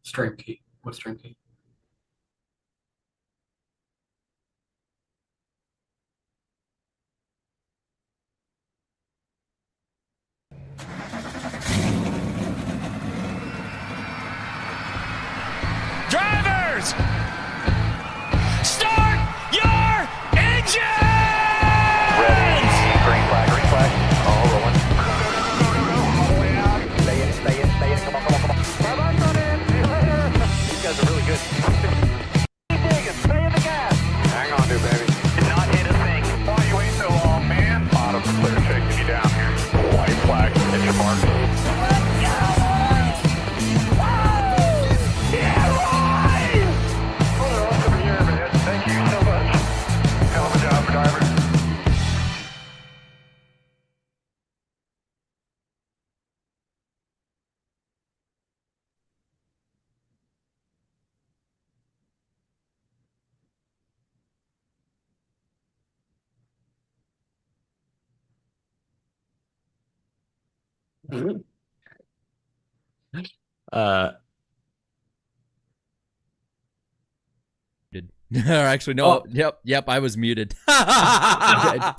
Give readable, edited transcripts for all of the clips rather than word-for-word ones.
Stream key. What's stream key? Drivers, start your engines! Ready. Green flag, green flag. All rolling. All the way out. Stay in, stay in, stay in. Come on, come on, come on. Bye-bye, run in. See you later. These guys are really good. Stay in the gas. Hang on, dude, baby. Did not hit a thing. Why are you waiting so long, man? Bottom clear, chasing you down here. White flag. Hit your mark. Uh, Or actually, no. Yep. I was muted. do Well,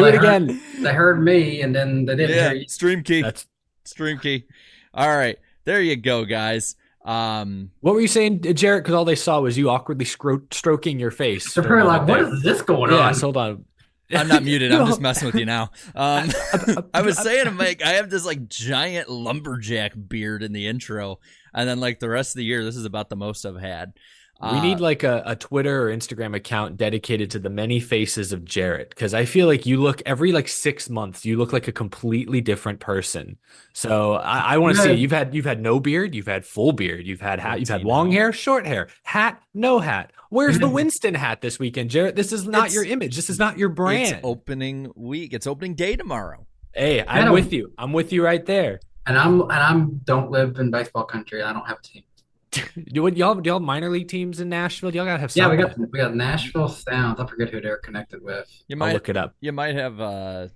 it they again. They heard me, and then they didn't hear you. Stream key. That's Stream key. All right, there you go, guys. what were you saying, Jarrett? Because all they saw was you awkwardly stroking your face. They're probably like, "What is this going on?" Yes, hold on. I'm not muted. I'm just messing with you now. I was saying to Mike, I have this like giant lumberjack beard in the intro, and then like the rest of the year, this is about the most I've had. We need like a Twitter or Instagram account dedicated to the many faces of Jarrett, because I feel like you look every like 6 months, you look like a completely different person. So I want to see you've had no beard, you've had full beard, you've had hat, you've had long hair, short hair, hat, no hat. Where's the Winston hat this weekend, Jarrett? This is not your image. This is not your brand. It's opening week. It's opening day tomorrow. Hey, I'm with you. I'm with you right there. And I'm don't live in baseball country. I don't have a team. Do y'all minor league teams in Nashville? Y'all gotta have Yeah, something. we got Nashville Sounds. I forget who they're connected with. I'll look it up. You might have. Oh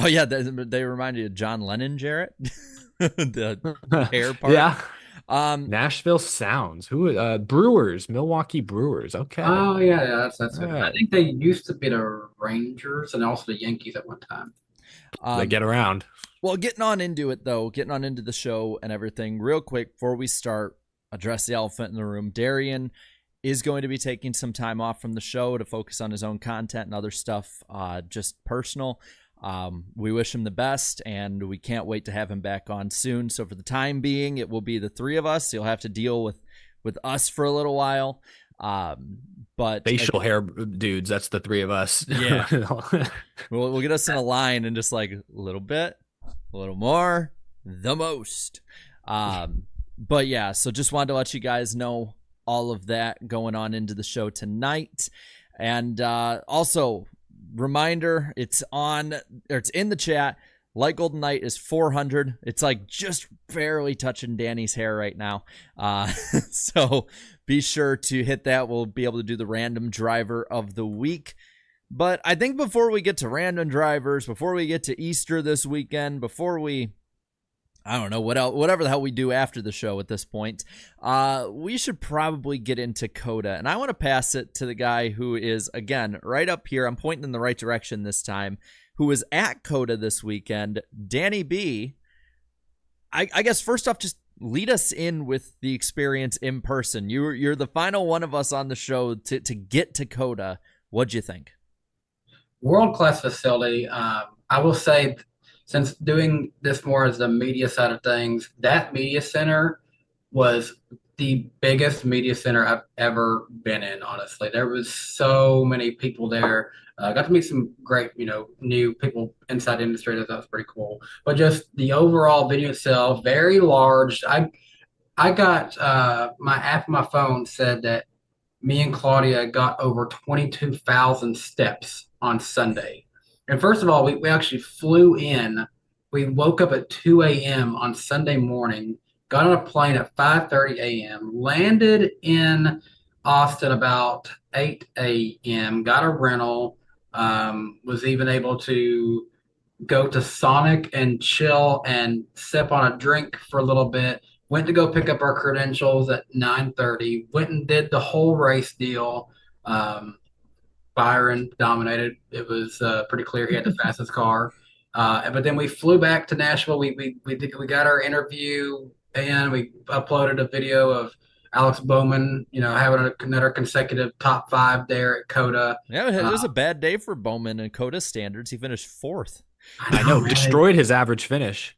yeah, they remind you of John Lennon, Jarrett. The hair part. Yeah. Nashville Sounds. Who? Brewers, Milwaukee Brewers. Okay. Oh yeah, that's it. All right. I think they used to be the Rangers and also the Yankees at one time. They get around. Well, getting on into it though, getting on into the show and everything, real quick before we start. Address the elephant in the room. Darian is going to be taking some time off from the show to focus on his own content and other stuff, just personal. We wish him the best, and we can't wait to have him back on soon. So for the time being, it will be the three of us. You'll have to deal with us for a little while. But facial hair dudes, that's the three of us. Yeah. we'll get us in a line and just like a little bit, a little more, the most. But yeah, so just wanted to let you guys know all of that going on into the show tonight. And also, reminder, it's in the chat. Light Golden Knight is 400. It's like just barely touching Danny's hair right now. So be sure to hit that. We'll be able to do the random driver of the week. But I think before we get to random drivers, before we get to Easter this weekend, before we... I don't know what else, whatever the hell we do after the show at this point. We should probably get into COTA, and I want to pass it to the guy who is, again, right up here. I'm pointing in the right direction this time. Who was at COTA this weekend, Danny B. I guess first off, just lead us in with the experience in person. You're the final one of us on the show to get to COTA. What'd you think? World-class facility. I will say, since doing this more as the media side of things, that media center was the biggest media center I've ever been in, honestly. There was so many people there. Got to meet some great, new people inside the industry. That was pretty cool. But just the overall venue itself, very large. I got my app on my phone said that me and Claudia got over 22,000 steps on Sunday. And first of all, we actually flew in. We woke up at 2 a.m. on Sunday morning, got on a plane at 5:30 a.m., landed in Austin about 8 a.m., got a rental, was even able to go to Sonic and chill and sip on a drink for a little bit went to go pick up our credentials at 9:30. Went and did the whole race deal. Um, Byron dominated. It was pretty clear he had the fastest car. But then we flew back to Nashville. We got our interview and we uploaded a video of Alex Bowman, having another consecutive top five there at COTA. Yeah, it was a bad day for Bowman and COTA standards. He finished fourth. I know, destroyed his average finish.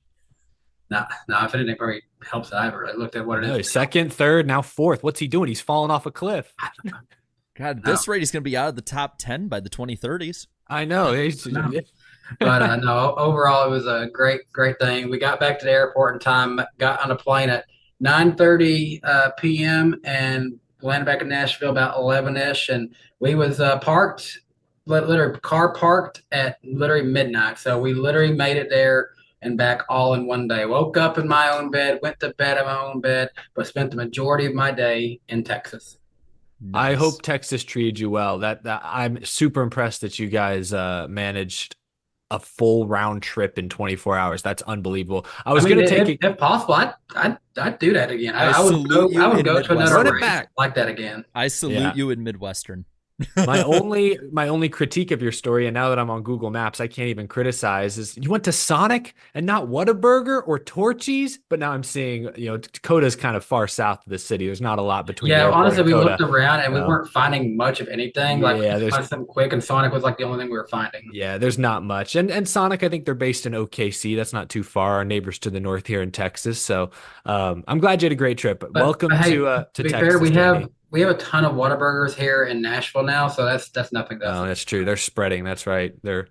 No, if anything, probably helps Ivor. I looked at what it is. No, second, third, now fourth. What's he doing? He's falling off a cliff. God, this rate he's going to be out of the top 10 by the 2030s. I know. But no, overall, it was a great thing. We got back to the airport in time, got on a plane at 9:30 p.m. and landed back in Nashville about 11-ish. And we was parked, literally car parked at literally midnight. So we literally made it there and back all in one day. Woke up in my own bed, went to bed in my own bed, but spent the majority of my day in Texas. Nice. I hope Texas treated you well. That I'm super impressed that you guys managed a full round trip in 24 hours. That's unbelievable. I was going to take it if possible. I'd do that again. I would go to another race like that again. I salute you in Midwestern. My only critique of your story, and now that I'm on Google Maps, I can't even criticize, is you went to Sonic and not Whataburger or Torchy's, but now I'm seeing, COTA's kind of far south of the city. There's not a lot between. Yeah, honestly, we COTA. looked around and we weren't finding much of anything. There's something quick, and Sonic was like the only thing we were finding. Yeah, there's not much. And Sonic, I think they're based in OKC. That's not too far. Our neighbors to the north here in Texas. So I'm glad you had a great trip. Welcome to Texas. Fair, we have a ton of Whataburgers here in Nashville now, so that's nothing. Oh, that's true. They're spreading. That's right. They're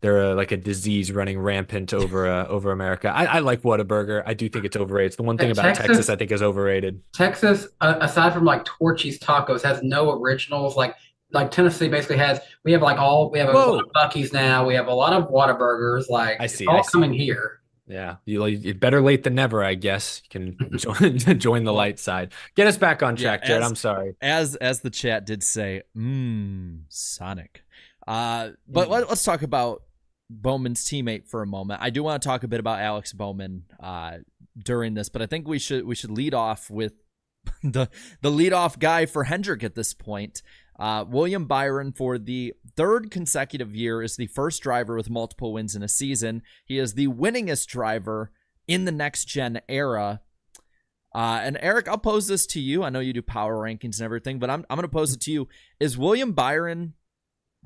like a disease running rampant over America. I like Whataburger. I do think it's overrated. It's the one thing about Texas I think is overrated. Texas, aside from like Torchy's Tacos, has no originals. Like Tennessee basically has. We have a lot of Buc-ee's now. We have a lot of Whataburgers. Like I see. It's all coming here. Yeah, you're better late than never, I guess. You can join the light side. Get us back on track, Jared. I'm sorry. As the chat did say, Sonic. But let's talk about Bowman's teammate for a moment. I do want to talk a bit about Alex Bowman during this, but I think we should lead off with the leadoff guy for Hendrick at this point. William Byron, for the third consecutive year, is the first driver with multiple wins in a season. He is the winningest driver in the next gen era. And Eric, I'll pose this to you. I know you do power rankings and everything, but I'm going to pose it to you. Is William Byron,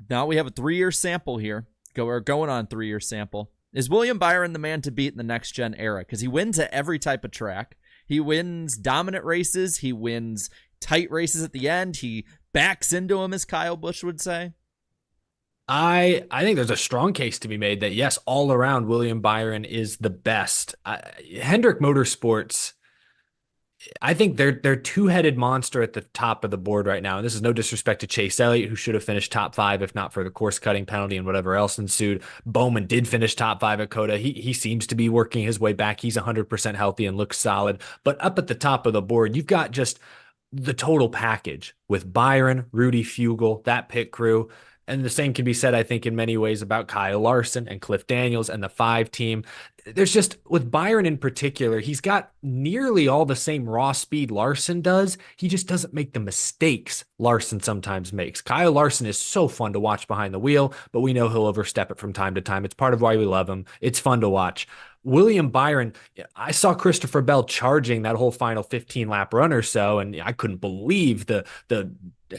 now we have a 3-year sample here. We're going on 3-year sample. Is William Byron the man to beat in the next gen era? Because he wins at every type of track. He wins dominant races. He wins tight races at the end. He backs into him, as Kyle Busch would say. I think there's a strong case to be made that, yes, all around William Byron is the best. Hendrick Motorsports, I think they're two-headed monster at the top of the board right now. And this is no disrespect to Chase Elliott, who should have finished top 5 if not for the course cutting penalty and whatever else ensued. Bowman did finish top 5 at COTA. He seems to be working his way back. He's 100% healthy and looks solid. But up at the top of the board, you've got just the total package with Byron, Rudy Fugle, that pit crew. And the same can be said, I think, in many ways about Kyle Larson and Cliff Daniels and the 5 team. There's just, with Byron in particular, he's got nearly all the same raw speed Larson does. He just doesn't make the mistakes Larson sometimes makes. Kyle Larson is so fun to watch behind the wheel, but we know he'll overstep it from time to time. It's part of why we love him. It's fun to watch. William Byron, I saw Christopher Bell charging that whole final 15-lap run or so, and I couldn't believe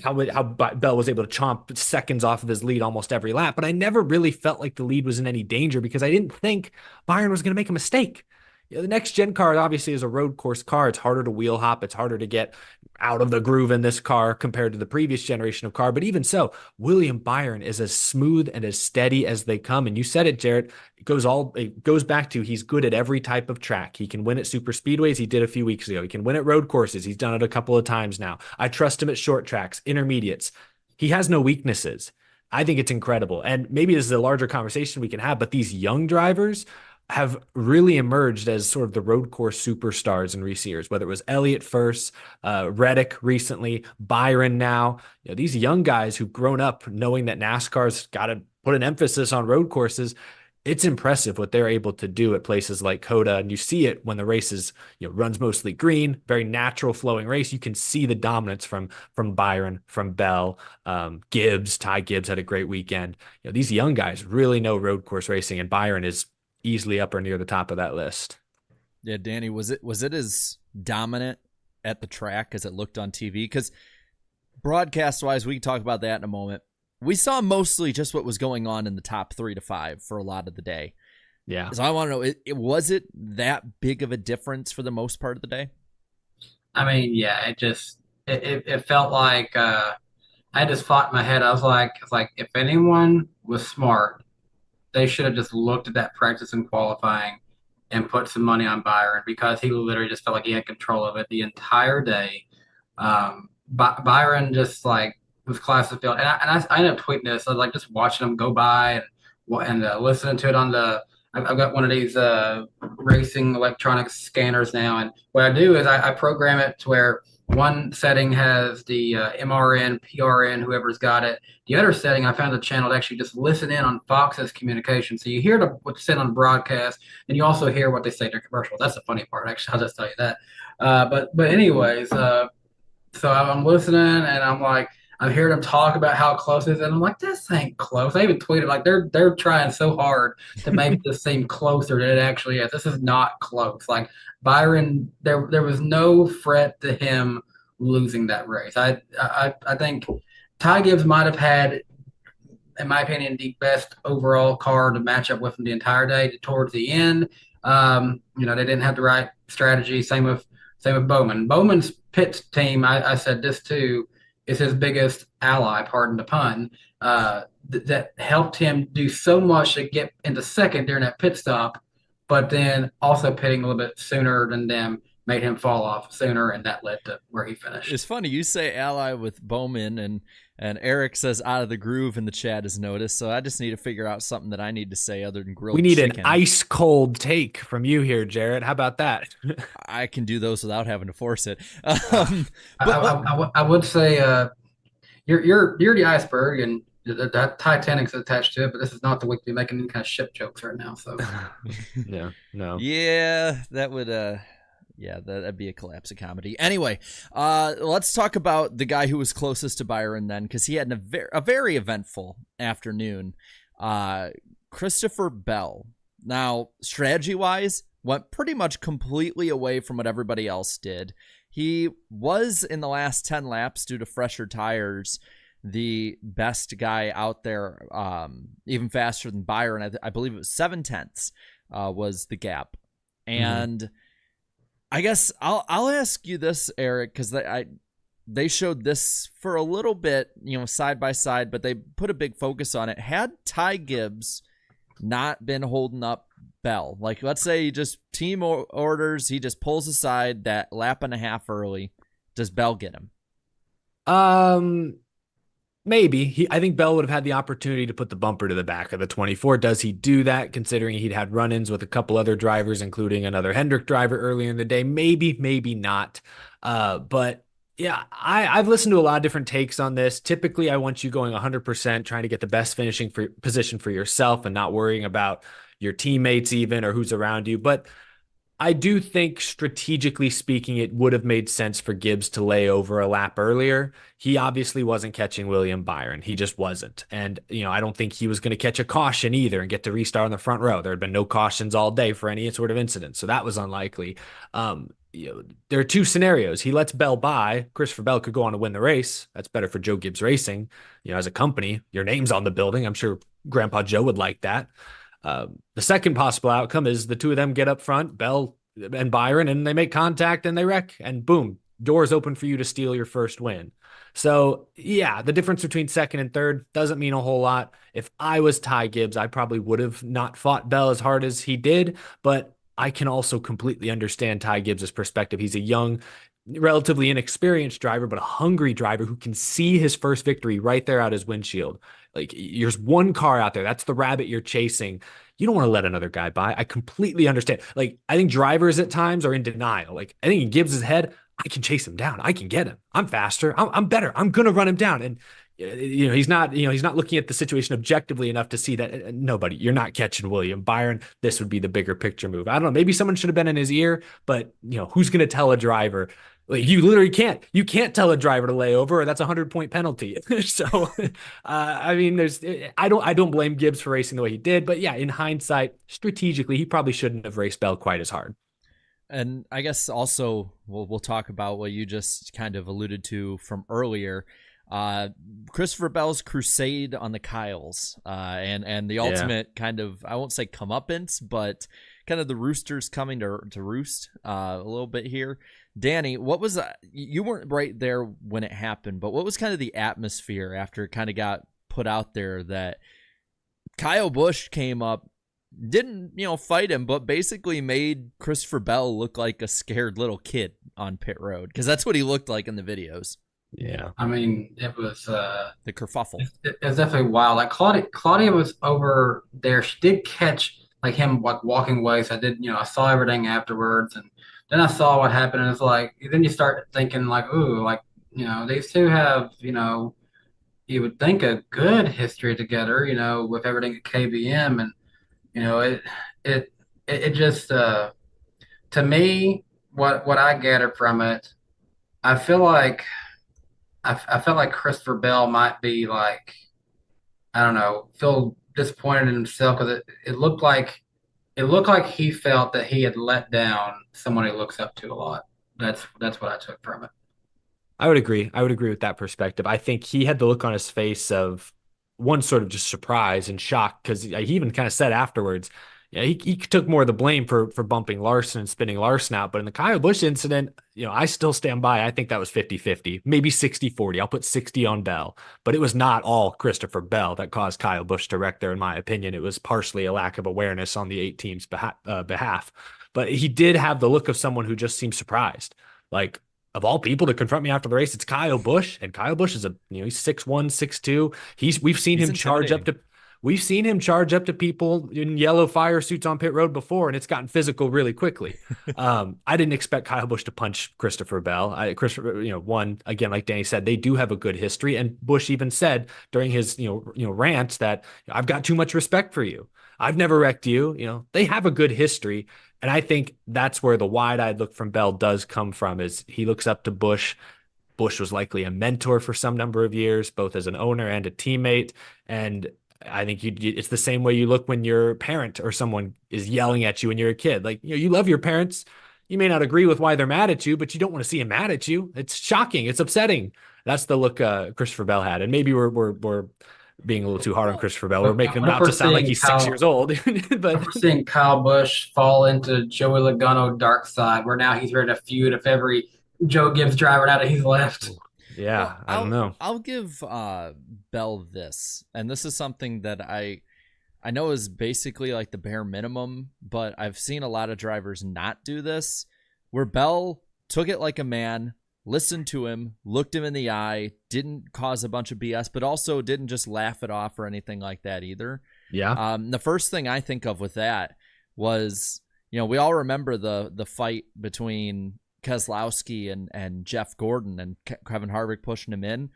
how Bell was able to chomp seconds off of his lead almost every lap. But I never really felt like the lead was in any danger because I didn't think Byron was going to make a mistake. The next gen car obviously is a road course car. It's harder to wheel hop. It's harder to get out of the groove in this car compared to the previous generation of car. But even so, William Byron is as smooth and as steady as they come. And you said it, Jared. It goes back to he's good at every type of track. He can win at super speedways. He did a few weeks ago. He can win at road courses. He's done it a couple of times now. I trust him at short tracks, intermediates. He has no weaknesses. I think it's incredible. And maybe this is a larger conversation we can have, but these young drivers have really emerged as sort of the road course superstars in recent years, whether it was Elliott first, Reddick recently, Byron now. These young guys who've grown up knowing that NASCAR's got to put an emphasis on road courses. it's impressive what they're able to do at places like COTA. And you see it when the race is, runs mostly green, very natural flowing race. You can see the dominance from Byron, from Bell, Gibbs. Ty Gibbs had a great weekend. These young guys really know road course racing, and Byron is easily up or near the top of that list. Yeah, Danny, was it as dominant at the track as it looked on TV? Because broadcast wise, we can talk about that in a moment. We saw mostly just what was going on in the top 3 to 5 for a lot of the day. Yeah. So I want to know, was it that big of a difference for the most part of the day? I mean, yeah, it felt like I just thought in my head. I was like, if anyone was smart, they should have just looked at that practice and qualifying and put some money on Byron, because he literally just felt like he had control of it the entire day. Byron just like was class of field, and I ended up tweeting this. I was like just watching him go by and listening to it on the. I've got one of these racing electronic scanners now, and what I do is I program it to where one setting has the MRN, PRN, whoever's got it. The other setting, I found a channel to actually just listen in on Fox's communication. So you hear what's said on broadcast, and you also hear what they say during commercials. That's the funny part, actually. I'll just tell you that. But anyways, so I'm listening, and I'm like, I'm hearing them talk about how close it is, and I'm like, this ain't close. I even tweeted like they're trying so hard to make this seem closer than it actually is. This is not close. Like Byron, there was no threat to him losing that race. I think Ty Gibbs might have had, in my opinion, the best overall car to match up with him the entire day. Towards the end, they didn't have the right strategy. Same with Bowman. Bowman's pit team, I said this too, is his biggest ally, pardon the pun, that helped him do so much to get into second during that pit stop, but then also pitting a little bit sooner than them made him fall off sooner, and that led to where he finished. It's funny you say ally with Bowman, and Eric says out of the groove in the chat is noticed, so I just need to figure out something that I need to say other than grilled We need chicken. an ice cold take from you here, Jarrett. How about that? I can do those without having to force it. I would say you're the iceberg, and that Titanic's attached to it, but this is not the week to be making any kind of ship jokes right now. So no. Yeah, that would that'd be a collapse of comedy. Anyway, let's talk about the guy who was closest to Byron then, because he had a very eventful afternoon. Christopher Bell. Now, strategy-wise, went pretty much completely away from what everybody else did. He was, in the last 10 laps, due to fresher tires, the best guy out there, even faster than Byron. I believe it was 7/10 was the gap. And I guess I'll ask you this, Eric, because they showed this for a little bit, side by side, but they put a big focus on it. Had Ty Gibbs not been holding up Bell, like let's say he just team orders, he just pulls aside that lap and a half early, does Bell get him? Maybe. I think Bell would have had the opportunity to put the bumper to the back of the 24. Does he do that, considering he'd had run-ins with a couple other drivers, including another Hendrick driver earlier in the day? Maybe, maybe not. But yeah, I've listened to a lot of different takes on this. Typically, I want you going 100%, trying to get the best finishing position for yourself and not worrying about your teammates even or who's around you. But I do think, strategically speaking, it would have made sense for Gibbs to lay over a lap earlier. He obviously wasn't catching William Byron. He just wasn't. And, I don't think he was going to catch a caution either and get to restart on the front row. There had been no cautions all day for any sort of incident, so that was unlikely. There are two scenarios. He lets Bell by. Christopher Bell could go on to win the race. That's better for Joe Gibbs Racing. As a company, your name's on the building. I'm sure Grandpa Joe would like that. The second possible outcome is the two of them get up front, Bell and Byron, and they make contact and they wreck, and boom, doors open for you to steal your first win. So yeah, the difference between second and third doesn't mean a whole lot. If I was Ty Gibbs, I probably would have not fought Bell as hard as he did, but I can also completely understand Ty Gibbs's perspective. He's a young, relatively inexperienced driver, but a hungry driver who can see his first victory right there out his windshield. Like, there's one car out there. That's the rabbit you're chasing. You don't want to let another guy by. I completely understand. Like, I think drivers at times are in denial. Like, I think in Gibbs' head, I can chase him down. I can get him. I'm faster. I'm better. I'm going to run him down. And he's not looking at the situation objectively enough to see that nobody, you're not catching William Byron. This would be the bigger picture move. I don't know. Maybe someone should have been in his ear, but who's going to tell a driver? Like, you literally can't. You can't tell a driver to lay over, or that's a 100-point penalty. So, I mean, I don't blame Gibbs for racing the way he did, but yeah, in hindsight, strategically, he probably shouldn't have raced Bell quite as hard. And I guess also we'll talk about what you just kind of alluded to from earlier. Christopher Bell's crusade on the Kyles, and the ultimate kind of, I won't say comeuppance, but kind of the roosters coming to roost a little bit here. Danny, what was you weren't right there when it happened, but what was kind of the atmosphere after it kind of got put out there that Kyle Busch came up, didn't fight him, but basically made Christopher Bell look like a scared little kid on pit road, because that's what he looked like in the videos. Yeah, I mean, it was the kerfuffle. It was definitely wild. Like Claudia was over there. She did catch like him like walking away. So I saw everything afterwards, and then I saw what happened. And it's like then you start thinking like, ooh, like these two have you would think a good history together. With everything at KBM, and it just to me what I gathered from it, I feel like. I felt like Christopher Bell might be like, I don't know, feel disappointed in himself because it looked like he felt that he had let down someone he looks up to a lot. That's what I took from it. I would agree. I would agree with that perspective. I think he had the look on his face of one sort of just surprise and shock, because he even kind of said afterwards, he took more of the blame for bumping Larson and spinning Larson out. But in the Kyle Busch incident, I still stand by. I think that was 50-50, maybe 60-40. I'll put 60 on Bell. But it was not all Christopher Bell that caused Kyle Busch to wreck there, in my opinion. It was partially a lack of awareness on the 8 team's behalf. But he did have the look of someone who just seemed surprised. Like, of all people to confront me after the race, it's Kyle Busch. And Kyle Busch is he's 6'1", 6'2". We've seen him charge up to... We've seen him charge up to people in yellow fire suits on pit road before, and it's gotten physical really quickly. I didn't expect Kyle Busch to punch Christopher Bell. One, again, like Danny said, they do have a good history, and Busch even said during his rants that I've got too much respect for you. I've never wrecked you. They have a good history, and I think that's where the wide-eyed look from Bell does come from. Is he looks up to Busch. Busch was likely a mentor for some number of years, both as an owner and a teammate, and I think it's the same way you look when your parent or someone is yelling at you when you're a kid. Like, you love your parents. You may not agree with why they're mad at you, but you don't want to see them mad at you. It's shocking. It's upsetting. That's the look Christopher Bell had. And maybe we're being a little too hard on Christopher Bell. We're making him out to sound like he's 6 years old. But we're seeing Kyle Busch fall into Joey Logano dark side, where now he's ready to feud if every Joe Gibbs driver now that he's left. Yeah, well, I don't know. I'll give Bell this, and this is something that I know is basically like the bare minimum, but I've seen a lot of drivers not do this, where Bell took it like a man, listened to him, looked him in the eye, didn't cause a bunch of BS, but also didn't just laugh it off or anything like that either. Yeah. The first thing I think of with that was, we all remember the fight between Keselowski and Jeff Gordon and Kevin Harvick pushing him in.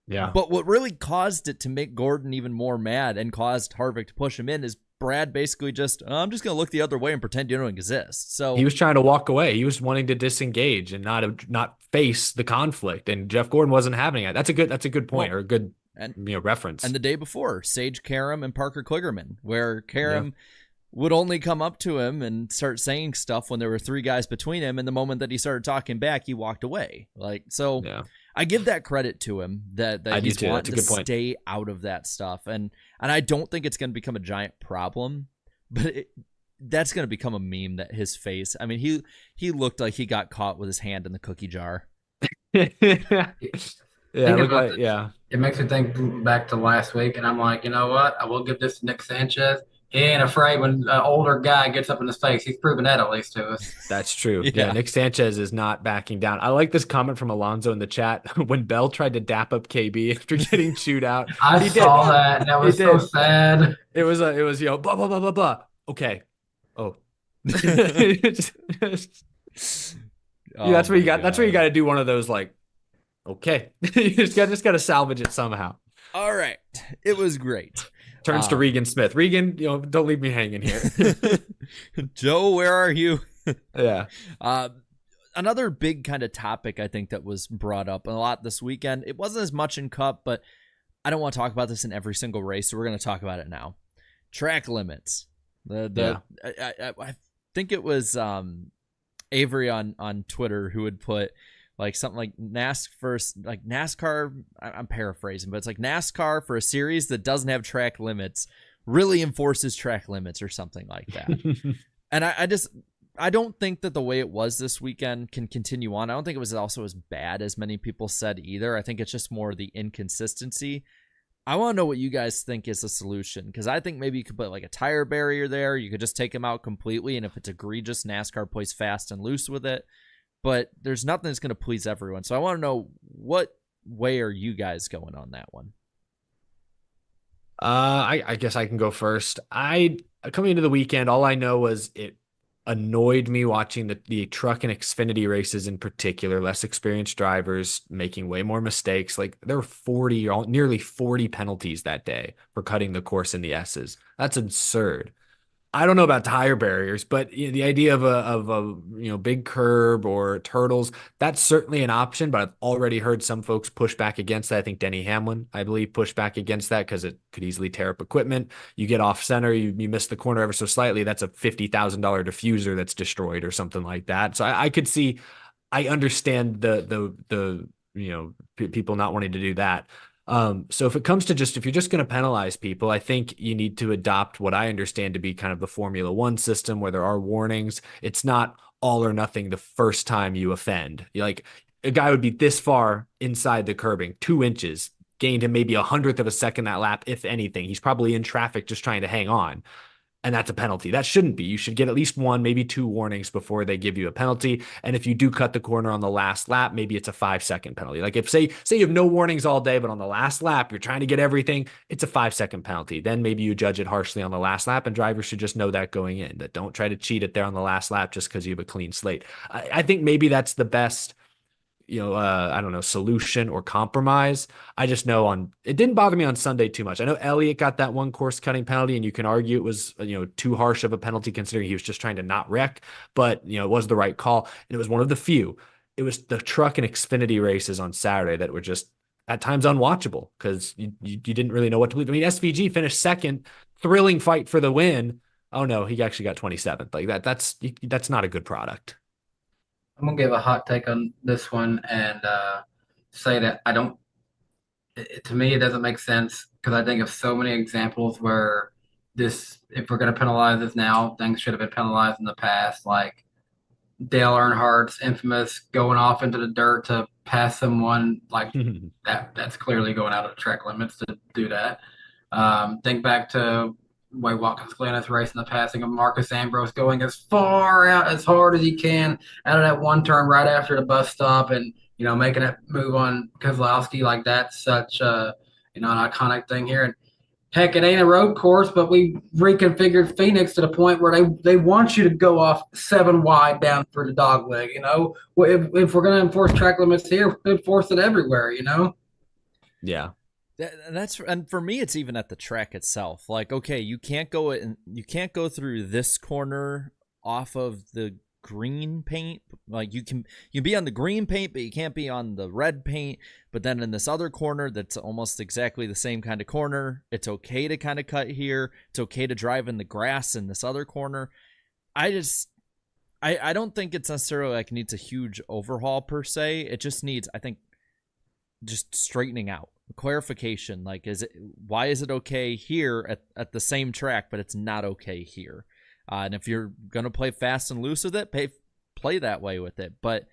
Yeah. But what really caused it to make Gordon even more mad and caused Harvick to push him in is Brad basically just, I'm just going to look the other way and pretend you don't exist. So he was trying to walk away. He was wanting to disengage and not face the conflict. And Jeff Gordon wasn't having it. That's a good point, or a good reference. And the day before, Sage Karam and Parker Kligerman, where Karam would only come up to him and start saying stuff when there were 3 guys between him. And the moment that he started talking back, he walked away. I give that credit to him that he's wanting to stay out of that stuff. And I don't think it's going to become a giant problem, but that's going to become a meme, that his face. I mean, he looked like he got caught with his hand in the cookie jar. It makes me think back to last week, and I'm like, you know what? I will give this to Nick Sanchez. He ain't afraid when an older guy gets up in his face. He's proven that at least to us. That's true. Yeah, Nick Sanchez is not backing down. I like this comment from Alonso in the chat. When Bell tried to dap up KB after getting chewed out. I saw that. That was so sad. It was blah, blah, blah, blah, blah. Okay. Oh. That's where you got to do one of those, like, okay. You just got to salvage it somehow. All right. It was great. Turns to Regan Smith. Regan, don't leave me hanging here. Joe, where are you? Yeah. Another big kind of topic I think that was brought up a lot this weekend. It wasn't as much in Cup, but I don't want to talk about this in every single race, so we're going to talk about it now. Track limits. I think it was Avery on Twitter who would put like something like NASCAR. I'm paraphrasing, but it's like NASCAR for a series that doesn't have track limits really enforces track limits or something like that. And I don't think that the way it was this weekend can continue on. I don't think it was also as bad as many people said either. I think it's just more the inconsistency. I want to know what you guys think is a solution, because I think maybe you could put like a tire barrier there. You could just take them out completely, and if it's egregious, NASCAR plays fast and loose with it. But there's nothing that's going to please everyone. So I want to know, what way are you guys going on that one? I guess I can go first. Coming into the weekend, all I know was it annoyed me watching the truck and Xfinity races in particular, less experienced drivers making way more mistakes. Like there were nearly 40 penalties that day for cutting the course in the S's. That's absurd. I don't know about tire barriers, but the idea of a big curb or turtles, that's certainly an option, but I've already heard some folks push back against that. I think Denny Hamlin, I believe, pushed back against that because it could easily tear up equipment. You get off center, you miss the corner ever so slightly, that's a $50,000 diffuser that's destroyed or something like that. So I could see, I understand the people not wanting to do that. So if it comes to if you're just going to penalize people, I think you need to adopt what I understand to be kind of the Formula One system where there are warnings. It's not all or nothing the first time you offend. Like a guy would be this far inside the curbing, 2 inches, gained him maybe 100th of a second that lap, if anything. He's probably in traffic just trying to hang on. And that's a penalty. That shouldn't be. You should get at least 1, maybe 2 warnings before they give you a penalty. And if you do cut the corner on the last lap, maybe it's a 5-second penalty. Like if say you have no warnings all day, but on the last lap, you're trying to get everything, it's a 5-second penalty. Then maybe you judge it harshly on the last lap, and drivers should just know that going in, that don't try to cheat it there on the last lap just because you have a clean slate. I think maybe that's the best I don't know, solution or compromise. I just know it didn't bother me on Sunday too much. I know Elliott got that 1 course cutting penalty, and you can argue it was, too harsh of a penalty considering he was just trying to not wreck, but it was the right call. And it was one of the few. It was the truck and Xfinity races on Saturday that were just at times unwatchable because you didn't really know what to believe. I mean, SVG finished second, thrilling fight for the win. Oh no, he actually got 27th. Like that's not a good product. I'm gonna give a hot take on this one and say that to me, it doesn't make sense because I think of so many examples where if we're gonna penalize this now, things should have been penalized in the past, like Dale Earnhardt's infamous going off into the dirt to pass someone like that. That's clearly going out of the track limits to do that. Think back to Way Watkins Glennis race in the passing of Marcus Ambrose, going as far out as hard as he can out of that one turn right after the bus stop, and making that move on Kozlowski. Like that's such an iconic thing here. And heck, it ain't a road course, but we reconfigured Phoenix to the point where they want you to go off 7 wide down for the dog leg. If we're gonna enforce track limits here, we enforce it everywhere. Yeah. And for me, it's even at the track itself. Like, okay, you can't go through this corner off of the green paint. Like you can be on the green paint, but you can't be on the red paint. But then in this other corner, that's almost exactly the same kind of corner, it's okay to kind of cut here. It's okay to drive in the grass in this other corner. I don't think it's necessarily like needs a huge overhaul per se. It just needs, I think, just straightening out. Clarification, like why is it okay here at the same track but it's not okay here, and if you're gonna play fast and loose with it, play that way with it. But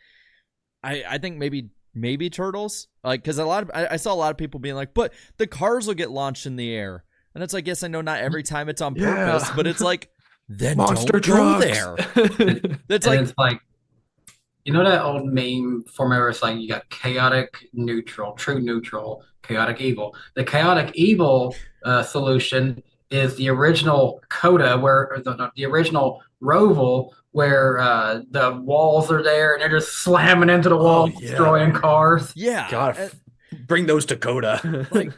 I think maybe turtles, like, because I saw a lot of people being like, but the cars will get launched in the air, and it's like, yes, I know not every time it's on purpose, but it's like, then monster don't trucks. Go there. It's like that old meme formula, it's like you got chaotic neutral, true neutral, chaotic evil. The chaotic evil solution is the original COTA, the original Roval, where the walls are there and they're just slamming into the wall, destroying cars. Yeah. God, bring those to COTA. Like,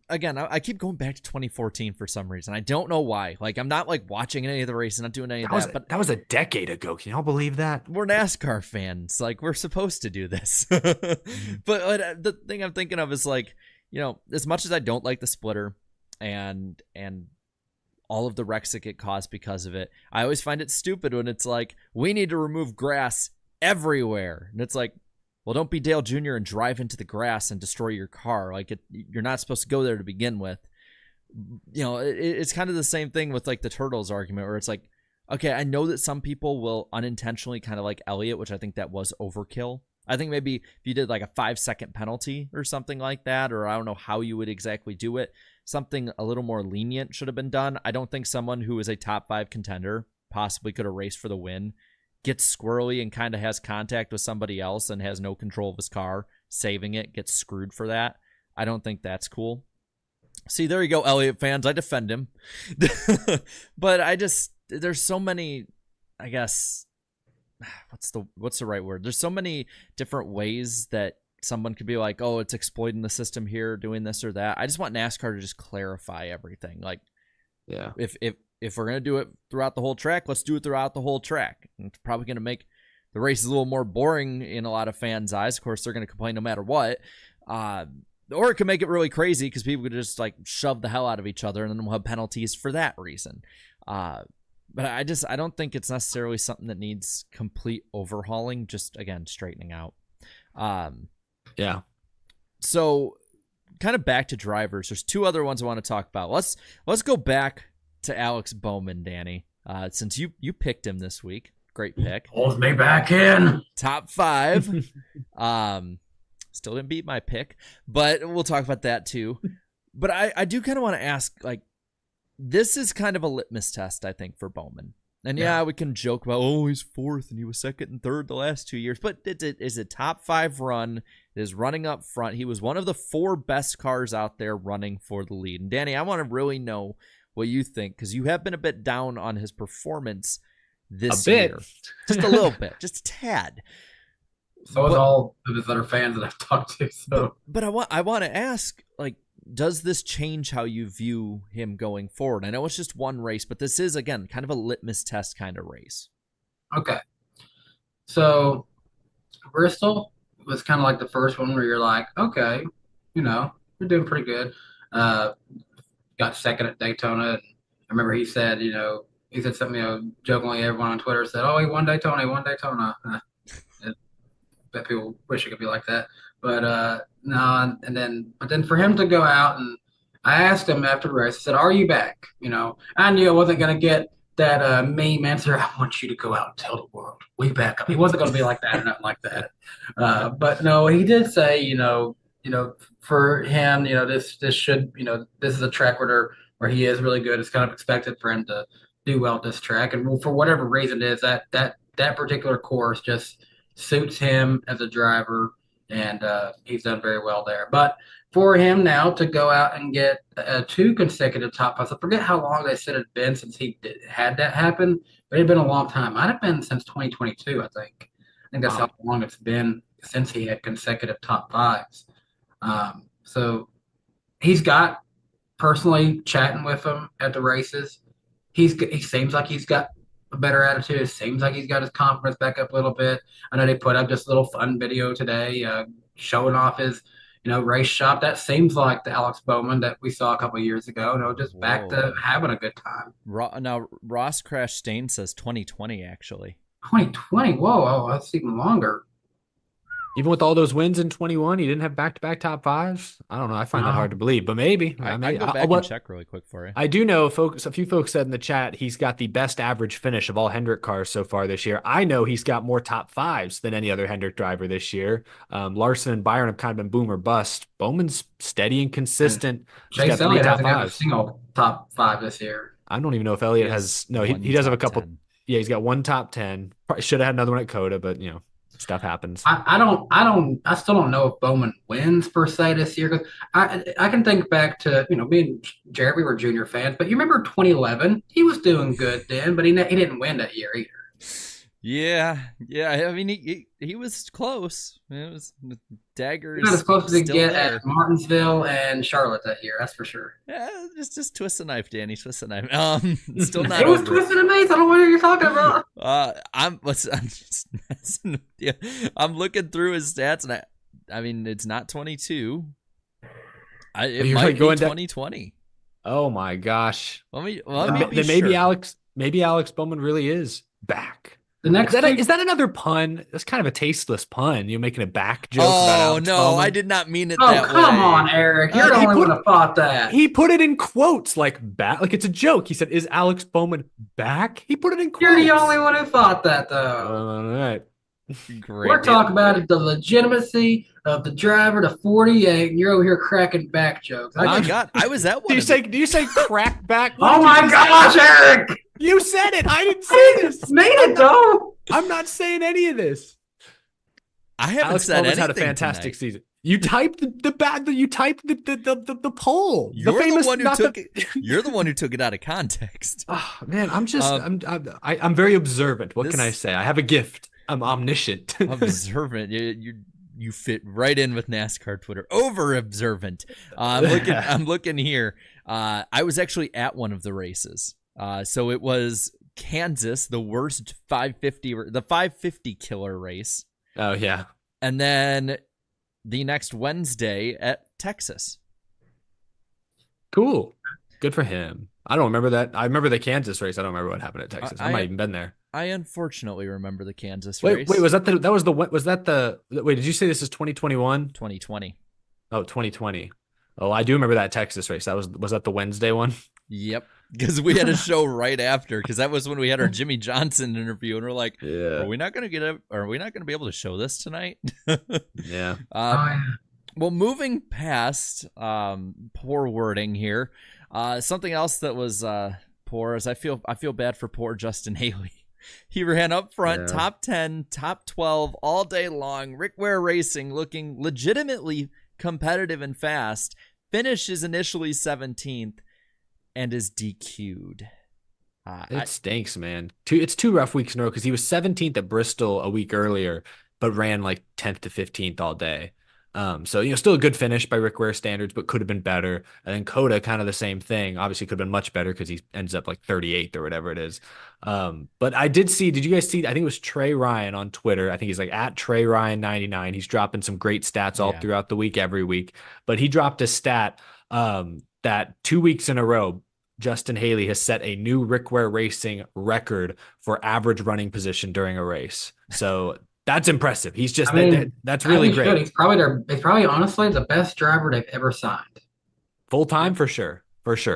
Again, I keep going back to 2014 for some reason. I don't know why. Like, I'm not like watching any of the races, not doing any of that. But that was a decade ago. Can y'all believe that? We're NASCAR fans. Like, we're supposed to do this. But the thing I'm thinking of is like, as much as I don't like the splitter and all of the wrecks that get caused because of it, I always find it stupid when it's like, we need to remove grass everywhere. And it's like, well, don't be Dale Jr. and drive into the grass and destroy your car. Like, you're not supposed to go there to begin with. It's kind of the same thing with like the turtles argument, where it's like, okay, I know that some people will unintentionally kind of like Elliott, which I think that was overkill. I think maybe if you did like a 5-second penalty or something like that, or I don't know how you would exactly do it, something a little more lenient should have been done. I don't think someone who is a top 5 contender possibly could have raced for the win, gets squirrely and kind of has contact with somebody else and has no control of his car, saving it, gets screwed for that. I don't think that's cool. See, there you go, Elliott fans. I defend him. But there's so many, I guess, what's the right word? There's so many different ways that someone could be like, oh, it's exploiting the system here, doing this or that. I just want NASCAR to just clarify everything. Like, yeah, if we're going to do it throughout the whole track, let's do it throughout the whole track. And it's probably going to make the races a little more boring in a lot of fans' eyes. Of course, they're going to complain no matter what. Or it could make it really crazy because people could just like shove the hell out of each other, and then we'll have penalties for that reason. But I don't think it's necessarily something that needs complete overhauling, just, again, straightening out. Yeah. So kind of back to drivers. There's 2 other ones I want to talk about. Let's go back to Alex Bowman, Danny, since you picked him this week. Great pick. Pulls me back in. Top 5. Still didn't beat my pick, but we'll talk about that too. But I do kind of want to ask, like, this is kind of a litmus test, I think, for Bowman. And yeah, we can joke about, oh, he's 4th and he was 2nd and 3rd the last 2 years, but it is a top 5 run. It is running up front. He was one of the 4 best cars out there running for the lead. And Danny, I want to really know what you think, because you have been a bit down on his performance this year. Just a little bit, just a tad. So is all of his other fans that I've talked to. So, but I want to ask, like, does this change how you view him going forward? I know it's just one race, but this is, again, kind of a litmus test kind of race. Okay. So Bristol was kind of like the first one where you're like, okay, you're doing pretty good. Got 2nd at Daytona. And I remember he said, he said something, jokingly, everyone on Twitter said, oh, he won Daytona. I bet people wish it could be like that. But no, but then for him to go out, and I asked him after the race, I said, are you back? I knew I wasn't going to get that meme answer. I want you to go out and tell the world we back up. He wasn't going to be like that or nothing like that. But no, he did say, for him, this should, this is a track where he is really good. It's kind of expected for him to do well at this track. And for whatever reason it is, that particular course just suits him as a driver. And he's done very well there. But for him now to go out and get 2 consecutive top 5s, I forget how long they said it had been since he had that happen, but it had been a long time. Might have been since 2022, I think. I think that's how long it's been since he had consecutive top 5s. So he's got, personally chatting with him at the races, he seems like he's got a better attitude. It seems like he's got his confidence back up a little bit. I know they put up just a little fun video today showing off his, race shop. That seems like the Alex Bowman that we saw a couple of years ago. Just back to having a good time. Now, Ross Crash Stain says 2020, actually. 2020? Whoa, that's even longer. Even with all those wins in 21, he didn't have back-to-back top 5s. I don't know. I find that hard to believe, but maybe. I can go back and check really quick for you. I do know a few folks said in the chat he's got the best average finish of all Hendrick cars so far this year. I know he's got more top 5s than any other Hendrick driver this year. Larson and Byron have kind of been boom or bust. Bowman's steady and consistent. Chase Elliott hasn't got a single top 5 this year. I don't even know if Elliott has. No, he does have a couple. 10. Yeah, he's got 1 top 10. Probably should have had another one at COTA, but stuff happens. I still don't know if Bowman wins per se this year, because I can think back to, me and Jared, we were junior fans, but you remember 2011? He was doing good then, but he didn't win that year either. Yeah. I mean, he was close. It was daggers. Not as close as it still get there. at Martinsville and Charlotte that year. That's for sure. Yeah, just twist the knife, Danny. Twist the knife. Still not It was over. twisted and maze. I don't know what you're talking about. I'm just messing with you. I'm looking through his stats, and I mean, it's not 22. It You're might like be going down- 2020. Oh my gosh. Let me Then be maybe sure. Alex Bowman really is back. The next Is that another pun? That's kind of a tasteless pun. You're making a back joke about Oh Alex no, Bowman. I did not mean it Oh, that way. come on, Eric. You're the He only put- one who thought that. He put it in quotes like back, like it's a joke. He said, "Is Alex Bowman back?" He put it in quotes. You're the only one who thought that, though. All right. Great. We're talking about the legitimacy of the driver to 48, and you're over here cracking back jokes. Oh my God, I was at one. Do you say crack back? What Oh did my you gosh, Eric! say? You said it. I didn't say I this. didn't mean it, though. I'm not saying any of this. I haven't Alex said Bowman's anything had a fantastic tonight. season. You typed you typed the poll. You're the famous the one who not took the- it. You're the one who took it out of context. Oh, man, I'm just I'm very observant. What can I this- say? I have a gift. I'm omniscient. Observant. You fit right in with NASCAR Twitter. Over observant. I'm looking here. I was actually at one of the races. So it was Kansas, the worst 550 killer race. Oh yeah. And then the next Wednesday at Texas. Cool. Good for him. I don't remember that. I remember the Kansas race. I don't remember what happened at Texas. I might even been there. I unfortunately remember the Kansas Wait, race. was that wait, did you say this is 2021? 2020. Oh, 2020. Oh, I do remember that Texas race. Was that the Wednesday one? Yep. Because we had a show right after, because that was when we had our Jimmy Johnson interview, and we're like, Yeah. are we not going to be able to show this tonight? Yeah. Well, moving past poor wording here, something else that was poor is I feel bad for poor Justin Haley. He ran up front, Yeah. top 10, top 12 all day long. Rick Ware Racing looking legitimately competitive and fast. Finishes initially 17th and is DQ'd. It stinks, man. It's 2 rough weeks in a row because he was 17th at Bristol a week earlier, but ran like 10th to 15th all day. So still a good finish by Rick Ware standards, but could have been better. And then COTA, kind of the same thing. Obviously, could have been much better because he ends up like 38th or whatever it is. But I did see. Did you guys see? I think it was Trey Ryan on Twitter. I think he's like at Trey Ryan 99. He's dropping some great stats all throughout the week, every week. But he dropped a stat that 2 weeks in a row, Justin Haley has set a new Rick Ware Racing record for average running position during a race. So that's impressive. He's just that's really great. He's probably honestly the best driver they've ever signed. Full time for sure.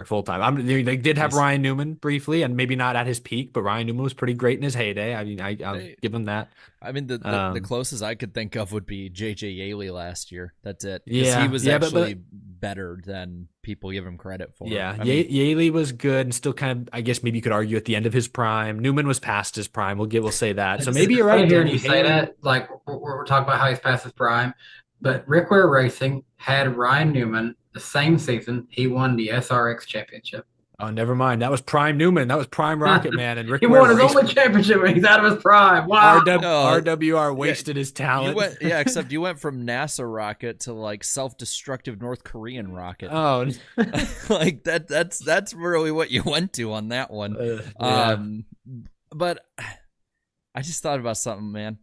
Full time. They did have Ryan Newman briefly, and maybe not at his peak, but Ryan Newman was pretty great in his heyday. I mean, I'll give him that. I mean, the closest I could think of would be J.J. Yaley last year. That's it. Yeah, he was actually better than people give him credit for. Yeah, Yaley was good and still kind of, I guess maybe you could argue at the end of his prime. Newman was past his prime. We'll say that. So maybe you're right. Hearing you say that, like we're talking about how he's past his prime, but Rick Ware Racing had Ryan Newman the same season. He won the SRX championship. Oh, never mind. That was prime Newman. That was prime Rocket Man. And Rick He Ware won his only championship when he's out of his prime. Wow. RWR wasted his talent. Except you went from NASA rocket to like self-destructive North Korean rocket. Oh, like that's really what you went to on that one. But I just thought about something, man.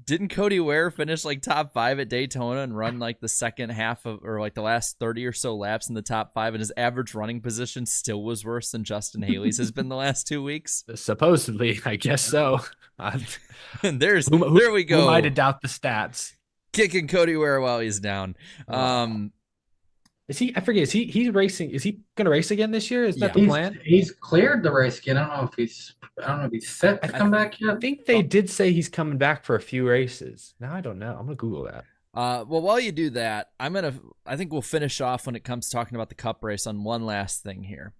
Didn't Cody Ware finish like top 5 at Daytona and run like the second half of, or like the last 30 or so laps in the top 5, and his average running position still was worse than Justin Haley's has been the last 2 weeks? Supposedly, I guess so. And there we go. Who am I to doubt the stats? Kicking Cody Ware while he's down. Is he? I forget. He's racing? Is he going to race again this year? Is that the plan? He's cleared the race again. I don't know if he's set to come back yet. I think they did say he's coming back for a few races. Now I don't know. I'm gonna Google that. Well, while you do that, I think we'll finish off when it comes to talking about the Cup race on one last thing here.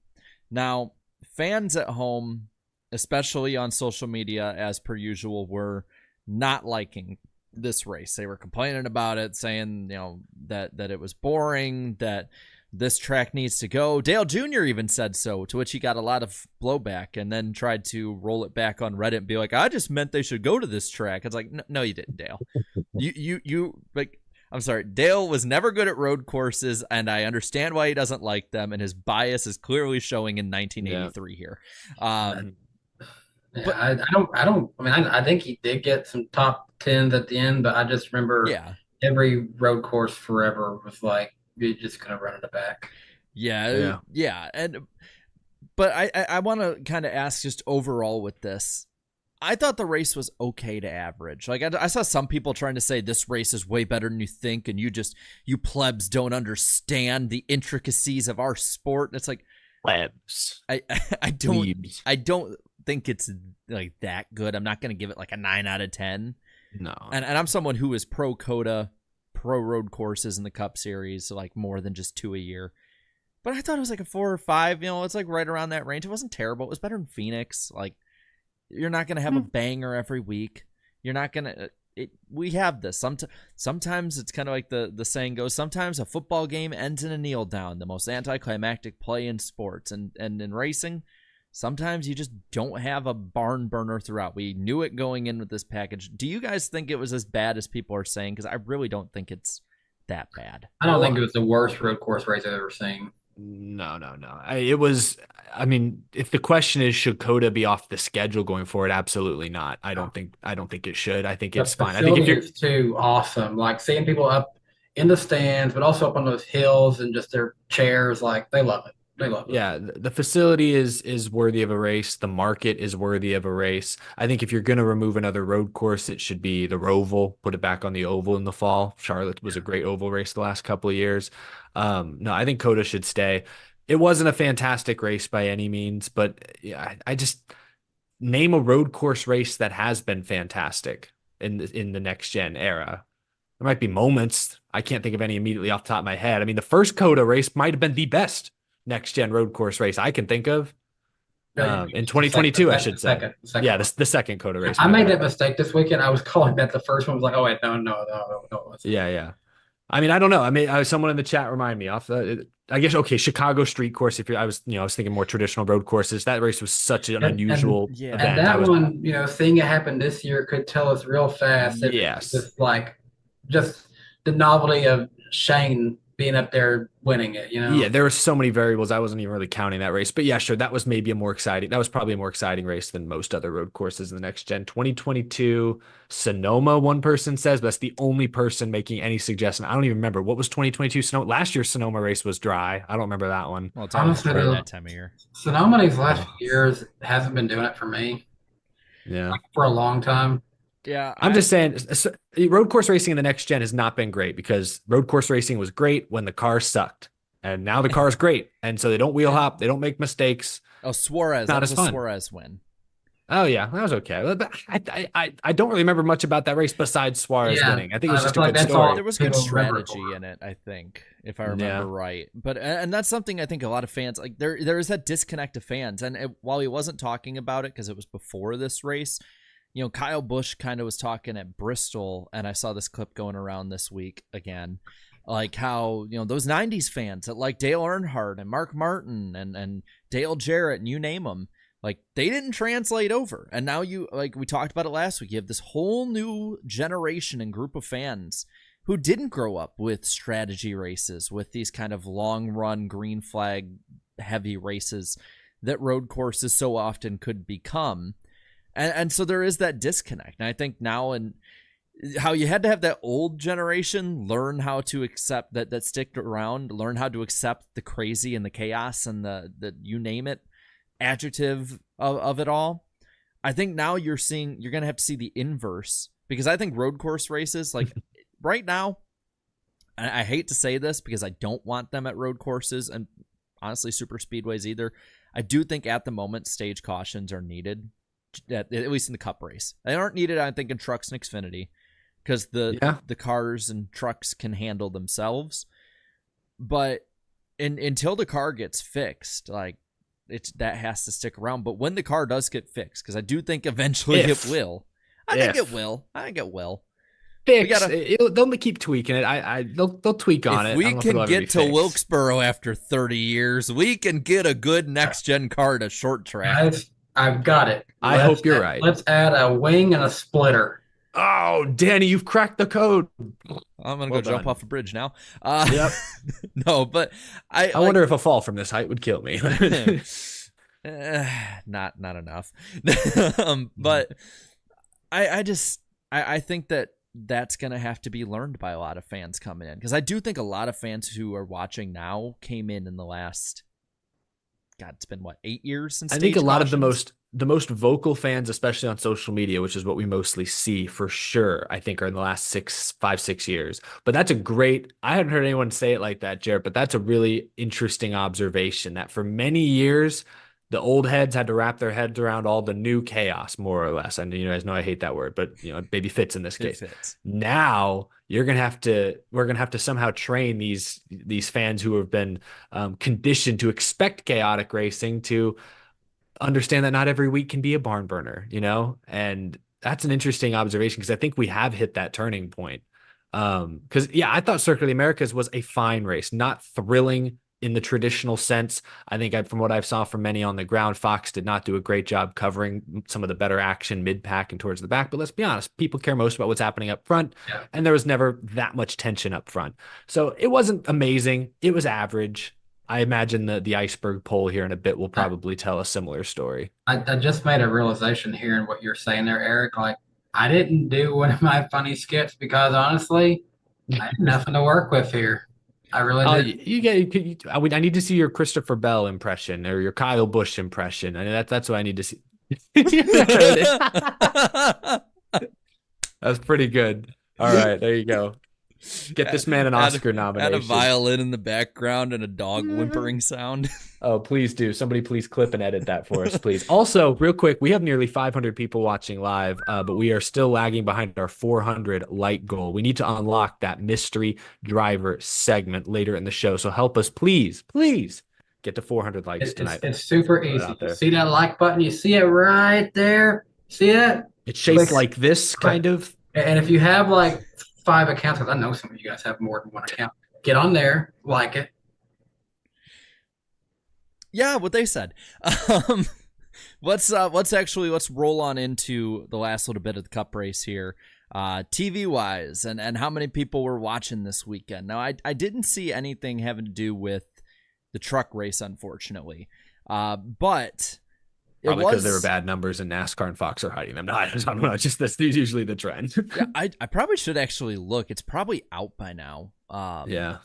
Now, fans at home, especially on social media, as per usual, were not liking this race. They were complaining about it, saying that it was boring, that this track needs to go. Dale Jr. even said so, to which he got a lot of blowback and then tried to roll it back on Reddit and be like, I just meant they should go to this track. It's like, no, you didn't, Dale. You like, I'm sorry. Dale was never good at road courses, and I understand why he doesn't like them, and his bias is clearly showing in 1983 here. Yeah, I think he did get some top tens at the end, but I just remember every road course forever was like, you're just going to run in the back. Yeah. But I want to kind of ask just overall with this. I thought the race was okay to average. Like I saw some people trying to say this race is way better than you think, and you plebs don't understand the intricacies of our sport. And it's like plebs. I don't think it's like that good. I'm not going to give it like a 9 out of 10. No. And I'm someone who is pro COTA, pro road courses in the Cup Series, so like more than just 2 a year. But I thought it was like a 4 or 5. It's like right around that range. It wasn't terrible. It was better than Phoenix. Like, you're not going to have a banger every week. You're not going to. We have this. Sometimes it's kind of like the saying goes, sometimes a football game ends in a kneel down, the most anticlimactic play in sports. And in racing, sometimes you just don't have a barn burner throughout. We knew it going in with this package. Do you guys think it was as bad as people are saying? Because I really don't think it's that bad. I don't think it was the worst road course race I've ever seen. No. It was. I mean, if the question is, should COTA be off the schedule going forward? Absolutely not. I don't think it should. I think it's fine. I think if you're too awesome, like seeing people up in the stands, but also up on those hills and just their chairs, like they love it. Yeah, the facility is worthy of a race. The market is worthy of a race. I think if you're going to remove another road course, it should be the Roval. Put it back on the oval in the fall. Charlotte was a great oval race the last couple of years. No, I think COTA should stay. It wasn't a fantastic race by any means, but yeah, I just name a road course race that has been fantastic in the next gen era. There might be moments. I can't think of any immediately off the top of my head. I mean, the first COTA race might have been the best next gen road course race I can think of in 2022. I should say. Yeah, the second COTA race. I made that mistake this weekend. I was calling that the first one. Was like, oh wait, no. Yeah. I mean, I don't know. I mean, someone in the chat remind me off the. I guess Chicago street course. I was thinking more traditional road courses. That race was such an unusual event. And that one, seeing it happen this year could tell us real fast. Yes. Just the novelty of Shane being up there winning it, Yeah, there were so many variables. I wasn't even really counting that race. But yeah, sure. That was probably a more exciting race than most other road courses in the next gen. 2022 Sonoma, one person says, but that's the only person making any suggestion. I don't even remember. What was 2022 Sonoma? Last year's Sonoma race was dry. I don't remember that one. Well, it's honestly that time of year. Sonoma these last few years hasn't been doing it for me. Yeah. For a long time. Yeah, I'm just saying, road course racing in the next gen has not been great because road course racing was great when the car sucked, and now the car is great, and so they don't wheel hop, they don't make mistakes. Oh, Suarez, that was a Suarez win. Oh yeah, that was okay. But I don't really remember much about that race besides Suarez winning. I think it was just a good story. There was good strategy in it, I think, if I remember right. But and that's something I think a lot of fans like. There is that disconnect of fans, and while he wasn't talking about it because it was before this race. Kyle Busch kind of was talking at Bristol, and I saw this clip going around this week again, like how, those 90s fans that like Dale Earnhardt and Mark Martin and Dale Jarrett and you name them, like they didn't translate over. And now we talked about it last week, you have this whole new generation and group of fans who didn't grow up with strategy races, with these kind of long run green flag heavy races that road courses so often could become. And so there is that disconnect. And I think now, and how you had to have that old generation learn how to accept that stick around, learn how to accept the crazy and the chaos and the you name it adjective of it all. I think now you're going to have to see the inverse, because I think road course races, like right now, and I hate to say this because I don't want them at road courses and honestly super speedways either. I do think at the moment stage cautions are needed. At least in the Cup race. They aren't needed, I think, in trucks and Xfinity because the cars and trucks can handle themselves. But until the car gets fixed, like that has to stick around. But when the car does get fixed, because I do think eventually it will. I think it will. fix. They'll keep tweaking it. They'll tweak on it. If we I don't know if it'll can ever get be to fixed. Wilkesboro after 30 years, we can get a good next gen car to short track. Guys, I've got it. I hope you're right. Let's add a wing and a splitter. Oh, Danny, you've cracked the code. I'm gonna Well go jump done. off a bridge now. Yep. No, but I wonder if a fall from this height would kill me. not enough. But I think that's gonna have to be learned by a lot of fans coming in, because I do think a lot of fans who are watching now came in the last, God, it's been what, 8 years since. I think a lot of the most vocal fans, especially on social media, which is what we mostly see for sure, I think are in the last 5-6 years. But that's I hadn't heard anyone say it like that, Jared, but that's a really interesting observation that for many years, the old heads had to wrap their heads around all the new chaos, more or less. And you guys know I hate that word, but it maybe fits in this case. Now we're gonna have to somehow train these fans who have been conditioned to expect chaotic racing to understand that not every week can be a barn burner, and that's an interesting observation, because I think we have hit that turning point. Because I thought Circuit of the Americas was a fine race, not thrilling in the traditional sense. I think from what I saw from many on the ground, Fox did not do a great job covering some of the better action mid-pack and towards the back. But let's be honest, people care most about what's happening up front, and there was never that much tension up front. So it wasn't amazing. It was average. I imagine the Iceberg poll here in a bit will probably tell a similar story. I just made a realization hearing what you're saying there, Eric. Like, I didn't do one of my funny skits because honestly, I had nothing to work with here. I really did. I need to see your Christopher Bell impression or your Kyle Busch impression. I mean, that's what I need to see. That's pretty good. All right, there you go. Get this man an Oscar nomination. Add a violin in the background and a dog whimpering sound. Oh, please do. Somebody please clip and edit that for us, please. Also, real quick, we have nearly 500 people watching live, but we are still lagging behind our 400 like goal. We need to unlock that mystery driver segment later in the show. So help us, please get to 400 likes tonight. It's super easy. You see that like button? You see it right there? See it? It's shaped like this, kind of. And if you have like 5 accounts, because I know some of you guys have more than one account, get on there, like it. Yeah, what they said. Let's roll on into the last little bit of the Cup race here, TV wise, and how many people were watching this weekend. Now, I didn't see anything having to do with the truck race, unfortunately, but probably because there were bad numbers and NASCAR and Fox are hiding them. No, I don't know. It's just that's usually the trend. Yeah, I probably should actually look. It's probably out by now. Yeah.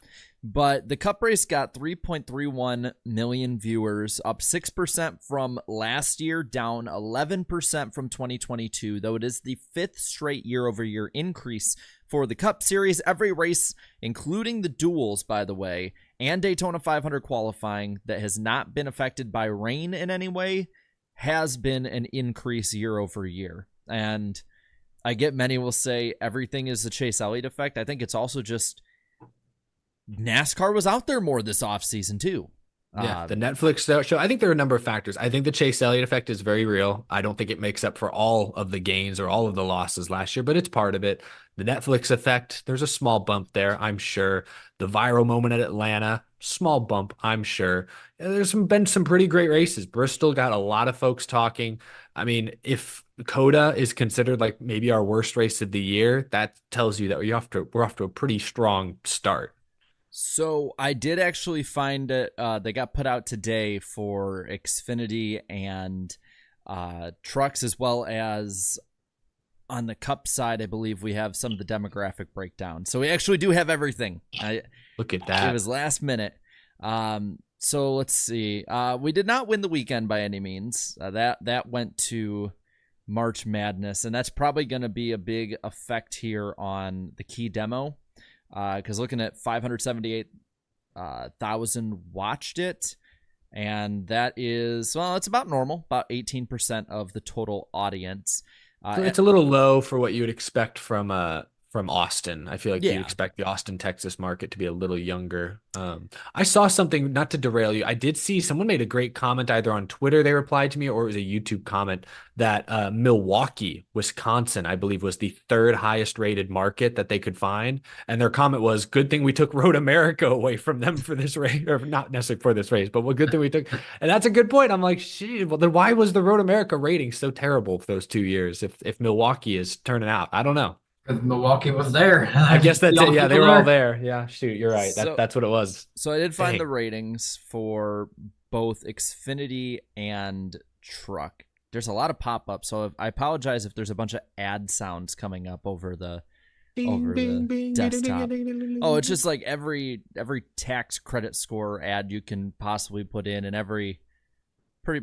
But the Cup race got 3.31 million viewers, up 6% from last year, down 11% from 2022, though it is the 5th straight year-over-year increase for the Cup Series. Every race, including the duels, by the way, and Daytona 500 qualifying that has not been affected by rain in any way, has been an increase year-over-year. And I get many will say everything is the Chase Elliott effect. I think it's also just NASCAR was out there more this offseason too. Yeah, the Netflix show. I think there are a number of factors. I think the Chase Elliott effect is very real. I don't think it makes up for all of the gains or all of the losses last year, but it's part of it. The Netflix effect, there's a small bump there, I'm sure. The viral moment at Atlanta, small bump, I'm sure. There's been some pretty great races. Bristol got a lot of folks talking. I mean, if COTA is considered like maybe our worst race of the year, that tells you that we're off to a pretty strong start. So I did actually find it. They got put out today for Xfinity and trucks, as well as on the Cup side. I believe we have some of the demographic breakdown. So we actually do have everything. Look at that. It was last minute. So let's see. We did not win the weekend by any means. That went to March Madness, and that's probably going to be a big effect here on the key demo. Because looking at 578,000 watched it, and that is, well, it's about normal, about 18% of the total audience. So it's a little low for what you would expect from from Austin. I feel like Yeah. you'd expect the Austin, Texas market to be a little younger. I saw something, not to derail you. I did see someone made a great comment either on Twitter, they replied to me, or it was a YouTube comment that Milwaukee, Wisconsin, I believe was the third highest rated market that they could find. And their comment was, good thing we took Road America away from them for this race, or not necessarily for this race, but what good thing we took. And that's a good point. I'm like, shit, well, then why was the Road America rating so terrible for those 2 years if Milwaukee is turning out? I don't know. Because Milwaukee was there. I guess that's it. Yeah, they were all there. Yeah, shoot, you're right. So- That's what it was. So I did find Dang. the ratings for both Xfinity and Truck. There's a lot of pop-ups, so I apologize if there's a bunch of ad sounds coming up over the desktop. Oh, it's just like every tax credit score ad you can possibly put in, and every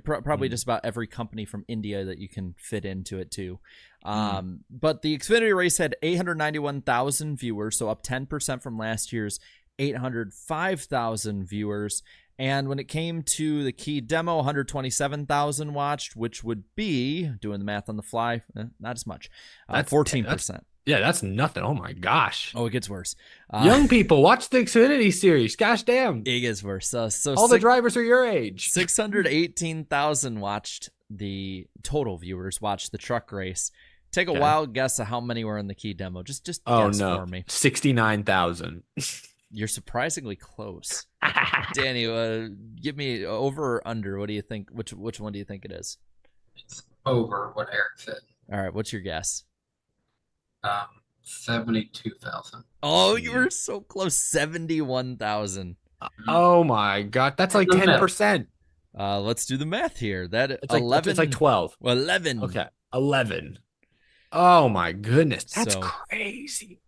probably just about every company from India that you can fit into it too. But the Xfinity race had 891,000 viewers, so up 10% from last year's 805,000 viewers. And when it came to the key demo, 127,000 watched, which would be, doing the math on the fly, not as much. That's 14%. Yeah, that's nothing. Oh my gosh. Oh, it gets worse. Young people, watch the Xfinity series. Gosh damn. It gets worse. So All the drivers are your age. 618,000 watched, the total viewers watched the truck race. Take a wild guess of how many were in the key demo. Just guess for me. 69,000. You're surprisingly close. Danny, give me over or under. What do you think? Which one do you think it is? It's over what Eric said. All right, what's your guess? 72,000. Oh, you were so close. 71,000. Oh my god, that's like 10%. Let's do the math here. It's 11. It's like 12. 11. Okay, 11. Oh my goodness, that's So- crazy.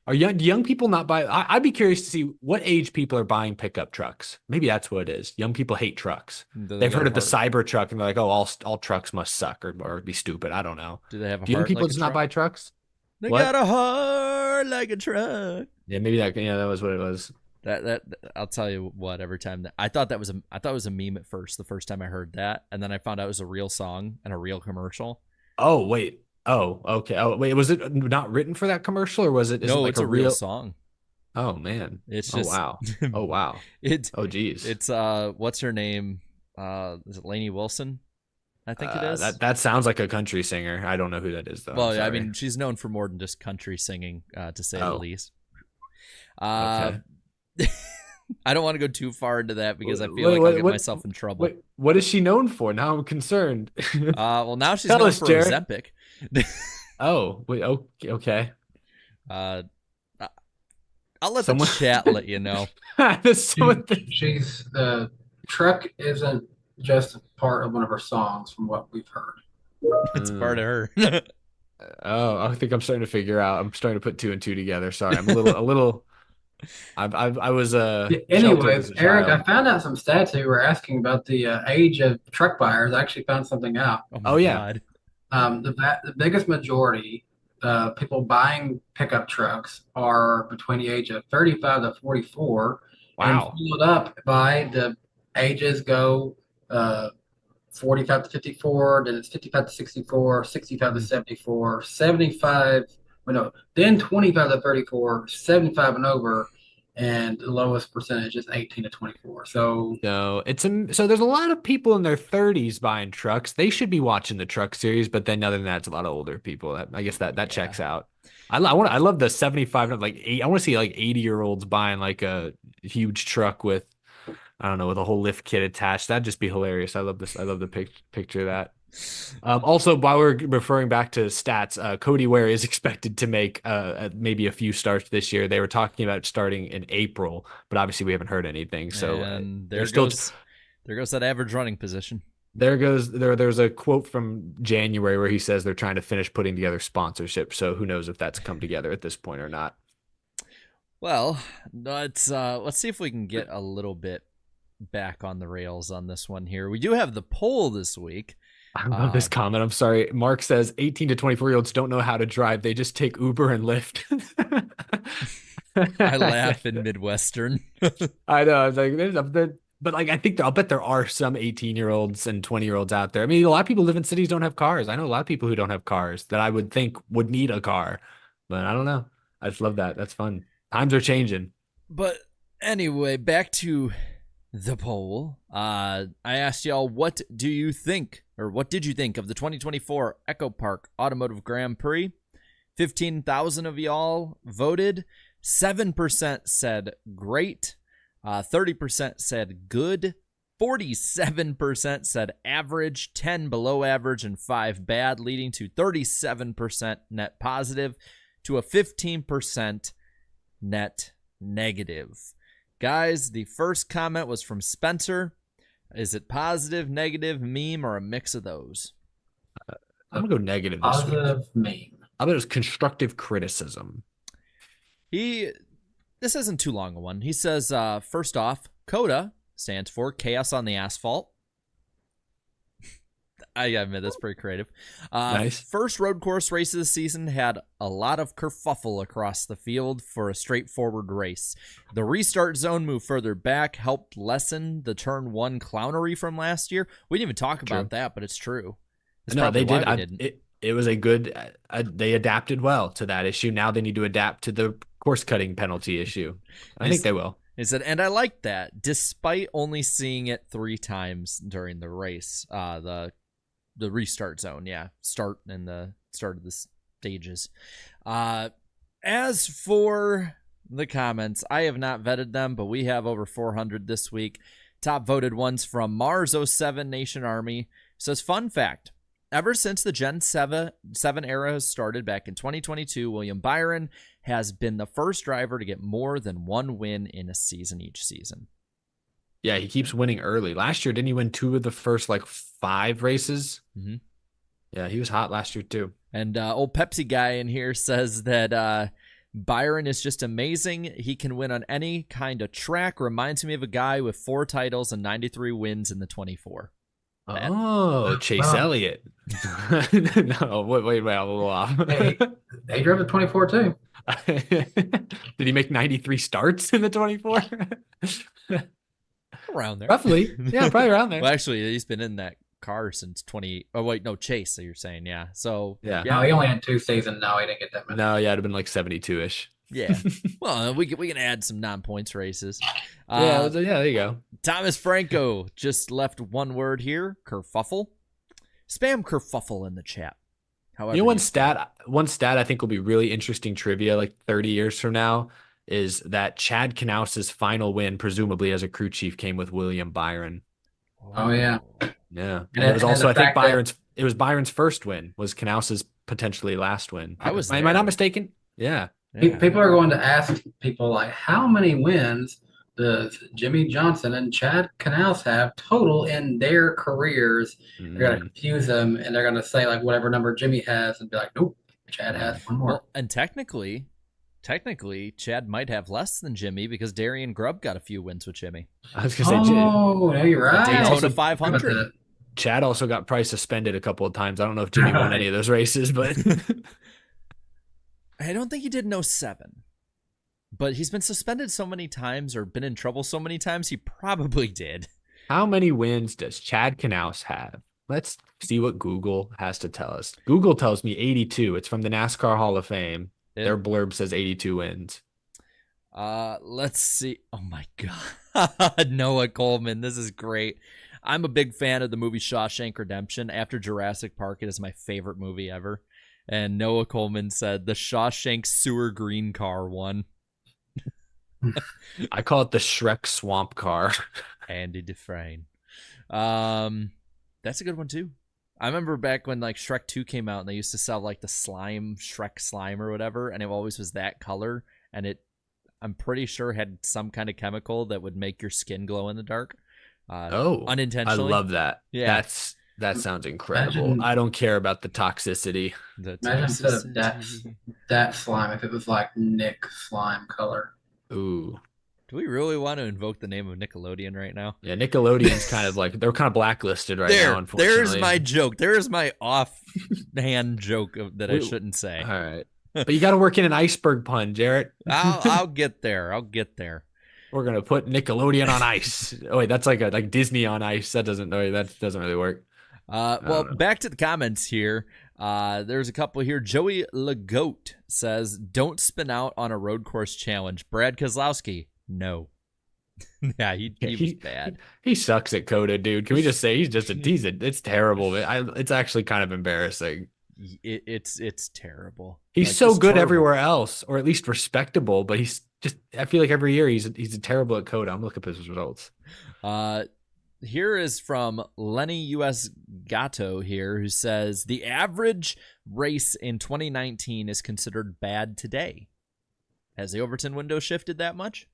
Are young people not buy? I'd be curious to see what age people are buying pickup trucks. Maybe that's what it is. Young people hate trucks. They've heard of the Cybertruck and they're like, oh, all trucks must suck or be stupid. I don't know. Do they have a Do young heart people like a just not truck? buy trucks? They What? got a heart like a truck. Yeah, maybe that. Yeah, that was what it was. That I'll tell you what. Every time that I thought it was a meme at first. The first time I heard that, and then I found out it was a real song and a real commercial. Oh wait. Oh okay. Oh wait. Was it not written for that commercial or was it? No, like it's a real song. Oh man. It's just Oh wow. Oh wow. Oh geez. It's what's her name? Is it Lainey Wilson? I think it is. That sounds like a country singer. I don't know who that is though. Well, I'm yeah, I sorry. mean, she's known for more than just country singing, to say the Oh. least. Okay. I don't want to go too far into that because I feel like I'll get myself in trouble. Wait, what is she known for? Now I'm concerned. Well, now she's Tell known us, for Jared. Ozempic. Oh, wait, okay. I'll let Someone- the chat let you know. She's the truck isn't just part of one of her songs, from what we've heard. It's part of her. Oh, I think I'm starting to figure out. I'm starting to put two and two together. Sorry, I'm a little. I was sheltered Anyways, as a Eric, I child. found out some stats who were asking about the age of truck buyers. I actually found something out. my Oh, yeah. God. The biggest majority people buying pickup trucks are between the age of 35 to 44. Wow. And followed up by the ages go 45 to 54, then it's 55 to 64, 65 to 74, 75, then 25 to 34, 75 and over, and the lowest percentage is 18 to 24. So So so there's a lot of people in their 30s buying trucks. They should be watching the truck series, but then other than that, it's a lot of older people. I guess that checks out. I love the 75 I want to see like 80-year-olds buying like a huge truck with I don't know, with a whole lift kit attached. That'd just be hilarious. I love this. I love the picture of that. Also, while we're referring back to stats, Cody Ware is expected to make maybe a few starts this year. They were talking about starting in April, but obviously we haven't heard anything. So and they're still. There goes that average running position. There's a quote from January where he says they're trying to finish putting together sponsorship. So who knows if that's come together at this point or not. Well, let's see if we can get a little bit back on the rails on this one here. We do have the poll this week. I love this comment. I'm sorry. Mark says 18 to 24-year-olds don't know how to drive. They just take Uber and Lyft. I laugh in Midwestern. I know. I was like, but like, I'll bet there are some 18-year-olds and 20-year-olds out there. I mean, a lot of people live in cities, don't have cars. I know a lot of people who don't have cars that I would think would need a car, but I don't know. I just love that. That's fun. Times are changing. But anyway, back to the poll. I asked y'all, what do you think, or what did you think of the 2024 Echo Park Automotive Grand Prix? 15,000 of y'all voted. 7% said great. 30% said good. 47% said average, 10 below average, and 5 bad, leading to 37% net positive to a 15% net negative. Guys, the first comment was from Spencer. Is it positive, negative, meme, or a mix of those? I'm going to go negative this week. Positive meme. I bet it was constructive criticism. This isn't too long a one. He says, first off, COTA stands for Chaos on the Asphalt. I admit that's pretty creative. Nice. First road course race of the season had a lot of kerfuffle across the field for a straightforward race. The restart zone move further back helped lessen the turn 1 clownery from last year. We didn't even talk about that, but it's true. It's no, they didn't. It was a good. They adapted well to that issue. Now they need to adapt to the course cutting penalty issue. I think they will. He said, and I like that, despite only seeing it 3 times during the race. The restart zone, start and the start of the stages. As for the comments, I have not vetted them, but we have over 400 this week. Top voted ones from Mars 07 Nation Army says, fun fact, ever since the Gen 7 era has started back in 2022, William Byron has been the first driver to get more than 1 win in a season each season. Yeah, he keeps winning early. Last year, didn't he win 2 of the first 5 races? Mm-hmm. Yeah, he was hot last year too. And old Pepsi guy in here says that Byron is just amazing. He can win on any kind of track. Reminds me of a guy with 4 titles and 93 wins in the 24. Oh, Chase Elliott. No, wait, I'm a little off. Hey, they drove the 24 too. Did he make 93 starts in the 24? Around there. Roughly. Yeah, probably around there. Well, actually, he's been in that car since 20. Oh, wait, no, Chase, so you're saying, yeah. So, yeah. No, he only had 2 seasons. No, he didn't get that many. No, yeah, it'd have been like 72-ish. Yeah. Well, we can add some non-points races. Yeah, there you go. Thomas Franco just left one word here, kerfuffle. Spam kerfuffle in the chat. However, one stat I think will be really interesting trivia 30 years from now is that Chad Knaus's final win, presumably as a crew chief, came with William Byron. Oh, yeah. Yeah. And it was also, I think, Byron's first win, was Knaus's potentially last win. Am I not mistaken? Yeah. People are going to ask people, how many wins does Jimmy Johnson and Chad Knaus have total in their careers? They're going to confuse them, and they're going to say, whatever number Jimmy has, and be like, nope, Chad has 1 more. Well, and technically, Chad might have less than Jimmy because Darian Grubb got a few wins with Jimmy. I was going to say, no, you're right. Daytona 500. Chad also got probably suspended a couple of times. I don't know if Jimmy won any of those races, but I don't think he did in 07. But he's been suspended so many times or been in trouble so many times, he probably did. How many wins does Chad Knaus have? Let's see what Google has to tell us. Google tells me 82. It's from the NASCAR Hall of Fame. Their blurb says 82 wins. Let's see. Oh my God. Noah Coleman. This is great. I'm a big fan of the movie Shawshank Redemption. After Jurassic Park, it is my favorite movie ever. And Noah Coleman said the Shawshank sewer green car won. I call it the Shrek swamp car. Andy Dufresne. That's a good one too. I remember back when Shrek 2 came out and they used to sell the slime, Shrek slime or whatever, and it always was that color, and I'm pretty sure had some kind of chemical that would make your skin glow in the dark. Unintentionally. I love that. Yeah. That sounds incredible. I don't care about the toxicity. Imagine instead of that slime, if it was Nick slime color. Ooh. Do we really want to invoke the name of Nickelodeon right now? Yeah, Nickelodeon's kind of they're kind of blacklisted now, unfortunately. There's my joke. There's my offhand joke that I shouldn't say. All right. But you got to work in an iceberg pun, Jarrett. I'll get there. We're going to put Nickelodeon on ice. Oh, wait, that's like Disney on ice. That doesn't really work. Well, back to the comments here. There's a couple here. Joey Legoat says, don't spin out on a road course challenge. Brad Keselowski, no. Yeah, he was bad. He sucks at COTA, dude. Can we just say it's terrible. It's actually kind of embarrassing. It's terrible. He's so good everywhere else, or at least respectable, but I feel like every year he's terrible at COTA. I'm looking at his results. Here is from Lenny US Gatto here, who says the average race in 2019 is considered bad today. Has the Overton window shifted that much?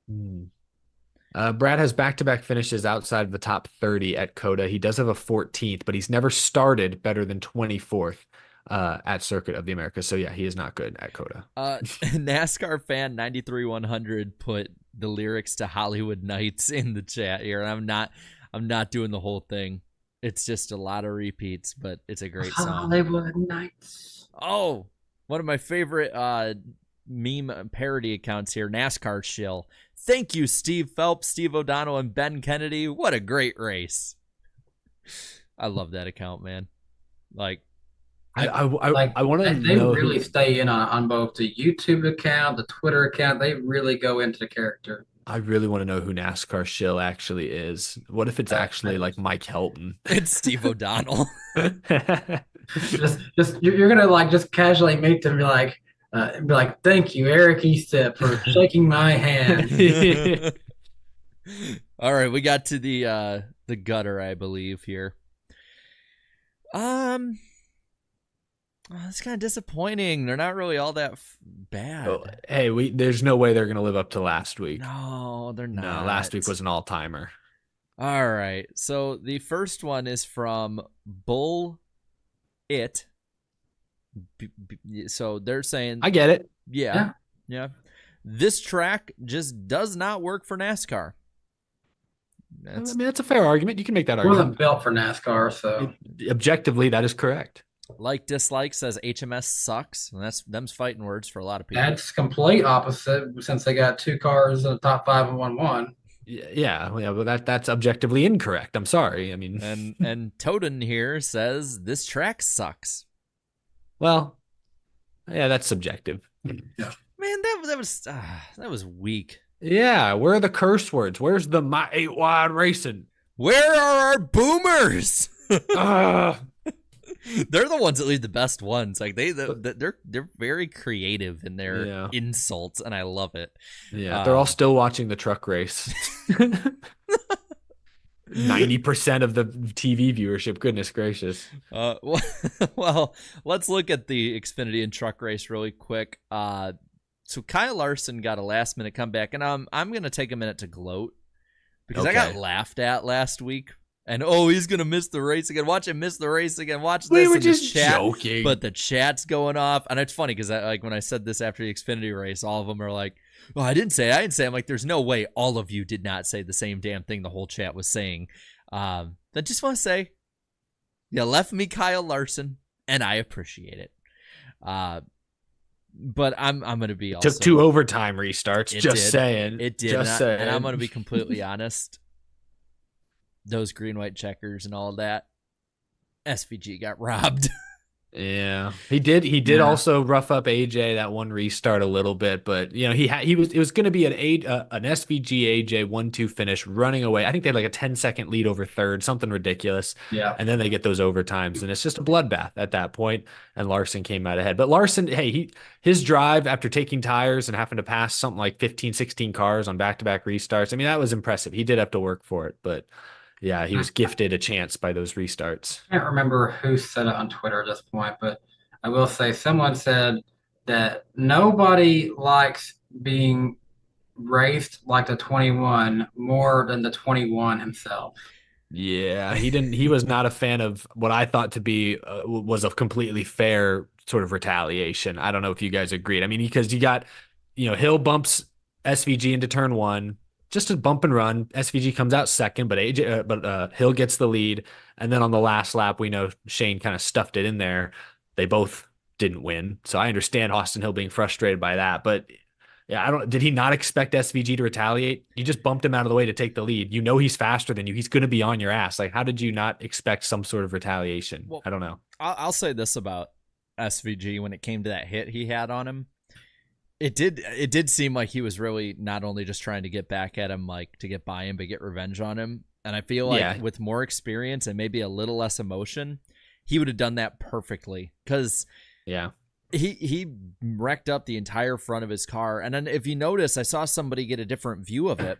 Brad has back-to-back finishes outside of the top 30 at COTA. He does have a 14th, but he's never started better than 24th at Circuit of the Americas. So yeah, he is not good at COTA. NASCAR fan 93100 put the lyrics to Hollywood Nights in the chat here, and I'm not doing the whole thing. It's just a lot of repeats, but it's a great song. Hollywood Nights. Oh, one of my favorite meme parody accounts here, NASCAR Shill. Thank you, Steve Phelps, Steve O'Donnell, and Ben Kennedy. What a great race. I love that account, man. Like, I want to know. They really stay in on both the YouTube account, the Twitter account. They really go into the character. I really want to know who NASCAR Shill actually is. What if it's actually like Mike Helton? It's Steve O'Donnell. You're gonna like just casually meet them and be like, thank you, Eric Eastep, for shaking my hand. All right, we got to the gutter, I believe, here. It's kind of disappointing. They're not really all that bad. Oh, hey, there's no way they're gonna live up to last week. No, they're not. No, last week was an all-timer. All right, so the first one is from Bull It. So they're saying, I get it. Yeah. This track just does not work for NASCAR. That's a fair argument. You can make that It argument. wasn't built for NASCAR, so Objectively, that is correct. Like Dislike says HMS sucks, and them's fighting words for a lot of people. that's complete opposite since they got two cars in the top 5 and 1-1. Yeah, but that's objectively incorrect. I'm sorry. I mean, and Toden here says this track sucks. Well, yeah, that's subjective. Yeah. Man, that was weak. Yeah, where are the curse words? Where's the my 8 wide racing? Where are our boomers? uh, They're the ones that leave the best ones. Like they're very creative in their insults, and I love it. Yeah, they're all still watching the truck race. 90% of the TV viewership. Goodness gracious. Well, let's look at the Xfinity and Truck race really quick. So Kyle Larson got a last minute comeback, and I'm gonna take a minute to gloat because I got laughed at last week. And he's gonna miss the race again. Watch him miss the race again. Watch this. We were in just the chat, joking. But the chat's going off, and it's funny because when I said this after the Xfinity race, all of them are like, "Oh, I didn't say." I'm like, "There's no way all of you did not say the same damn thing the whole chat was saying." I just want to say, you left me Kyle Larson, and I appreciate it. But I'm gonna be also took 2 overtime restarts. Saying it did. And I'm gonna be completely honest. Those green, white checkers and all that, SVG got robbed. Yeah, he did also rough up AJ that one restart a little bit, but it was going to be an SVG AJ 1-2 finish running away. I think they had like a 10-second lead over third, something ridiculous. Yeah, and then they get those overtimes, and it's just a bloodbath at that point. And Larson came out ahead, but Larson, his drive after taking tires and having to pass something like 15, 16 cars on back-to-back restarts. I mean, that was impressive. He did have to work for it, but. Yeah, he was gifted a chance by those restarts. I can't remember who said it on Twitter at this point, but I will say someone said that nobody likes being raced like the 21 more than the 21 himself. Yeah, he was not a fan of what I thought to be was a completely fair sort of retaliation. I don't know if you guys agreed. I mean, because you got, Hill bumps SVG into turn 1. Just a bump and run. SVG comes out second, but Hill gets the lead. And then on the last lap, we know Shane kind of stuffed it in there. They both didn't win. So I understand Austin Hill being frustrated by that. But, Yeah, I don't. Did he not expect SVG to retaliate? You just bumped him out of the way to take the lead. You know he's faster than you. He's going to be on your ass. Like, how did you not expect some sort of retaliation? Well, I don't know. I'll say this about SVG when it came to that hit he had on him. It did seem like he was really not only just trying to get back at him, like to get by him, but get revenge on him. And I feel like with more experience and maybe a little less emotion, he would have done that perfectly. Because he wrecked up the entire front of his car. And then if you notice, I saw somebody get a different view of it.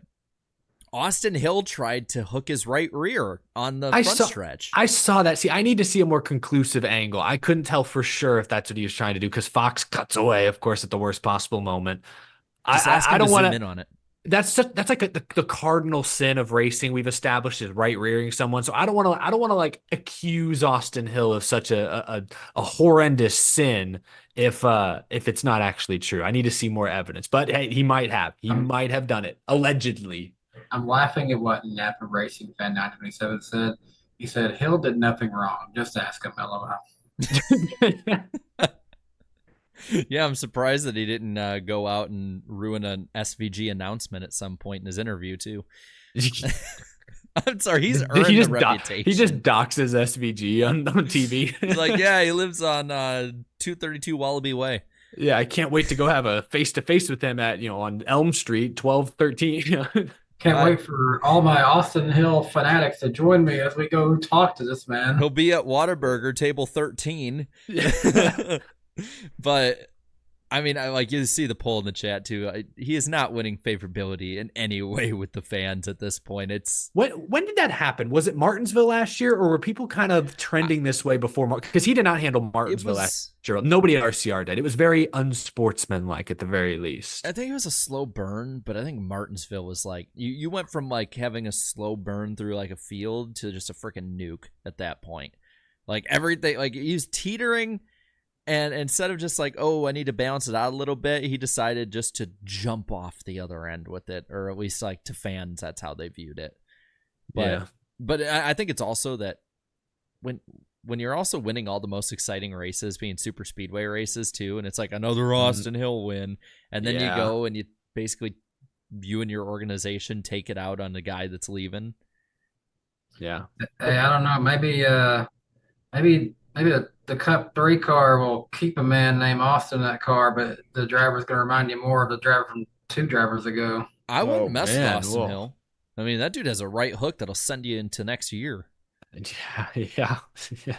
Austin Hill tried to hook his right rear on the front stretch. I saw that. See, I need to see a more conclusive angle. I couldn't tell for sure if that's what he was trying to do because Fox cuts away, of course, at the worst possible moment. I don't want to in on it. That's like the cardinal sin of racing we've established is right rearing someone. So I don't want to like accuse Austin Hill of such a horrendous sin if it's not actually true. I need to see more evidence. But hey, he might have done it allegedly. I'm laughing at what Napa Racing Fan 927 said. He said Hill did nothing wrong. Just ask him, LOL. Yeah, I'm surprised that he didn't go out and ruin an SVG announcement at some point in his interview too. I'm sorry, he's earned the reputation. He just doxes SVG on TV. He's like, yeah, he lives on 232 Wallaby Way. Yeah, I can't wait to go have a face-to-face with him at on Elm Street, 1213. Can't wait for all my Austin Hill fanatics to join me as we go talk to this man. He'll be at Whataburger, table 13. But I mean, I like you see the poll in the chat too. He is not winning favorability in any way with the fans at this point. It's when did that happen? Was it Martinsville last year, or were people kind of trending this way before? Because he did not handle Martinsville last year. Nobody at RCR did. It was very unsportsmanlike at the very least. I think it was a slow burn, but I think Martinsville was like you went from like having a slow burn through like a field to just a freaking nuke at that point. Like everything, like he was teetering. And instead of just like, oh, I need to balance it out a little bit, he decided just to jump off the other end with it, or at least like to fans, that's how they viewed it. But I think it's also that when you're also winning all the most exciting races, being super speedway races too, and it's like another Austin Hill win, and then you go and you basically you and your organization take it out on the guy that's leaving. Yeah. Hey, I don't know. Maybe the Cup 3 car will keep a man named Austin in that car, but the driver's going to remind you more of the driver from 2 drivers ago. I wouldn't mess with Austin Hill. I mean, that dude has a right hook that'll send you into next year. Yeah.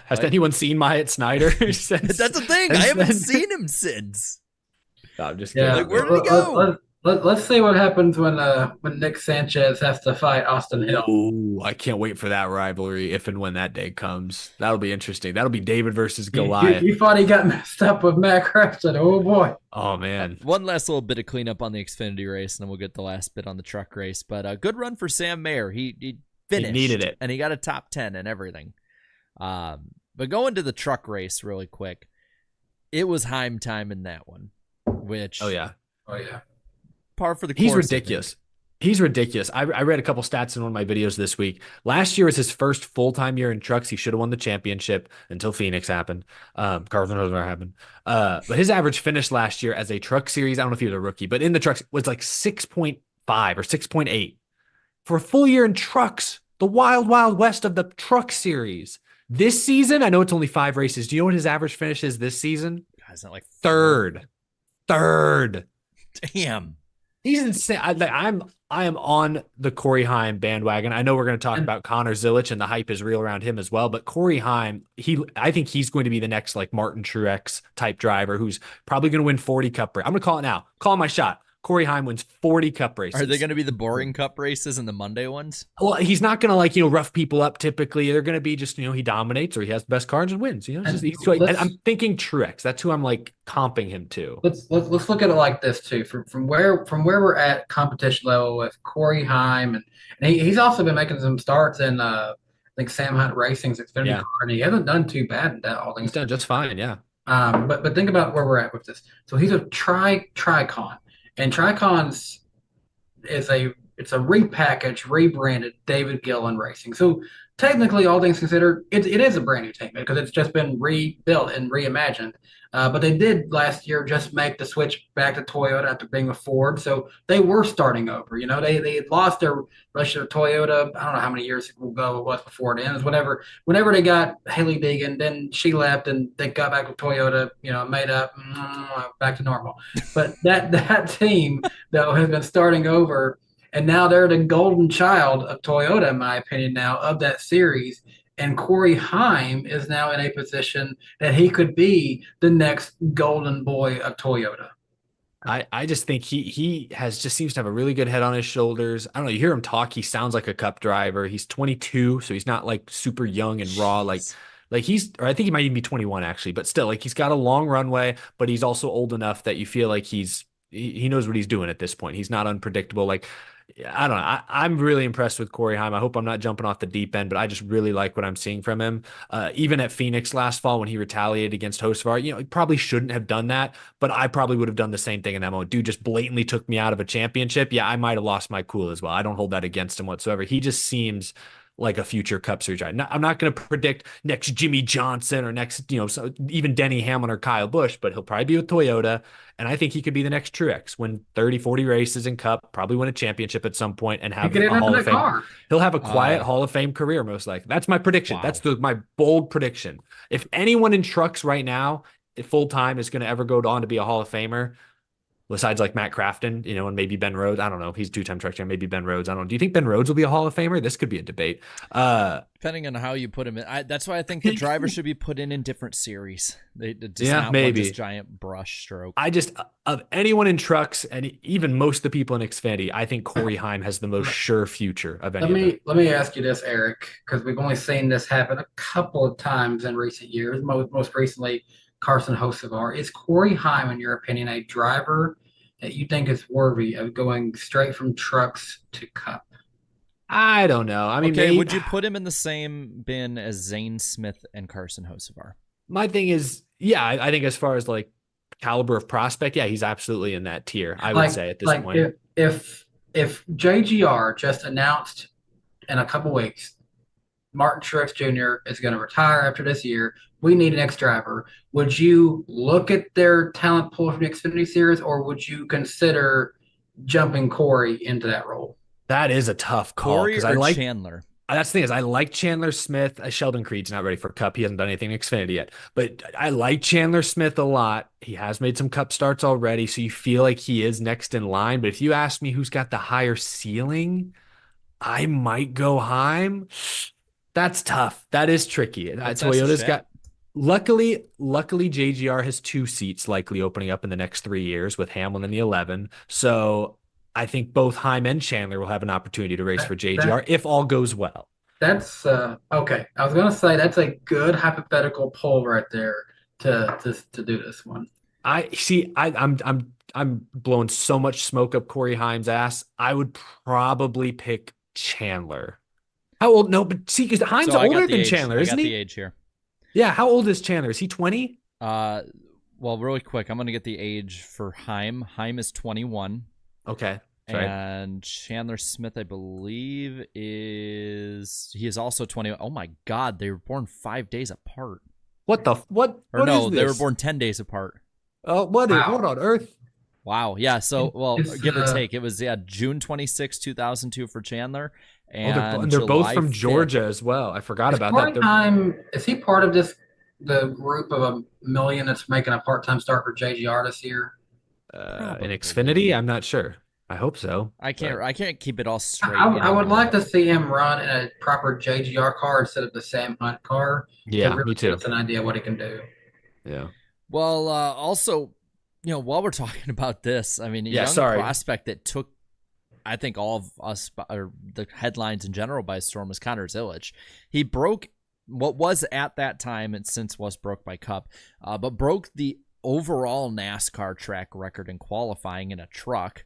Has anyone seen Myatt Snyder? That's the thing. I haven't seen him since. No, I'm just kidding. Like, where did he go? Let's see what happens when Nick Sanchez has to fight Austin Hill. Ooh, I can't wait for that rivalry if and when that day comes. That'll be interesting. That'll be David versus Goliath. You thought he got messed up with Matt Crafton. Oh, boy. Oh, man. One last little bit of cleanup on the Xfinity race, and then we'll get the last bit on the truck race. But a good run for Sam Mayer. He finished. He needed it. And he got a top 10 and everything. But going to the truck race really quick, it was Heim time in that one, which... Oh, yeah. Par for the course. He's ridiculous. He's ridiculous. I read a couple stats in one of my videos this week. Last year was his first full-time year in trucks. He should have won the championship until Phoenix happened. Carlton Roosevelt happened. But his average finish last year as a truck series, I don't know if he was a rookie, but in the trucks was like 6.5 or 6.8. For a full year in trucks, the wild, wild west of the truck series. This season, I know it's only 5 races. Do you know what his average finish is this season? God, isn't it like third? Damn. He's insane. I am on the Corey Heim bandwagon. I know we're going to talk about Connor Zilic and the hype is real around him as well, but Corey Heim, I think he's going to be the next like Martin Truex type driver who's probably going to win 40 Cup races. I'm going to call it now. Call my shot. Corey Heim wins 40 Cup races. Are they going to be the boring Cup races and the Monday ones? Well, he's not going to rough people up typically. They're going to be just, he dominates or he has the best cars and wins. And I'm thinking Truex. That's who I'm like comping him to. Let's look at it like this too. From where we're at competition level with Corey Heim and he's also been making some starts in I think Sam Hunt Racing's Xfinity car, and he hasn't done too bad in that. All things he's done just fine, yeah. But think about where we're at with this. So he's a Tricon. And Tricon's is it's a repackaged, rebranded David Gillen Racing. So technically, all things considered, it is a brand new team because it's just been rebuilt and reimagined. But they did last year just make the switch back to Toyota after being a Ford, so they were starting over. You know, they had lost their relationship with Toyota. I don't know how many years ago it was before it ends. Whenever they got Haley Deegan, then she left and they got back with Toyota. You know, made up, back to normal. But that team though has been starting over, and now they're the golden child of Toyota, in my opinion, now of that series. And Corey Heim is now in a position that he could be the next golden boy of Toyota. I just think he has just seems to have a really good head on his shoulders. I don't know. You hear him talk, he sounds like a cup driver. He's 22, so he's not like super young and raw. Like he's, or I think he might even be 21 actually, but still, like he's got a long runway, but he's also old enough that you feel like he knows what he's doing at this point. He's not unpredictable. Like I don't know. I'm really impressed with Corey Heim. I hope I'm not jumping off the deep end, but I just really like what I'm seeing from him. Even at Phoenix last fall when he retaliated against Hocevar, he probably shouldn't have done that, but I probably would have done the same thing in that moment. Dude just blatantly took me out of a championship. Yeah, I might have lost my cool as well. I don't hold that against him whatsoever. He just seems like a future Cup Series driver. I'm not going to predict next Jimmy Johnson or next, so even Denny Hamlin or Kyle Busch, but he'll probably be with Toyota. And I think he could be the next Truex, win 30, 40 races in Cup, probably win a championship at some point and have a Hall of Fame. Car. He'll have a quiet Hall of Fame career, most likely. That's my prediction. Wow. That's my bold prediction. If anyone in trucks right now, full time, is going to ever go on to be a Hall of Famer, besides like Matt Crafton, and maybe Ben Rhodes. I don't know. He's two-time truck champion. Maybe Ben Rhodes. I don't know. Do you think Ben Rhodes will be a Hall of Famer? This could be a debate. Depending on how you put him in. That's why I think the driver should be put in different series. They just not maybe. One just giant brush stroke. Of anyone in trucks and even most of the people in Xfinity, I think Corey Heim has the most sure future of any of them. Let me ask you this, Eric, because we've only seen this happen a couple of times in recent years. Most recently, Carson Hocevar. Is Corey Heim, in your opinion, a driver that you think is worthy of going straight from trucks to Cup? I don't know. I mean, maybe, would you put him in the same bin as Zane Smith and Carson Hocevar? My thing is, yeah, I think as far as like caliber of prospect, yeah, he's absolutely in that tier. I would say at this point. If JGR just announced in a couple weeks, Martin Truex Jr. is going to retire after this year, we need an ex-driver, would you look at their talent pool from the Xfinity Series, or would you consider jumping Corey into that role? That is a tough call. Corey or Chandler? That's the thing is I like Chandler Smith. Sheldon Creed's not ready for Cup. He hasn't done anything in Xfinity yet. But I like Chandler Smith a lot. He has made some Cup starts already, so you feel like he is next in line. But if you ask me who's got the higher ceiling, I might go Heim. That's tough. That is tricky. Toyota's got... Luckily, JGR has 2 seats likely opening up in the next 3 years with Hamlin in the 11. So I think both Heim and Chandler will have an opportunity to race for JGR if all goes well. That's okay. I was gonna say that's a good hypothetical poll right there to do this one. I'm blowing so much smoke up Corey Heim's ass. I would probably pick Chandler. How old? No, but see, because Heim's older than Chandler, isn't he? I got the age here. Yeah, how old is Chandler? Is he 20? Well, really quick, I'm gonna get the age for Heim. Heim is 21. Okay. And Chandler Smith, I believe, he is also 20. Oh my God, they were born 5 days apart. What the what? Or what no, is they this? were born 10 days apart. What on earth? Wow. Yeah. So, give or take, it was June 26, 2002 for Chandler, and they're both July from 5th. Georgia as well. I forgot about that. Is he part of the group of 1 million that's making a part-time start for JGR this year? In Xfinity, I'm not sure. I hope so. I can't keep it all straight. I would like to see him run in a proper JGR car instead of the Sam Hunt car. Yeah, really me too. It's an idea of what he can do. Yeah. Well, also, while we're talking about this, I mean, a young prospect that took, I think, all of us, or the headlines in general, by storm was Connor Zilic. He broke what was at that time, and since was broke by Cup, but broke the overall NASCAR track record in qualifying in a truck.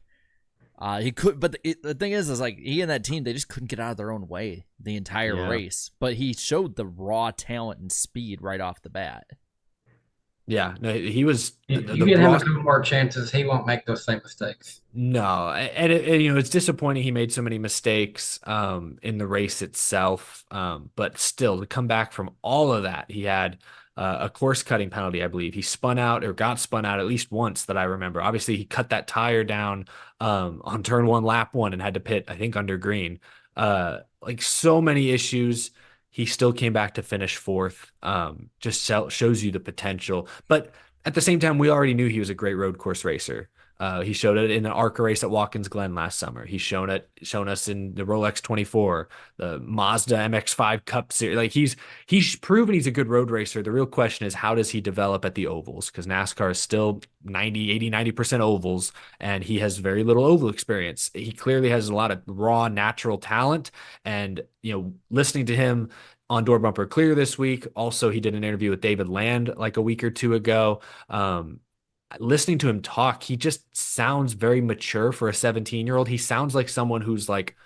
He could, but the thing is like he and that team, they just couldn't get out of their own way the entire race. But he showed the raw talent and speed right off the bat. Yeah, no, he was You the get him a Ross. couple more chances, he won't make those same mistakes. No, it's disappointing he made so many mistakes in the race itself. But still, to come back from all of that, he had a course cutting penalty, I believe. He spun out or got spun out at least once that I remember. Obviously, he cut that tire down on turn one, lap one, and had to pit, I think, under green. Like so many issues. He still came back to finish fourth. Shows you the potential. But at the same time, we already knew he was a great road course racer. He showed it in an ARCA race at Watkins Glen last summer. He's shown us in the Rolex 24, the Mazda MX-5 Cup Series. Like he's proven he's a good road racer. The real question is, how does he develop at the ovals? Because NASCAR is still 90% ovals, and he has very little oval experience. He clearly has a lot of raw, natural talent. And, listening to him on Door Bumper Clear this week, also he did an interview with David Land like a week or two ago. Listening to him talk, he just sounds very mature for a 17-year-old. He sounds like someone who's like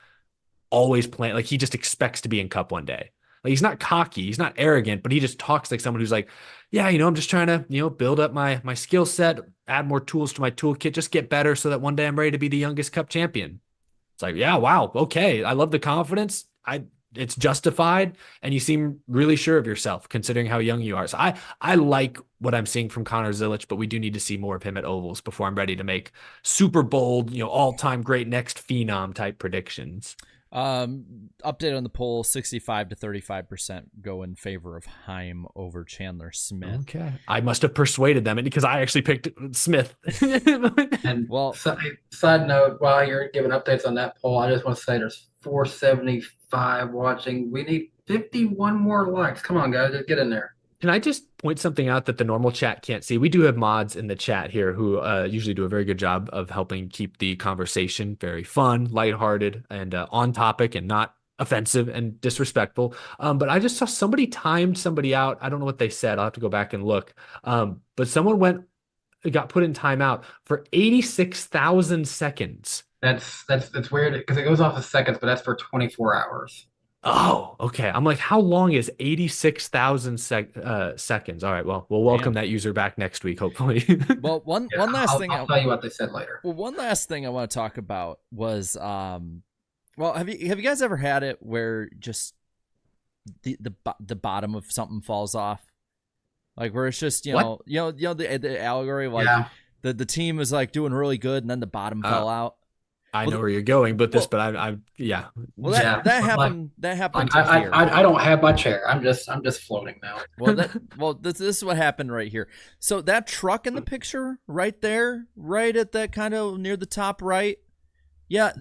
always playing, like he just expects to be in Cup one day. Like he's not cocky, he's not arrogant, but he just talks like someone who's like, yeah, I'm just trying to, build up my skill set, add more tools to my toolkit, just get better so that one day I'm ready to be the youngest Cup champion. It's like, yeah, wow, okay. I love the confidence. It's justified, and you seem really sure of yourself considering how young you are. So I like what I'm seeing from Connor Zilic, but we do need to see more of him at ovals before I'm ready to make super bold, all-time great next phenom type predictions. Update on the poll: 65 to 35% go in favor of Heim over Chandler Smith. Okay, I must have persuaded them because I actually picked Smith. And side note, while you're giving updates on that poll, I just want to say there's 475 watching. We need 51 more likes. Come on, guys, just get in there. Can I just point something out that the normal chat can't see? We do have mods in the chat here who usually do a very good job of helping keep the conversation very fun, lighthearted, and on topic and not offensive and disrespectful. But I just saw somebody timed somebody out. I don't know what they said. I'll have to go back and look. But someone got put in timeout for 86,000 seconds. That's weird because it goes off of seconds, but that's for 24 hours. Oh, okay. I'm like, how long is 86,000 seconds? All right. Well, we'll welcome that user back next week, hopefully. Well, one last thing. I'll tell you what they said later. Well, one last thing I want to talk about was, have you guys ever had it where just the bottom of something falls off, like where it's just the allegory of like the team is like doing really good and then the bottom fell out. I know where you're going, but yeah. Well, that happened. That happened. I don't have my chair. I'm just floating now. This is what happened right here. So that truck in the picture, right there, right at that kind of near the top right, yeah,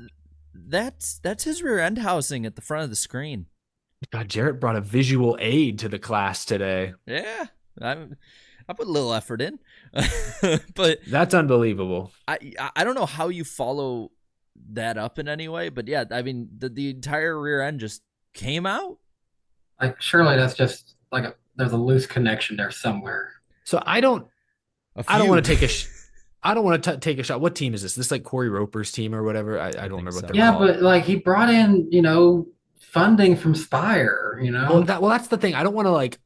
that's his rear end housing at the front of the screen. God, Jarrett brought a visual aid to the class today. Yeah, I put a little effort in, but that's unbelievable. I don't know how you follow that up in any way, but yeah, I mean the entire rear end just came out. Like surely that's just like there's a loose connection there somewhere. So I don't want to take take a shot. What team is this? This like Corey Roper's team or whatever? I don't remember what they're called. But like he brought in funding from Spire. That's the thing. I don't want to like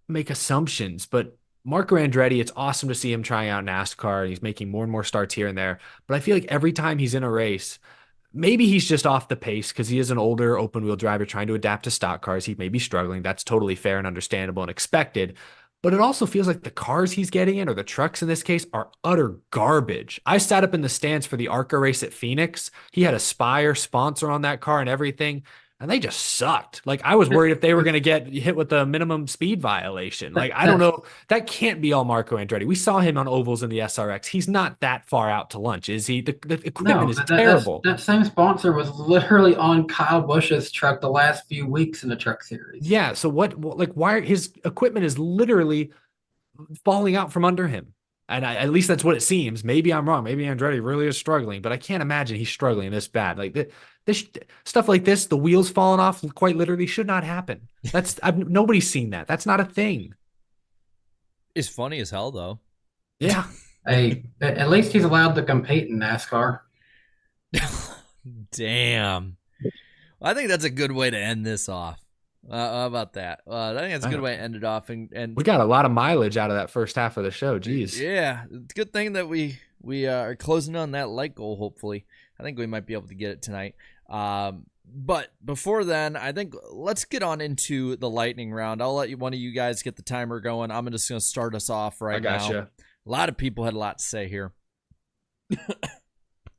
make assumptions, but Marco Andretti, it's awesome to see him trying out NASCAR. He's making more and more starts here and there. But I feel like every time he's in a race, maybe he's just off the pace because he is an older open-wheel driver trying to adapt to stock cars. He may be struggling. That's totally fair and understandable and expected. But it also feels like the cars he's getting in, or the trucks in this case, are utter garbage. I sat up in the stands for the ARCA race at Phoenix. He had a Spire sponsor on that car and everything. And they just sucked. Like, I was worried if they were going to get hit with a minimum speed violation. Like, I don't know. That can't be all Marco Andretti. We saw him on ovals in the SRX. He's not that far out to lunch, is he? The equipment is terrible. That same sponsor was literally on Kyle Busch's truck the last few weeks in the Truck Series. Yeah. So why his equipment is literally falling out from under him. And at least that's what it seems. Maybe I'm wrong. Maybe Andretti really is struggling, but I can't imagine he's struggling this bad. Like this stuff like this, the wheels falling off quite literally should not happen. Nobody's seen that. That's not a thing. It's funny as hell though. Yeah. Hey, at least he's allowed to compete in NASCAR. Damn. Well, I think that's a good way to end this off. How about that? I think that's a good way to end it off. And we got a lot of mileage out of that first half of the show. Jeez. Yeah, it's a good thing that we are closing on that light goal. Hopefully, I think we might be able to get it tonight. But before then, I think let's get on into the lightning round. I'll let one of you guys get the timer going. I'm just going to start us off right now. A lot of people had a lot to say here.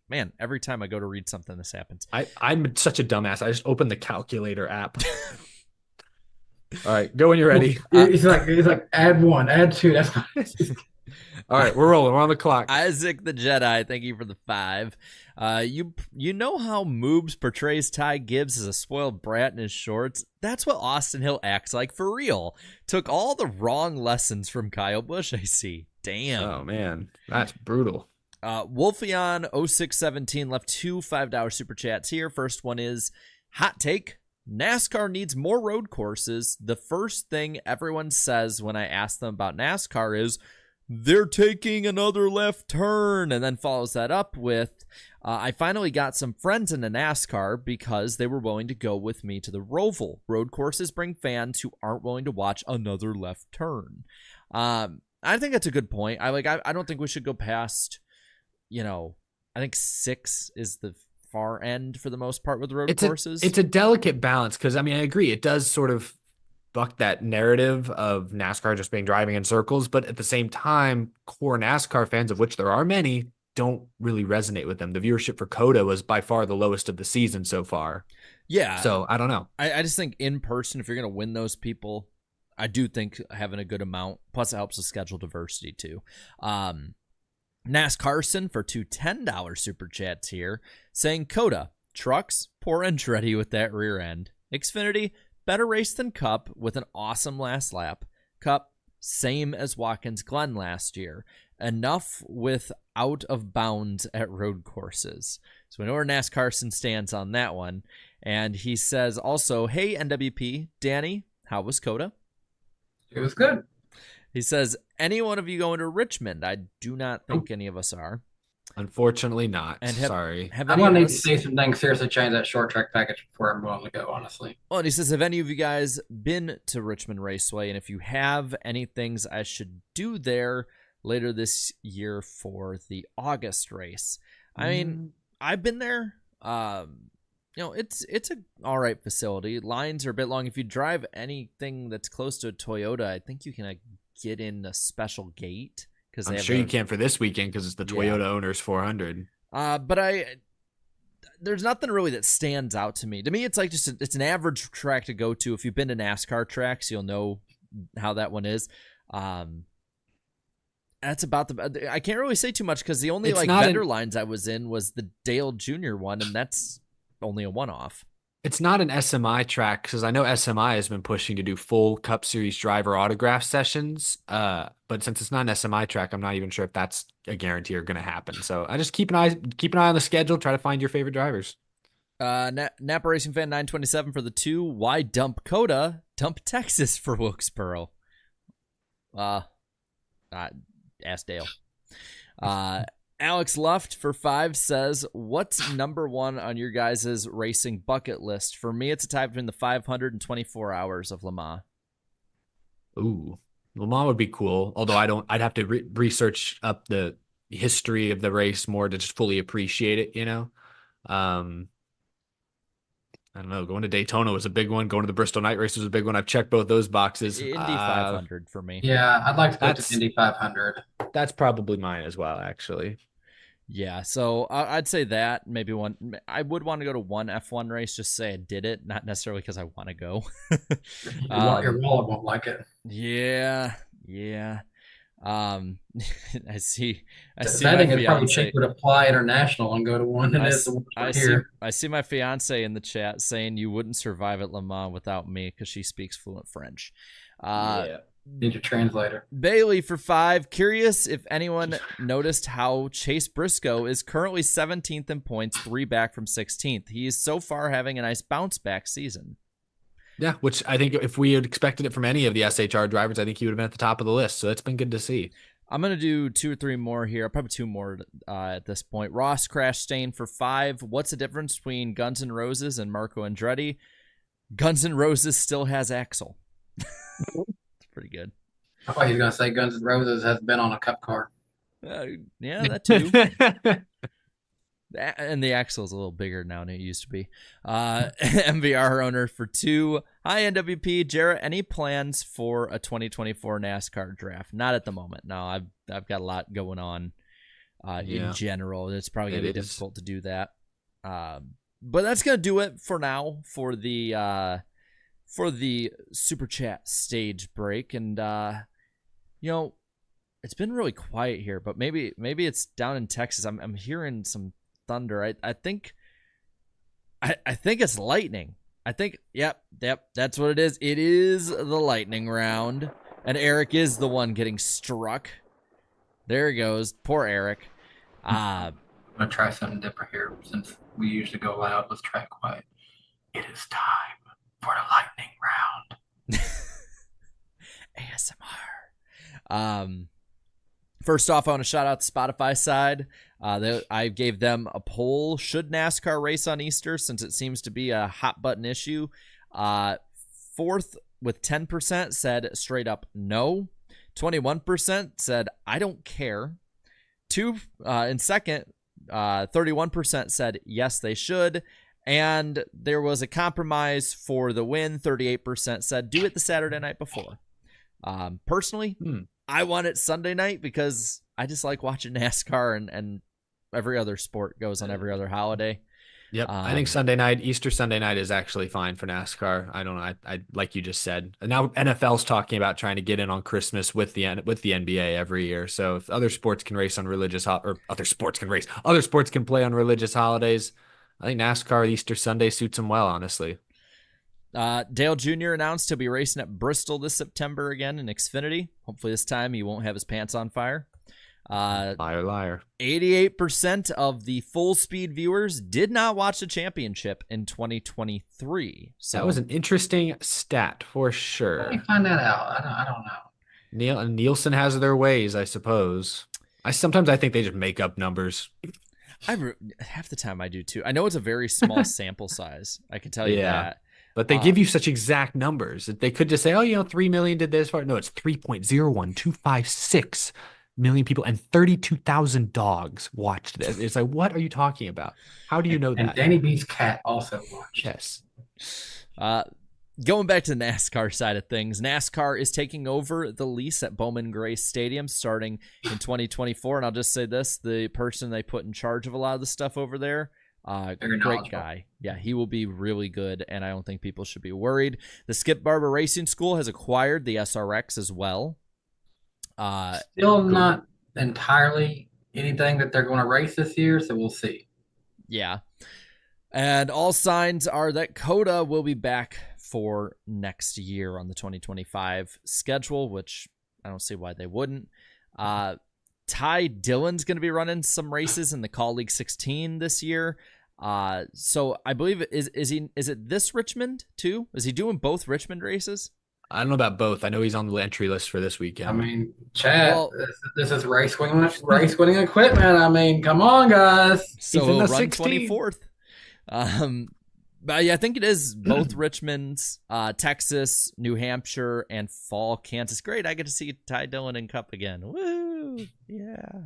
Man, every time I go to read something, this happens. I'm such a dumbass. I just opened the calculator app. All right, go when you're ready. He's like add 1, add 2. That's not All right, we're rolling. We're on the clock. Isaac the Jedi, thank you for the 5. You know how Moobs portrays Ty Gibbs as a spoiled brat in his shorts? That's what Austin Hill acts like for real. Took all the wrong lessons from Kyle Busch, I see. Damn. Oh, man. That's brutal. Wolfion0617 left 2 $5 super chats here. First one is, hot take, NASCAR needs more road courses. The first thing everyone says when I ask them about NASCAR is, they're taking another left turn, and then follows that up with, I finally got some friends in the NASCAR because they were willing to go with me to the Roval. Road courses bring fans who aren't willing to watch another left turn. I think that's a good point. I don't think we should go past, I think 6 is the far end for the most part with road courses. It's a delicate balance because, I agree. It does sort of buck that narrative of NASCAR just being driving in circles, but at the same time, core NASCAR fans, of which there are many, don't really resonate with them. The viewership for COTA was by far the lowest of the season so far. Yeah. So I don't know. I just think in person, if you're going to win those people, I do think having a good amount, plus it helps with schedule diversity too. Nas Carson for 2 $10 super chats here, saying COTA, trucks, poor Andretti with that rear end. Xfinity, better race than Cup with an awesome last lap. Cup, same as Watkins Glen last year. Enough with out of bounds at road courses. So we know where Nas Carson stands on that one. And he says also, hey, NWP, Danny, how was COTA? It was good. He says, any one of you going to Richmond? I do not think any of us are. Unfortunately not. Sorry. I'm going to need to see some things seriously change that short track package before I'm willing to go, honestly. Well, and he says, have any of you guys been to Richmond Raceway? And if you have, any things I should do there later this year for the August race? I mean, I've been there. It's a all right facility. Lines are a bit long. If you drive anything that's close to a Toyota, I think you can get in a special gate. I'm sure you can for this weekend because it's the Toyota Owners 400. But there's nothing really that stands out to me. To me, it's like it's an average track to go to. If you've been to NASCAR tracks, you'll know how that one is. That's about I can't really say too much because the only vendor lines I was in was the Dale Jr. one, and that's only a one-off. It's not an SMI track because I know SMI has been pushing to do full Cup Series driver autograph sessions. But since it's not an SMI track, I'm not even sure if that's a guarantee or going to happen. So I just keep an eye on the schedule. Try to find your favorite drivers. Napa Racing Fan 927 for the 2. Why dump COTA? Dump Texas for Wilkesboro. Ask Dale. Alex Luft for 5 says, what's number 1 on your guys' racing bucket list? For me, it's a tie between the 500 and 24 hours of Le Mans. Ooh, Le Mans would be cool. Although I'd have to research up the history of the race more to just fully appreciate it, I don't know. Going to Daytona was a big one. Going to the Bristol Night Race was a big one. I've checked both those boxes. Indy 500 for me. Yeah, I'd like to go to Indy 500. That's probably mine as well, actually. Yeah, so I'd say that. Maybe one. I would want to go to one F1 race, just say I did it, not necessarily because I want to go. Your wallet won't like it. Yeah. I see. I think it's probably cheaper to fly international and go to one than it is to here. I see my fiance in the chat saying you wouldn't survive at Le Mans without me because she speaks fluent French. Need a translator. Bailey for 5. Curious if anyone noticed how Chase Briscoe is currently 17th in points, 3 back from 16th. He is so far having a nice bounce back season. Yeah, which I think if we had expected it from any of the SHR drivers, I think he would have been at the top of the list. So it's been good to see. I'm going to do 2 or 3 more here. Probably 2 more at this point. Ross Crash Stain for 5. What's the difference between Guns N' Roses and Marco Andretti? Guns N' Roses still has Axl. It's pretty good. I thought he was going to say Guns N' Roses has been on a cup car. Yeah, that too. And the axle is a little bigger now than it used to be. MVR owner for 2. Hi, NWP. Jarrett, any plans for a 2024 NASCAR draft? Not at the moment. No, I've got a lot going on in general. It's probably going to be difficult to do that. But that's going to do it for now for the Super Chat stage break. And, it's been really quiet here, but maybe it's down in Texas. I'm hearing some thunder. I think it's lightning. I think yep, that's what it is. It is the lightning round, and Eric is the one getting struck. There he goes. Poor Eric. I'm gonna try something different here since we usually go loud. Let's try it quiet. It is time for the lightning ASMR. First off, I want to shout out the Spotify side. I gave them a poll. Should NASCAR race on Easter, since it seems to be a hot button issue? Fourth with 10% said straight up no. 21% said I don't care. In second, 31% said yes, they should. And there was a compromise for the win. 38% said do it the Saturday night before. Personally, I want it Sunday night because I just like watching NASCAR, and every other sport goes on every other holiday. Yep. I think Easter Sunday night is actually fine for NASCAR. I don't know. I like you just said. And now NFL's talking about trying to get in on Christmas with the NBA every year. So if other sports can race on other sports can play on religious holidays, I think NASCAR Easter Sunday suits them well, honestly. Dale Jr. announced he'll be racing at Bristol this September again in Xfinity. Hopefully this time he won't have his pants on fire. Liar. 88% of the full speed viewers did not watch the championship in 2023. So that was an interesting stat for sure. Let me find that out. I don't know. Nielsen has their ways, I suppose. Sometimes I think they just make up numbers. Half the time I do too. I know it's a very small sample size. I can tell you that. But they give you such exact numbers that they could just say, 3 million did this far. No, it's 3.01256 million people and 32,000 dogs watched this. It's like, what are you talking about? How do you know that? And Danny B's cat also watched. Yes. Going back to the NASCAR side of things, NASCAR is taking over the lease at Bowman Gray Stadium starting in 2024. And I'll just say this, the person they put in charge of a lot of the stuff over there, great guy. Yeah, he will be really good, and I don't think people should be worried. The Skip Barber Racing School has acquired the SRX as well. Still not entirely anything that they're going to race this year, so we'll see. Yeah. And all signs are that COTA will be back for next year on the 2025 schedule, which I don't see why they wouldn't. Ty Dillon's going to be running some races in the Call League 16 this year. So I believe is it this Richmond too? Is he doing both Richmond races? I don't know about both. I know he's on the entry list for this weekend. I mean, Chad, this is race winning equipment. I mean, come on, guys. So he'll run 24th. But yeah, I think it is both Richmond's, Texas, New Hampshire, and fall Kansas. Great, I get to see Ty Dillon in Cup again. Woo! Yeah.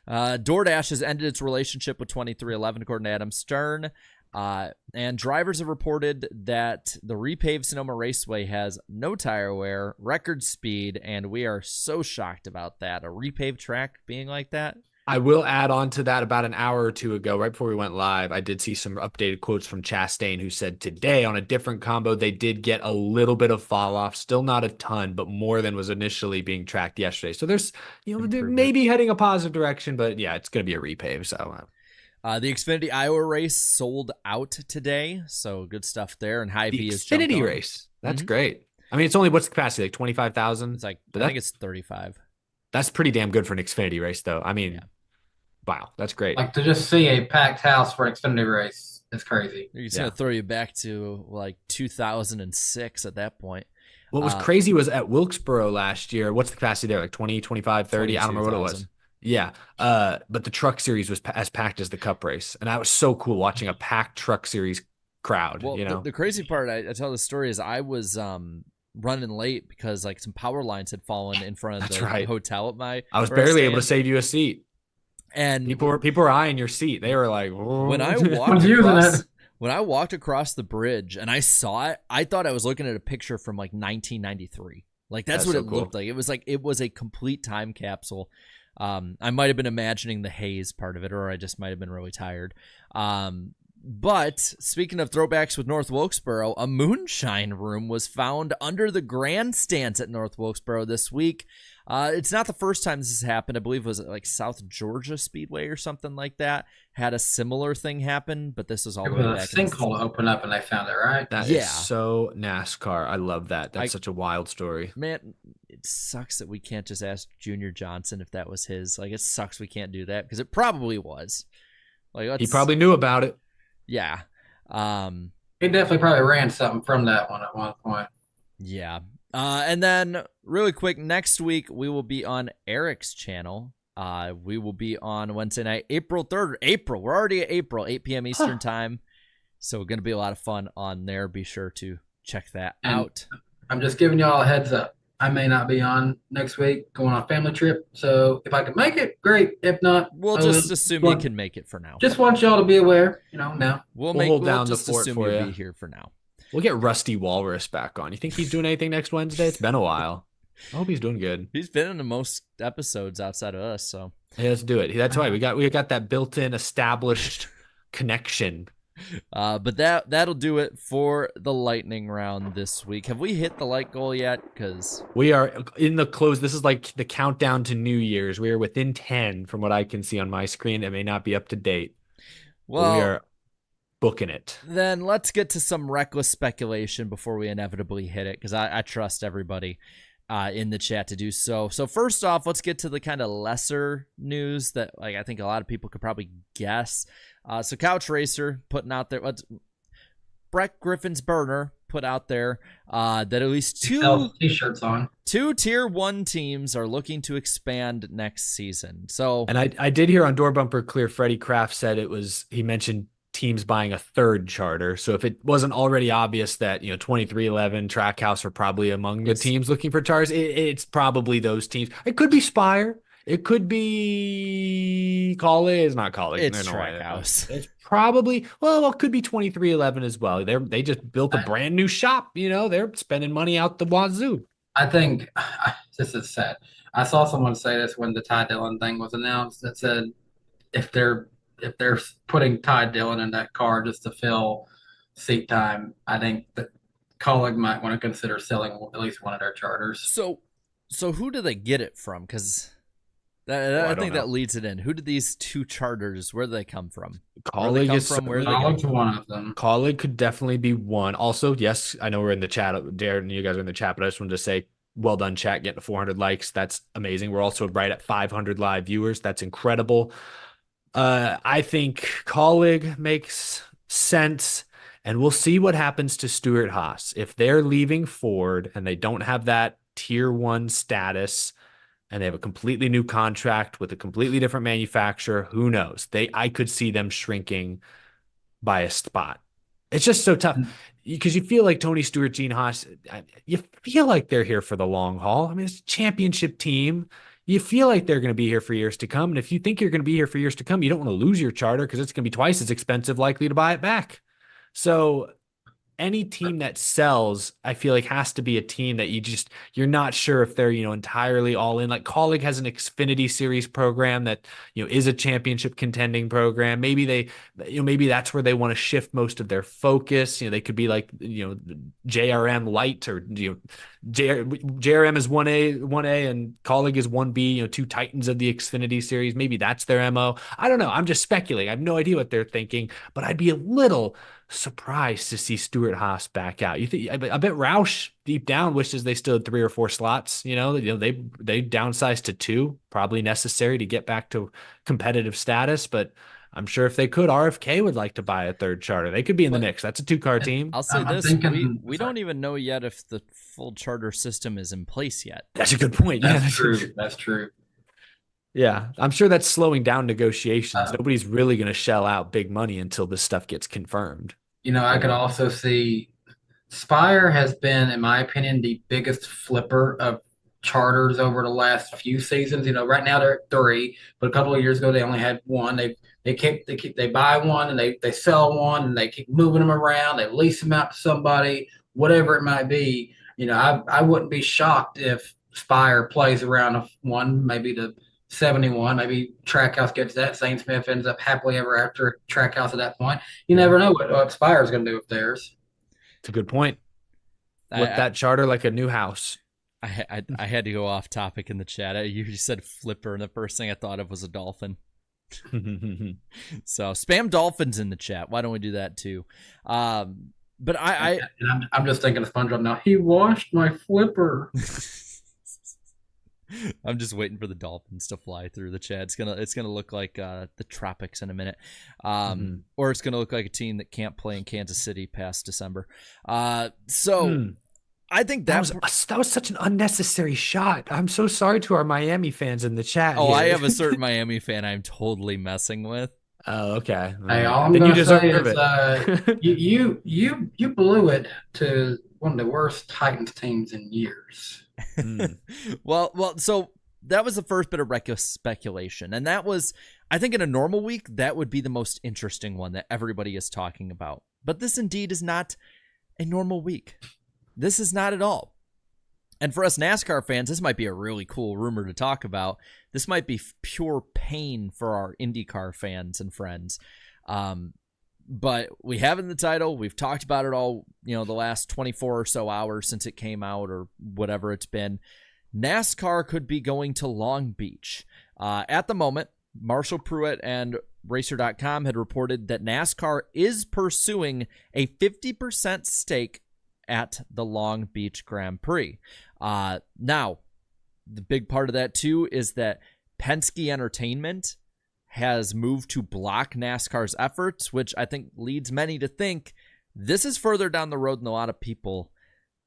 DoorDash has ended its relationship with 2311, according to Adam Stern. And drivers have reported that the repaved Sonoma Raceway has no tire wear, record speed, and we are so shocked about that. A repaved track being like that. I will add on to that. About an hour or two ago, right before we went live, I did see some updated quotes from Chastain, who said today on a different combo, they did get a little bit of fall off, still not a ton, but more than was initially being tracked yesterday. So there's, they're maybe heading a positive direction, but yeah, it's going to be a repave. So the Xfinity Iowa race sold out today, so good stuff there. And Hy-Vee is Xfinity race. That's great. I mean, it's only what's the capacity? Like 25,000. It's like I think it's 35. That's pretty damn good for an Xfinity race, though. I mean. Yeah. Wow, that's great. Like to just see a packed house for an Xfinity race is crazy. It's going to throw you back to like 2006 at that point. What was crazy was at Wilkesboro last year. What's the capacity there? Like 20, 25, 30? I don't remember what it was. Yeah. But the truck series was as packed as the Cup race. And that was so cool watching a packed truck series crowd. Well, You know, the crazy part, I tell the story, is I was running late because like some power lines had fallen in front of That's the right. hotel at my. I was where barely able to staying. save you a seat. And People were eyeing your seat. They were like, when I Who's walked using across, it? when I walked across the bridge and I saw it, I thought I was looking at a picture from like 1993. Like that's what so it cool. looked like. It was a complete time capsule. I might have been imagining the haze part of it, or I just might have been really tired. But speaking of throwbacks with North Wilkesboro, a Moonshine room was found under the grandstands at North Wilkesboro this week. It's not the first time this has happened. I believe it was like South Georgia Speedway or something like that had a similar thing happen, but this was all It the way was a back in sinkhole open up and they found it, right? That Yeah. is so NASCAR. I love that. That's such a wild story. Man, it sucks that we can't just ask Junior Johnson if that was his. Like, it sucks we can't do that because it probably was. Like, He probably knew about it. yeah. He definitely probably ran something from that one at one point. Yeah. And then really quick, next week we will be on Eric's channel. We will be on Wednesday night, April 3rd. We're already at April, 8 p.m. Eastern time. So going to be a lot of fun on there. Be sure to check that And out. I'm just giving y'all a heads up. I may not be on next week, going on a family trip. So if I can make it, great. If not, We'll I just will- assume you can make it for now. Just want y'all to be aware, now. We'll hold down the just fort assume for you'll you. be here for now. We'll get Rusty Walrus back on. You think he's doing anything next Wednesday? It's been a while. I hope he's doing good. He's been in the most episodes outside of us, so Hey, let's do it. That's right. We got that built-in established connection. but that'll do it for the lightning round this week. Have we hit the light goal yet? Because We are in the close. This is like the countdown to New Year's. We are within 10 from what I can see on my screen. It may not be up to date. But we are booking it. Then let's get to some reckless speculation before we inevitably hit it, because I trust everybody in the chat to do so. So first off, let's get to the kind of lesser news that I think a lot of people could probably guess. So Couch Racer putting out there, Brett Griffin's burner put out there that at least two T-shirts on. Two Tier 1 teams are looking to expand next season. So, and I did hear on Door Bumper Clear, Freddie Kraft said he mentioned teams buying a third charter. So if it wasn't already obvious that 2311 Trackhouse are probably among the teams looking for charters, it's probably those teams. It could be Spire. It could be College. It's not College. It's no Trackhouse. It's probably it could be 2311 as well. They just built a brand new shop. They're spending money out the wazoo. I think this is sad. I saw someone say this when the Ty Dillon thing was announced. That said, if they're putting Ty Dillon in that car just to fill seat time, I think that Colleague might want to consider selling at least one of their charters. So who do they get it from? Because I think that leads it in. Who did these two charters? Where do they come from? Colleague is Where Colleague's one of them. Colleague could definitely be one. Also, yes, I know we're in the chat. Darren, you guys are in the chat, but I just wanted to say, well done, chat, getting to 400 likes. That's amazing. We're also right at 500 live viewers. That's incredible. I think Colleague makes sense, and we'll see what happens to Stuart Haas. If they're leaving Ford and they don't have that Tier 1 status and they have a completely new contract with a completely different manufacturer, who knows? I could see them shrinking by a spot. It's just so tough because you feel like Tony Stewart, Gene Haas, you feel like they're here for the long haul. I mean, it's a championship team. You feel like they're going to be here for years to come. And if you think you're going to be here for years to come, you don't want to lose your charter because it's going to be twice as expensive likely to buy it back. So any team that sells, I feel like has to be a team that you're not sure if they're, entirely all in. Like Colleague has an Xfinity series program that, is a championship contending program. Maybe maybe that's where they want to shift most of their focus. They could be like, JRM light or, JRM is 1A and Colleague is 1B, two titans of the Xfinity series. Maybe that's their MO. I don't know. I'm just speculating. I have no idea what they're thinking, but I'd be a little surprised to see Stuart Haas back out. I bet Roush deep down wishes they still had 3 or 4 slots. They downsized to 2, probably necessary to get back to competitive status. But I'm sure if they could, RFK would like to buy a third charter. They could be in the mix. That's a 2-car team. I'll say this: we don't even know yet if the full charter system is in place yet. That's a good point. That's true. That's true. Yeah, I'm sure that's slowing down negotiations. Nobody's really going to shell out big money until this stuff gets confirmed. I could also see Spire has been, in my opinion, the biggest flipper of charters over the last few seasons. Right now they're at three, but a couple of years ago they only had one. They buy one and they sell one and they keep moving them around. They lease them out to somebody, whatever it might be. I wouldn't be shocked if Spire plays around a one, maybe the 71, maybe Trackhouse gets that. Zane Smith ends up happily ever after Trackhouse at that point. You never know what Spire is going to do with theirs. It's a good point. Flip that charter like a new house. I had to go off topic in the chat. You said flipper, and the first thing I thought of was a dolphin. So spam dolphins in the chat. Why don't we do that too? But I'm just thinking of SpongeBob now. He washed my flipper. I'm just waiting for the dolphins to fly through the chat. It's gonna look like the tropics in a minute, or it's gonna look like a team that can't play in Kansas City past December. I think that was such an unnecessary shot. I'm so sorry to our Miami fans in the chat. Oh, here. I have a certain Miami fan I'm totally messing with. Oh, okay. Hey, all I'm then you gonna say deserve is, you blew it to one of the worst Titans teams in years. Well, so that was the first bit of speculation, and that was, I think, in a normal week, that would be the most interesting one that everybody is talking about. But this indeed is not a normal week. This is not at all. And for us NASCAR fans, this might be a really cool rumor to talk about. This might be pure pain for our IndyCar fans and friends. But we have it in the title. We've talked about it all, the last 24 or so hours since it came out or whatever it's been. NASCAR could be going to Long Beach. At the moment, Marshall Pruitt and Racer.com had reported that NASCAR is pursuing a 50% stake at the Long Beach Grand Prix. Now, the big part of that too is that Penske Entertainment has moved to block NASCAR's efforts, which I think leads many to think this is further down the road than a lot of people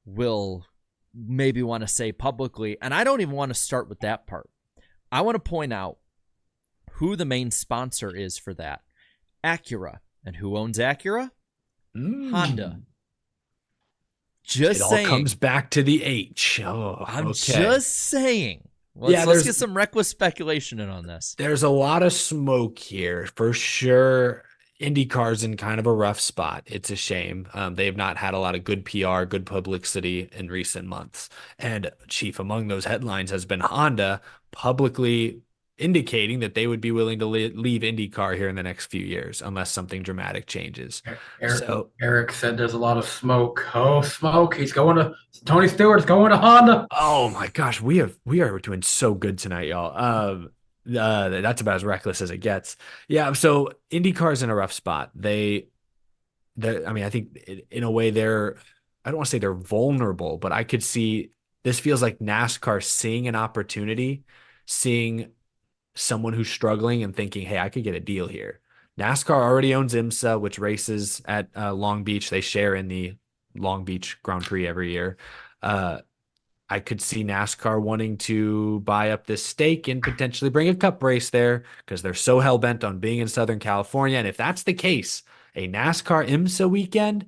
will maybe want to say publicly. And I don't even want to start with that part. I want to point out who the main sponsor is for that. Acura. And who owns Acura? Honda. Just saying. All comes back to the H. Oh, I'm just saying. Let's get some reckless speculation in on this. There's a lot of smoke here for sure. IndyCar's in kind of a rough spot. It's a shame. They've not had a lot of good PR, good publicity in recent months. And chief among those headlines has been Honda publicly indicating that they would be willing to leave IndyCar here in the next few years unless something dramatic changes. Eric said there's a lot of smoke. Oh, smoke. Tony Stewart's going to Honda. Oh my gosh, we are doing so good tonight, y'all. That's about as reckless as it gets. Yeah, so IndyCar's in a rough spot. I think in a way I don't want to say they're vulnerable, but I could see this feels like NASCAR seeing an opportunity, seeing someone who's struggling and thinking, hey, I could get a deal here. NASCAR already owns IMSA, which races at Long Beach. They share in the Long Beach Grand Prix every year. I could see NASCAR wanting to buy up this stake and potentially bring a cup race there because they're so hell-bent on being in Southern California. And if that's the case, a NASCAR IMSA weekend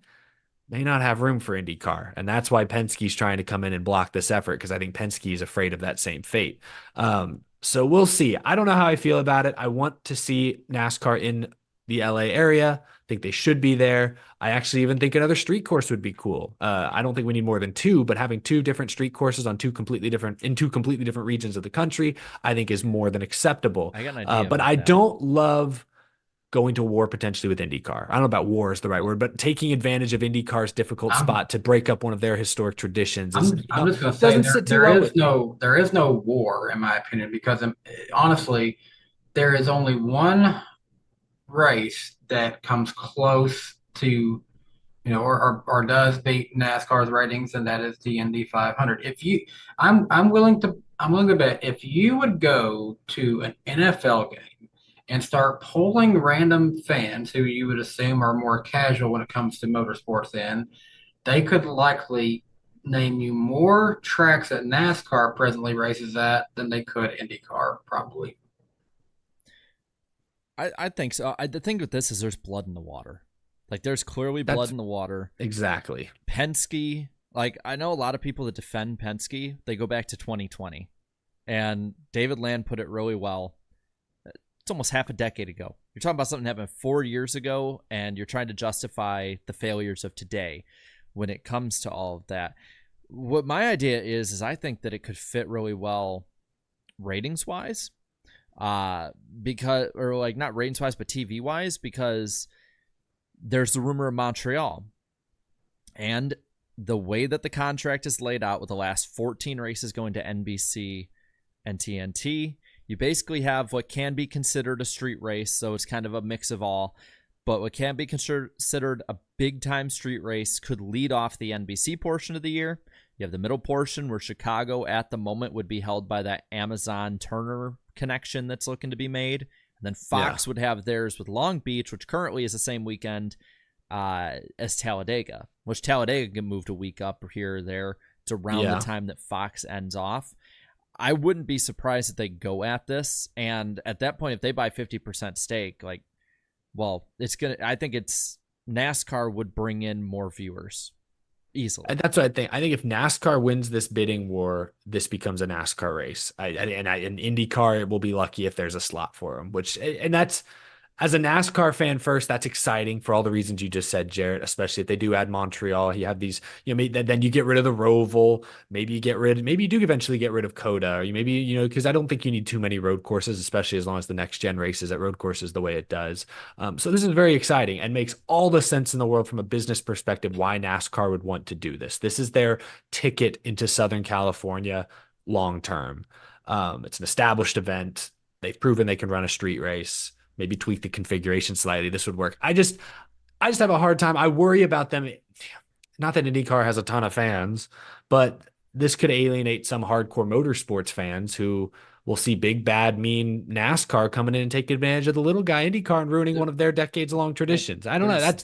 may not have room for IndyCar. And that's why Penske's trying to come in and block this effort because I think Penske is afraid of that same fate. So we'll see. I don't know how I feel about it. I want to see NASCAR in the LA area. I think they should be there. I actually even think another street course would be cool. I don't think we need more than two, but having two different street courses on two completely different regions of the country, I think is more than acceptable. I got an idea but I don't love going to war potentially with IndyCar. I don't know about war is the right word, but taking advantage of IndyCar's difficult spot to break up one of their historic traditions. I'm just going to say there is no war, in my opinion, because honestly, there is only one race that comes close to, or does beat NASCAR's ratings, and that is the Indy 500. I'm willing to bet if you would go to an NFL game and start polling random fans who you would assume are more casual when it comes to motorsports they could likely name you more tracks that NASCAR presently races at than they could IndyCar, probably. I think so. The thing with this is there's blood in the water. Like, there's clearly blood in the water. Exactly. Penske, like, I know a lot of people that defend Penske, they go back to 2020. And David Land put it really well. It's almost half a decade ago. You're talking about something that happened 4 years ago, and you're trying to justify the failures of today when it comes to all of that. What my idea is I think that it could fit really well ratings-wise. Because, or like not ratings-wise, but TV-wise, because there's the rumor of Montreal. And the way that the contract is laid out with the last 14 races going to NBC and TNT, you basically have what can be considered a street race, so it's kind of a mix of all, but what can be considered a big-time street race could lead off the NBC portion of the year. You have the middle portion where Chicago at the moment would be held by that Amazon-Turner connection that's looking to be made. And then Fox would have theirs with Long Beach, which currently is the same weekend as Talladega, which Talladega can move a week up here or there. It's around the time that Fox ends off. I wouldn't be surprised if they go at this. And at that point, if they buy 50% stake, like, well, I think NASCAR would bring in more viewers easily. And that's what I think. I think if NASCAR wins this bidding war, this becomes a NASCAR race. And IndyCar will be lucky if there's a slot for them, and that's, as a NASCAR fan first, that's exciting for all the reasons you just said, Jarrett, especially if they do add Montreal. You have these, then you get rid of the Roval. Maybe you do eventually get rid of COTA, or because I don't think you need too many road courses, especially as long as the next gen races at road courses the way it does. So this is very exciting and makes all the sense in the world from a business perspective why NASCAR would want to do this. This is their ticket into Southern California long term. It's an established event. They've proven they can run a street race. Maybe tweak the configuration slightly. This would work. I just have a hard time. I worry about them. Not that IndyCar has a ton of fans, but this could alienate some hardcore motorsports fans who will see big, bad, mean NASCAR coming in and taking advantage of the little guy IndyCar and ruining one of their decades-long traditions. I don't know. That's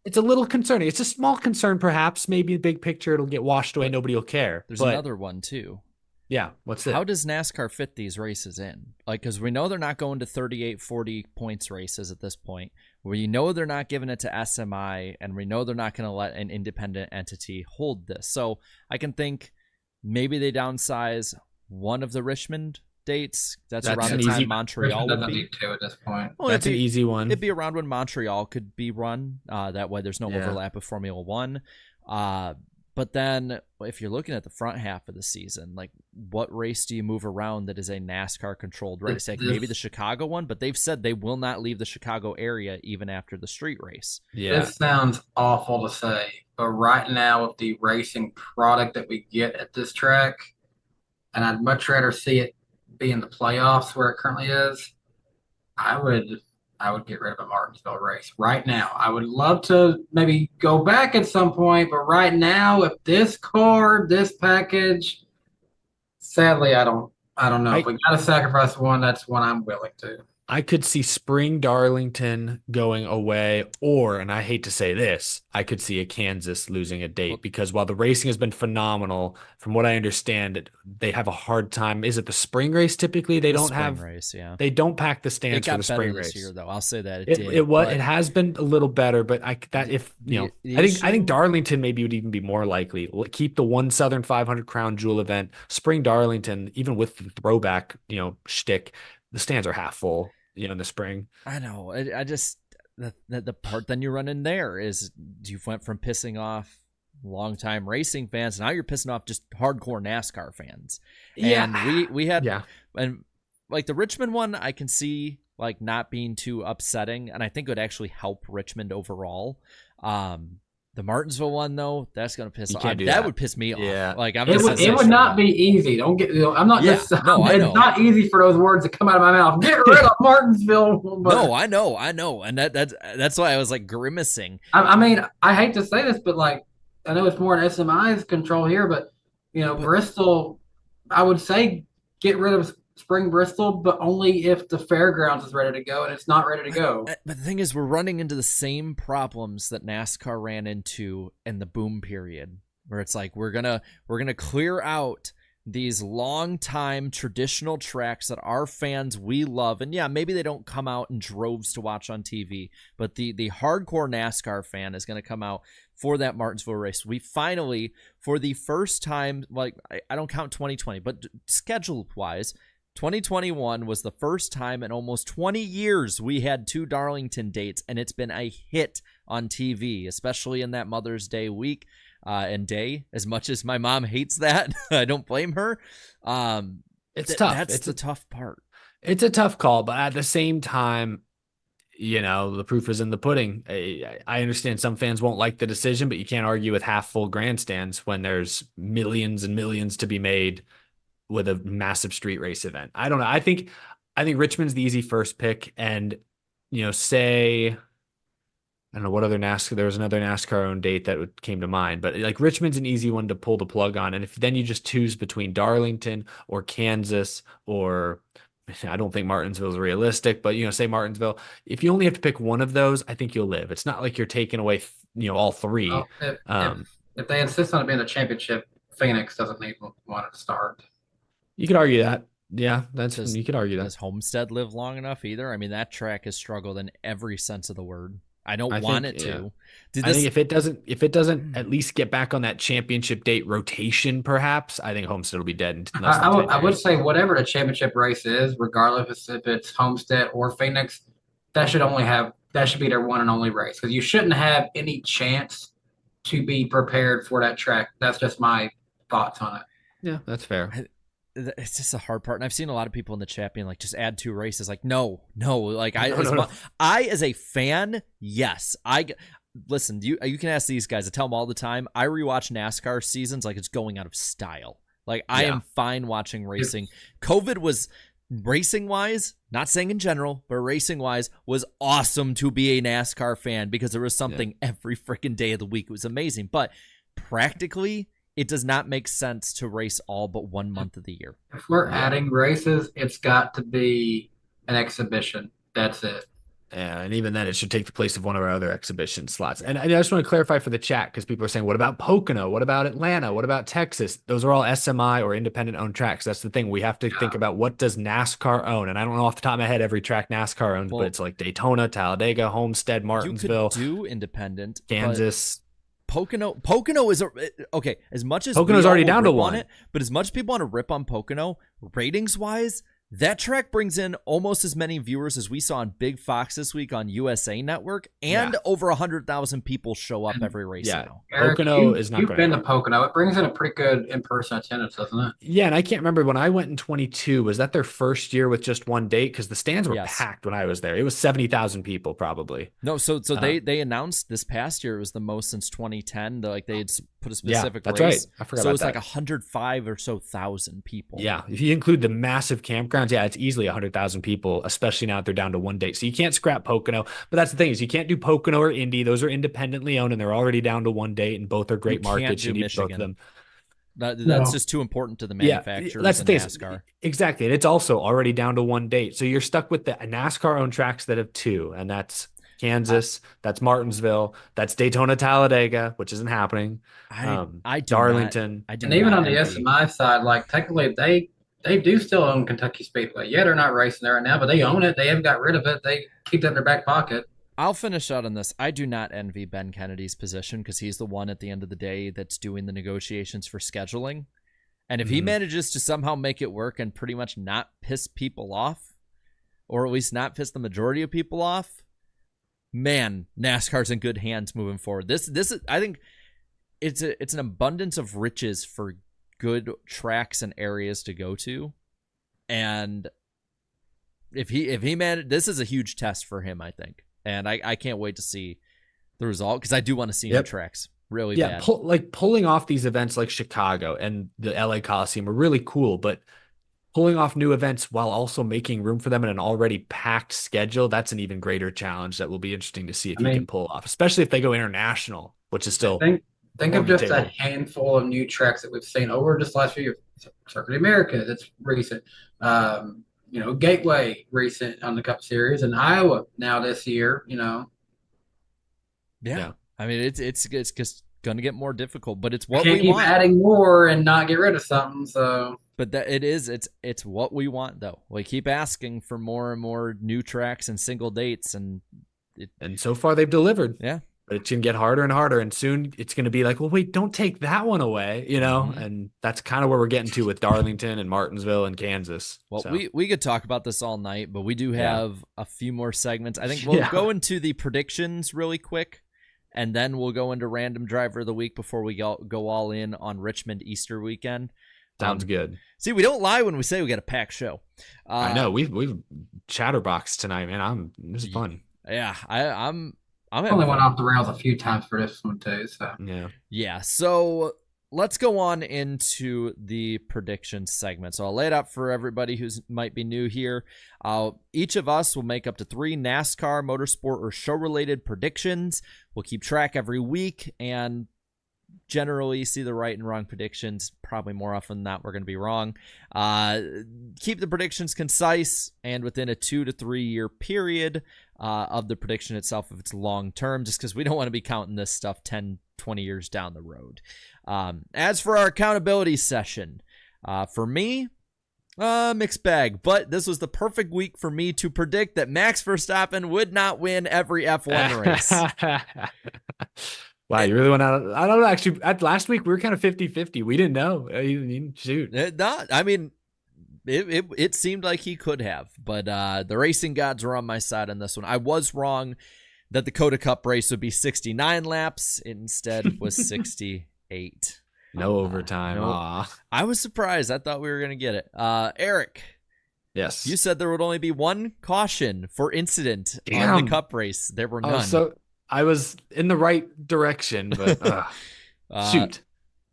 it's a little concerning. It's a small concern, perhaps. Maybe the big picture, it'll get washed away. Nobody will care. There's another one too. Yeah, what's it? How does NASCAR fit these races in? Like, because we know they're not going to 38, 40 points races at this point. We know they're not giving it to SMI, and we know they're not going to let an independent entity hold this. So I can think maybe they downsize one of the Richmond dates. That's around the time Montreal would be. At this point. Well, that's an easy one. It'd be around when Montreal could be run. That way there's no overlap with Formula One. But then if you're looking at the front half of the season, like, what race do you move around that is a NASCAR controlled race? Like maybe the Chicago one, but they've said they will not leave the Chicago area even after the street race. Yeah. This sounds awful to say, but right now with the racing product that we get at this track, and I'd much rather see it be in the playoffs where it currently is, I would get rid of a Martinsville race right now. I would love to maybe go back at some point, but right now, if this package, sadly, I don't know. If we got to sacrifice one, that's one I'm willing to. I could see Spring Darlington going away, and I hate to say this, I could see a Kansas losing a date, because while the racing has been phenomenal, from what I understand, they have a hard time. Is it the spring race typically? They don't have race, yeah. They don't pack the stands for the spring race this year, though. I'll say that it has been a little better, but I think Darlington maybe would even be more likely. Keep the one Southern 500 Crown Jewel event. Spring Darlington, even with the throwback, shtick, the stands are half full, in the spring. I know. I just the part then you run in there is you went from pissing off longtime racing fans, now you're pissing off just hardcore NASCAR fans. Yeah. And we had and like the Richmond one, I can see like not being too upsetting, and I think it would actually help Richmond overall. The Martinsville one, though, that's gonna piss off. That would piss me off. Yeah, like it would not be easy. Don't get. I'm not just. No, I know. It's not easy for those words to come out of my mouth. Get rid of Martinsville. But, no, I know, and that's why I was like grimacing. I mean, I hate to say this, but like, I know it's more in SMI's control here, but Bristol, I would say get rid of Spring Bristol, but only if the fairgrounds is ready to go, and it's not ready to go. But the thing is, we're running into the same problems that NASCAR ran into in the boom period, where it's like we're gonna clear out these long-time traditional tracks that our fans we love, and yeah, maybe they don't come out in droves to watch on TV, but the hardcore NASCAR fan is going to come out for that Martinsville race. We finally, for the first time, like I don't count 2020, but schedule-wise, 2021 was the first time in almost 20 years we had 2 Darlington dates, and it's been a hit on TV, especially in that Mother's Day week and day. As much as my mom hates that, I don't blame her. It's tough. That's the tough part. It's a tough call, but at the same time, the proof is in the pudding. I understand some fans won't like the decision, but you can't argue with half full grandstands when there's millions and millions to be made with a massive street race event. I don't know. I think Richmond's the easy first pick, and say, I don't know what other NASCAR. There was another NASCAR owned date that came to mind, but like Richmond's an easy one to pull the plug on. And if then you just choose between Darlington or Kansas, or I don't think Martinsville is realistic, but say Martinsville. If you only have to pick one of those, I think you'll live. It's not like you're taking away all three. Well, if they insist on it being a championship, Phoenix doesn't need one to start. You could argue that. Yeah, you could argue that. Does Homestead live long enough either? I mean, that track has struggled in every sense of the word. I don't want it to. I think if it doesn't at least get back on that championship date rotation, perhaps, I think Homestead will be dead in less than 10 years. I would say whatever the championship race is, regardless if it's Homestead or Phoenix, that should be their one and only race, because you shouldn't have any chance to be prepared for that track. That's just my thoughts on it. Yeah, that's fair. It's just a hard part, and I've seen a lot of people in the chat being like, just add 2 races. Like, no, like I as a fan, yes, listen. You can ask these guys. I tell them all the time. I rewatch NASCAR seasons like it's going out of style. Like I am fine watching racing. COVID was racing wise, not saying in general, but racing wise was awesome to be a NASCAR fan because there was something every freaking day of the week. It was amazing, but practically, it does not make sense to race all but 1 month of the year. If we're adding races, it's got to be an exhibition. That's it. Yeah, and even then, it should take the place of one of our other exhibition slots. And I just want to clarify for the chat, because people are saying, what about Pocono? What about Atlanta? What about Texas? Those are all SMI or independent-owned tracks. That's the thing. We have to think about, what does NASCAR own? And I don't know off the top of my head every track NASCAR owns, but it's like Daytona, Talladega, Homestead, Martinsville. You could do independent. Kansas. Pocono is okay. As much as Pocono's already down to 1, but as much as people want to rip on Pocono, ratings wise, that track brings in almost as many viewers as we saw on Big Fox this week on USA Network, and over 100,000 people show up every race now. Eric, Pocono is not. You've been to Pocono. It brings in a pretty good in-person attendance, doesn't it? Yeah, and I can't remember when I went in 22. Was that their first year with just one date? Because the stands were packed when I was there. It was 70,000 people probably. No, so they announced this past year it was the most since 2010. They had put a specific that's race. Right. I forgot so about it was that. like 105 or so thousand people. Yeah, if you include the massive campgrounds, it's easily 100,000 people, especially now that they're down to 1 date. So you can't scrap Pocono. But that's the thing, is you can't do Pocono or Indy. Those are independently owned, and they're already down to 1 date, and both are great markets. You need both of them. That's just too important to the manufacturers. That's the thing. NASCAR. Exactly, and it's also already down to 1 date. So you're stuck with the NASCAR-owned tracks that have 2, and that's Kansas, that's Martinsville, that's Daytona, Talladega, which isn't happening. Darlington. And even on the SMI side, like technically they do still own Kentucky Speedway. Yeah, they're not racing there right now, but they own it. They haven't got rid of it. They keep that in their back pocket. I'll finish out on this. I do not envy Ben Kennedy's position, because he's the one at the end of the day that's doing the negotiations for scheduling. And if he manages to somehow make it work and pretty much not piss people off, or at least not piss the majority of people off, man, NASCAR's in good hands moving forward. This is, I think it's an abundance of riches for good tracks and areas to go to. And if he managed, this is a huge test for him, I think. And I can't wait to see the result, because I do want to see new tracks really bad. Pulling off these events like Chicago and the LA Coliseum are really cool, but pulling off new events while also making room for them in an already packed schedule, that's an even greater challenge that will be interesting to see if you can pull off, especially if they go international, which is still think of just a handful of new tracks that we've seen over just the last few years. Circuit America, that's recent. Gateway recent on the Cup Series, and Iowa now this year. Yeah. I mean, it's just going to get more difficult, but it's You what can't we keep want. adding more and not get rid of something. So, But that it's what we want though. We keep asking for more and more new tracks and single dates, and so far they've delivered. yeah. But it's going to get harder and harder. And soon it's going to be like, well, wait, don't take that one away, Mhm. And that's kind of where we're getting to with Darlington and Martinsville and Kansas. Well, So, we could talk about this all night, but we do have a few more segments. I think we'll Yeah. go into the predictions really quick, and then we'll go into random driver of the week before we go all in on Richmond Easter weekend. sounds good. See, we don't lie when we say we got a packed show. I know we've chatterboxed tonight, man. This is fun. Yeah, I'm I having only fun. went off the rails a few times for this one too. So, Yeah. Yeah, so let's go on into the prediction segment. So I'll lay it out for everybody who might be new here. Each of us will make up to 3 NASCAR, motorsport, or show-related predictions. We'll keep track every week and generally see the right and wrong predictions. Probably more often than not, we're going to be wrong. Keep the predictions concise and within a 2 to 3 year period of the prediction itself if it's long term, just because we don't want to be counting this stuff 10, 20 years down the road. As for our accountability session, for me, mixed bag, but this was the perfect week for me to predict that Max Verstappen would not win every F1 race. Wow, you really went out. I don't know. Actually, last week we were kind of 50-50. We didn't know. Shoot. It seemed like he could have, but the racing gods were on my side on this one. I was wrong that the COTA Cup race would be 69 laps. It instead was 68. No overtime. Nope. I was surprised. I thought we were going to get it. Eric. Yes. You said there would only be one caution for incident on the Cup race. There were none. So I was in the right direction, but shoot.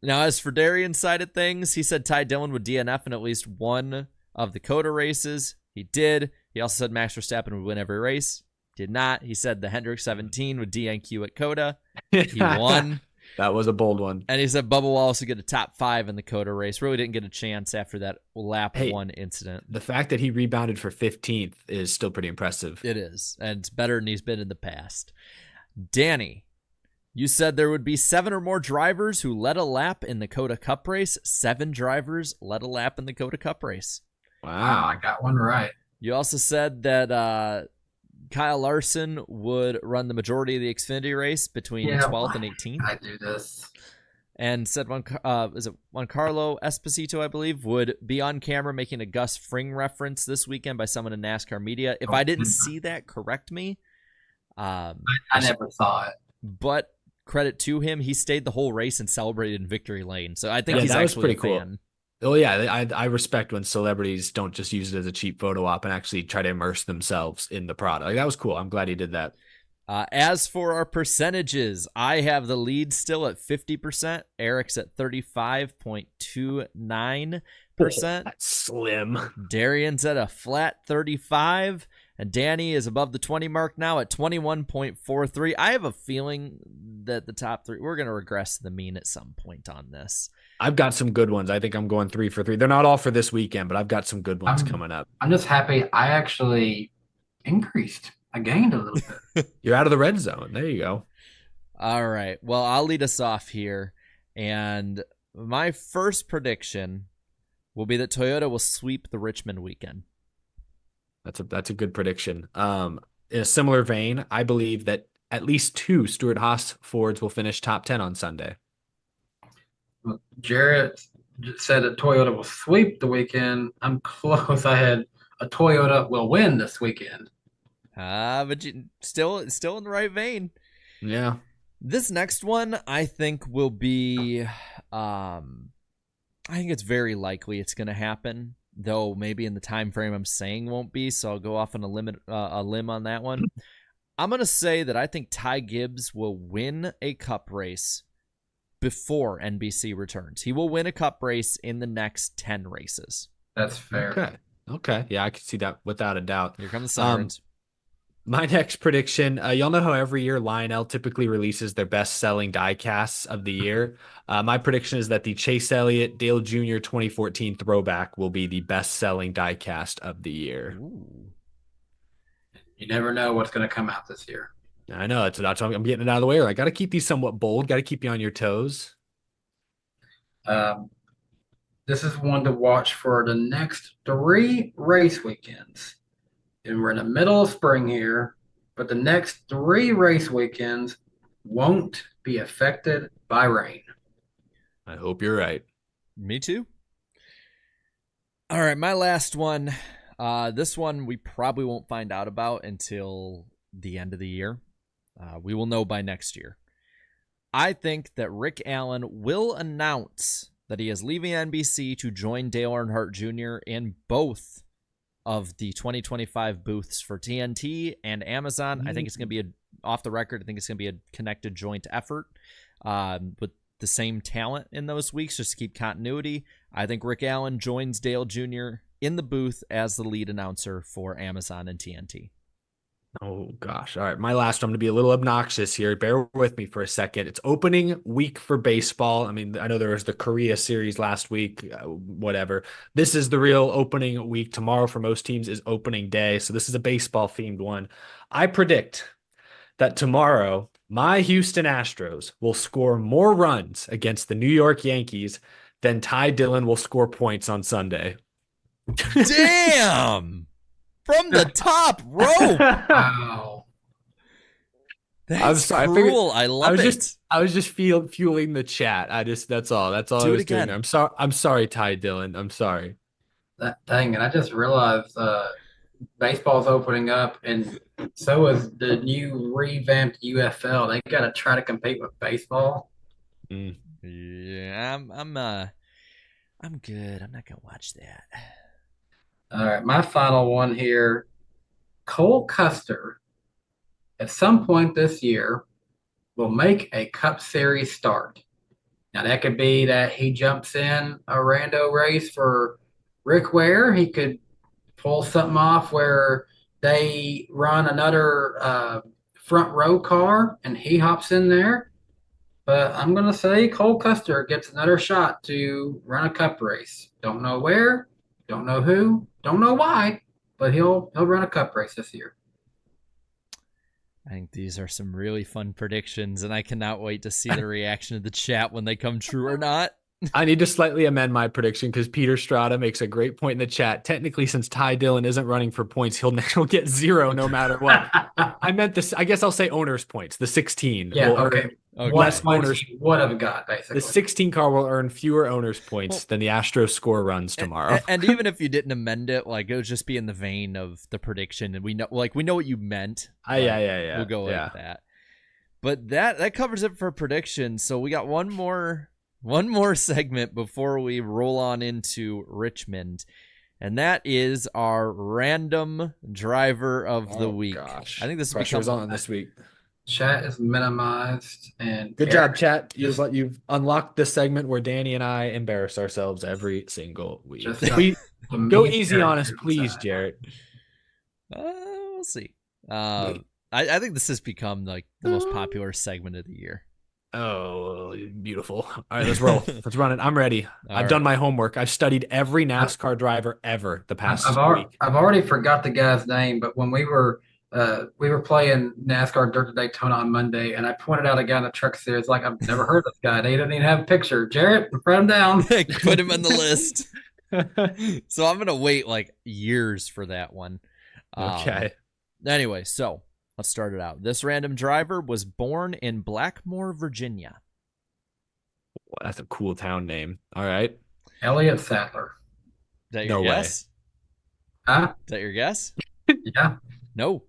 Now, as for Darian's side of things, he said Ty Dillon would DNF in at least one of the COTA races. He did. He also said Max Verstappen would win every race. Did not. He said the Hendrick 17 would DNQ at COTA. He won. That was a bold one. And he said Bubba Wallace would get a top 5 in the COTA race. Really didn't get a chance after that lap 1 incident. The fact that he rebounded for 15th is still pretty impressive. It is. And it's better than he's been in the past. Danny, you said there would be 7 or more drivers who led a lap in the COTA Cup race. 7 drivers led a lap in the COTA Cup race. wow, I got one right. You also said that Kyle Larson would run the majority of the Xfinity race between 12th and 18th. I do this. And said Juan Carlo Esposito, I believe, would be on camera making a Gus Fring reference this weekend by someone in NASCAR media. If I didn't see that, correct me. I never saw it. But credit to him, he stayed the whole race and celebrated in victory lane. So I think he's that was actually pretty a fan. Cool. Oh yeah, I respect when celebrities don't just use it as a cheap photo op and actually try to immerse themselves in the product. Like, that was cool. I'm glad he did that. As for our percentages, I have the lead still at 50%. Eric's at 35.29%. That's slim. Darian's at a flat 35%. And Danny is above the 20 mark now at 21.43. I have a feeling that the top 3, we're going to regress to the mean at some point on this. I've got some good ones. I think I'm going 3 for 3. They're not all for this weekend, but I've got some good ones coming up. I'm just happy I actually increased. I gained a little bit. You're out of the red zone. There you go. All right. Well, I'll lead us off here. And my first prediction will be that Toyota will sweep the Richmond weekend. That's a good prediction. In a similar vein, I believe that at least 2 Stewart Haas Fords will finish top 10 on Sunday. Jarrett said that Toyota will sweep the weekend. I'm close. I had a Toyota will win this weekend. But you still in the right vein. Yeah. This next one, I think, will be. I think it's very likely it's going to happen, though maybe in the time frame I'm saying won't be. So I'll go off on a limb on that one. I'm going to say that I think Ty Gibbs will win a Cup race before NBC returns. He will win a Cup race in the next 10 races. That's fair. Okay. Yeah, I can see that without a doubt. Here come the sirens. My next prediction, y'all know how every year Lionel typically releases their best-selling die casts of the year. My prediction is that the Chase Elliott Dale Jr. 2014 throwback will be the best-selling die cast of the year. Ooh. You never know what's going to come out this year. I know that's why I'm getting it out of the way. I got to keep these somewhat bold. Got to keep you on your toes. Um, this is one to watch for the next 3 race weekends. And we're in the middle of spring here, but the next 3 race weekends won't be affected by rain. I hope you're right. Me too. All right, my last one. This one we probably won't find out about until the end of the year. We will know by next year. I think that Rick Allen will announce that he is leaving NBC to join Dale Earnhardt Jr. in both of the 2025 booths for TNT and Amazon. I think it's going to be off the record. I think it's going to be a connected joint effort with the same talent in those weeks just to keep continuity. I think Rick Allen joins Dale Jr. in the booth as the lead announcer for Amazon and TNT. Oh, gosh. All right. My last one, I'm going to be a little obnoxious here. Bear with me for a second. It's opening week for baseball. I mean, I know there was the Korea series last week, whatever. This is the real opening week. Tomorrow for most teams is opening day. So this is a baseball themed one. I predict that tomorrow my Houston Astros will score more runs against the New York Yankees than Ty Dillon will score points on Sunday. Damn! From the top rope. Wow. That's cruel. I love it. I was just fueling the chat. That's all. That's all I was doing. I'm sorry, Ty Dillon. I'm sorry. Dang it. I just realized baseball's opening up, and so is the new revamped UFL. They got to try to compete with baseball. Yeah, I'm good. I'm not gonna watch that. All right, my final one here. Cole Custer, at some point this year, will make a Cup Series start. Now, that could be that he jumps in a rando race for Rick Ware. He could pull something off where they run another front row car and he hops in there. But I'm going to say Cole Custer gets another shot to run a Cup race. Don't know where, don't know who, don't know why, but he'll run a Cup race this year. I think these are some really fun predictions, and I cannot wait to see the reaction of the chat when they come true or not. I need to slightly amend my prediction because Peter Strada makes a great point in the chat. Technically, since Ty Dillon isn't running for points, he'll get 0 no matter what. I meant this. I guess I'll say owner's points. The 16. Yeah. Okay. Less owners. What have got basically? The 16 car will earn fewer owners points than the Astros score runs tomorrow. And even if you didn't amend it, it would just be in the vein of the prediction, and we know what you meant. Yeah. We'll go with that. But that covers it for predictions. So we got one more segment before we roll on into Richmond, and that is our random driver of the week. Gosh. I think this pressure's on this week. Chat is minimized, and good job, chat. You've unlocked this segment where Danny and I embarrass ourselves every single week. Go easy on us, please, Jarrett. We'll see. I think this has become the most popular segment of the year. Oh, beautiful. All right, let's roll. Let's run it. I'm ready. I've done my homework. I've studied every NASCAR driver ever the past week. I've already forgot the guy's name, but when we were playing NASCAR Dirt to Daytona on Monday, and I pointed out a guy in the truck series, I've never heard of this guy. They didn't even have a picture. Jarrett, write him down. Put him on the list. So I'm going to wait years for that one. Okay. Anyway, so let's start it out. This random driver was born in Blackmore, Virginia. Well, that's a cool town name. All right. Elliott Sadler. Is that your guess? Huh? Is that your guess? Yeah. No.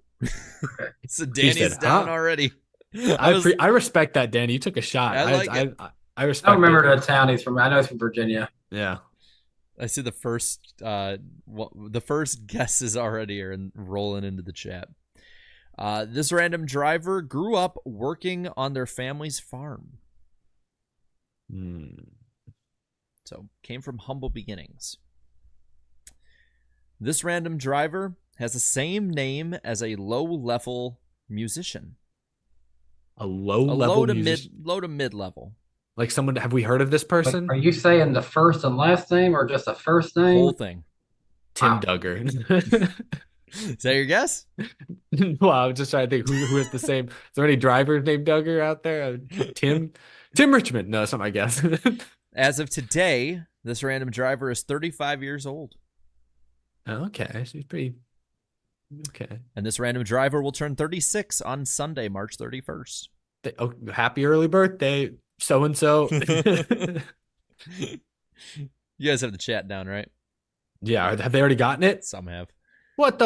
So Danny's down already. I respect that, Danny. You took a shot. I respect. I don't remember the town he's from. I know he's from Virginia. Yeah. I see the first guesses already are rolling into the chat. This random driver grew up working on their family's farm. So came from humble beginnings. This random driver has the same name as a low-level musician. A low to mid level. Like someone, have we heard of this person? Are you saying the first and last name or just the first name? Whole thing. Tim Duggar. Is that your guess? Well, I was just trying to think who has the same. Is there any drivers named Duggar out there? Tim Richmond. No, that's not my guess. As of today, this random driver is 35 years old. Okay, so he's pretty okay. And this random driver will turn 36 on Sunday, March 31st. Oh, happy early birthday, so and so. You guys have the chat down, right? Yeah, have they already gotten it? Some have. What?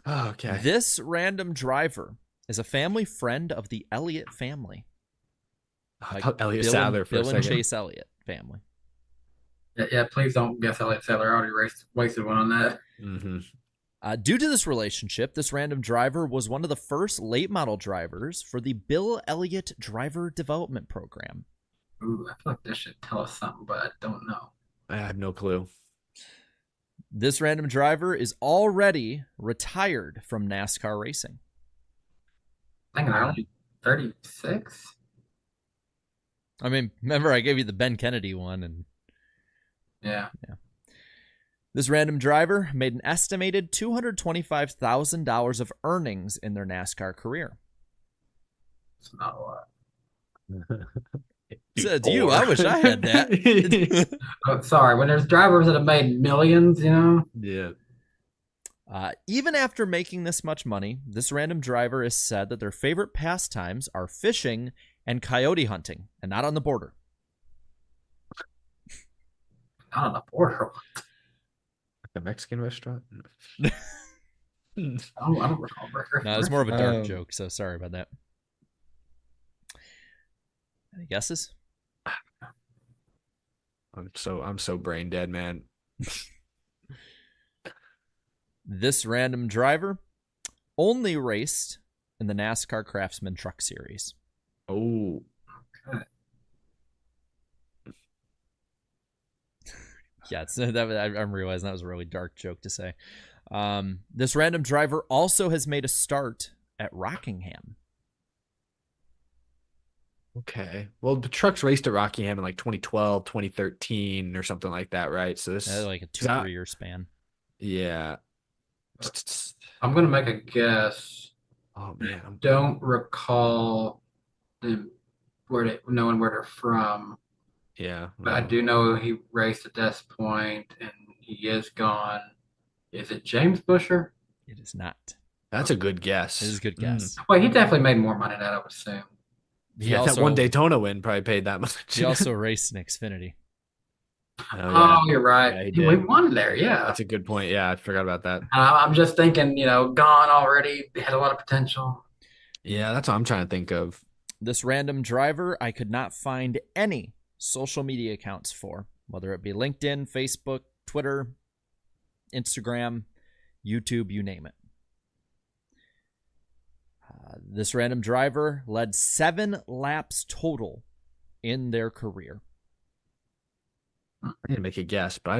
Oh, okay. This random driver is a family friend of the Elliott family. I thought Elliott Bill Sadler for a Bill and second. Chase Elliott family. Yeah, please don't guess Elliott Sadler. I already wasted one on that. Mm-hmm. Due to this relationship, this random driver was one of the first late model drivers for the Bill Elliott Driver Development Program. Ooh, I feel like this should tell us something, but I don't know. I have no clue. This random driver is already retired from NASCAR racing. I think they're only 36. I mean, remember I gave you the Ben Kennedy one, and Yeah. this random driver made an estimated $225,000 of earnings in their NASCAR career. It's not a lot. Said you, I wish I had that. Oh, sorry, when there's drivers that have made millions, you know? Yeah. Even after making this much money, this random driver has said that their favorite pastimes are fishing and coyote hunting, and not on the border. Not on the border. A Mexican restaurant? I don't recall burger. No, it's more of a dark joke, so sorry about that. Any guesses? I'm so brain dead, man. This random driver only raced in the NASCAR Craftsman Truck Series. Oh. Okay. Yeah, I'm realizing that was a really dark joke to say. This random driver also has made a start at Rockingham. Okay. Well, the trucks raced at Rockingham in like 2012, 2013 or something like that, right? So this That's like a 2-3 year span. Yeah. I'm going to make a guess. Oh man. Don't recall them knowing where they're from, Yeah. but I do know he raced at this point and he is gone. Is it James Busher? It is not. That's a good guess. It is a good guess. Well, he definitely made more money than that, I would assume. Yeah, that one Daytona win probably paid that much. He also raced in Xfinity. Oh, you're right. Yeah, he he did. won there, yeah. That's a good point. Yeah, I forgot about that. I'm just thinking, gone already. Had a lot of potential. Yeah, that's what I'm trying to think of. This random driver, I could not find any social media accounts for, whether it be LinkedIn, Facebook, Twitter, Instagram, YouTube, you name it. This random driver led 7 laps total in their career. I need to make a guess, but I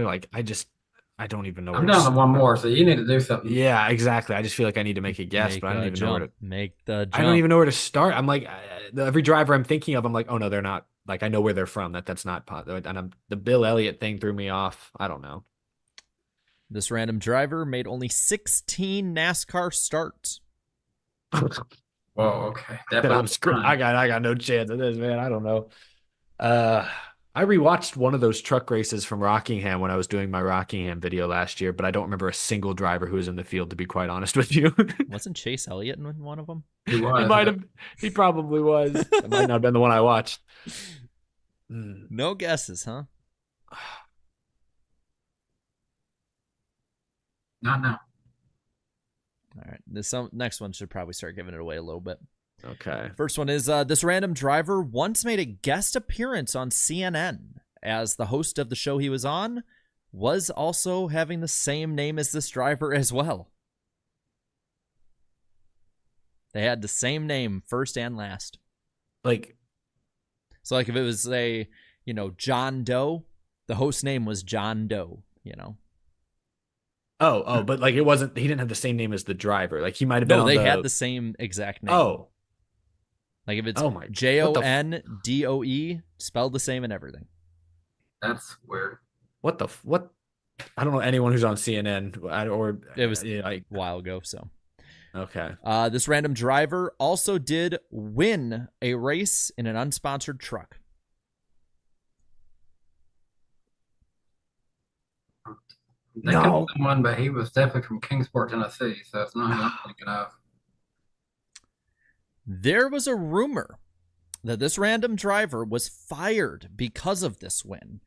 don't even know. I'm down to one more, so you need to do something. Yeah, exactly. I just feel like I need to make a guess, but I don't even know where to. Make the jump. I don't even know where to start. I'm like, every driver I'm thinking of, I'm like, oh no, they're not. Like, I know where they're from. That's not possible. And the Bill Elliott thing threw me off. I don't know. This random driver made only 16 NASCAR starts. Whoa, okay. I'm screwed. I got no chance of this, man. I don't know. I rewatched one of those truck races from Rockingham when I was doing my Rockingham video last year, but I don't remember a single driver who was in the field, to be quite honest with you. Wasn't Chase Elliott in one of them? He was. He might have. He probably was. It might not have been the one I watched. No guesses, huh? Not now. All right. This next one should probably start giving it away a little bit. Okay. First one is this random driver once made a guest appearance on CNN as the host of the show he was on was also having the same name as this driver as well. They had the same name first and last. Like, so like if it was John Doe, the host name was John Doe, Oh, but like it wasn't. He didn't have the same name as the driver. Like he might have been. No, they on had the same exact name. Oh. Like if it's Oh my- JONDOE, spelled the same and everything. That's weird. What? I don't know anyone who's on CNN It was like a while ago, so. Okay. This random driver also did win a race in an unsponsored truck. Thinking of someone, but he was definitely from Kingsport, Tennessee, so it's not who I'm thinking of. There was a rumor that this random driver was fired because of this win.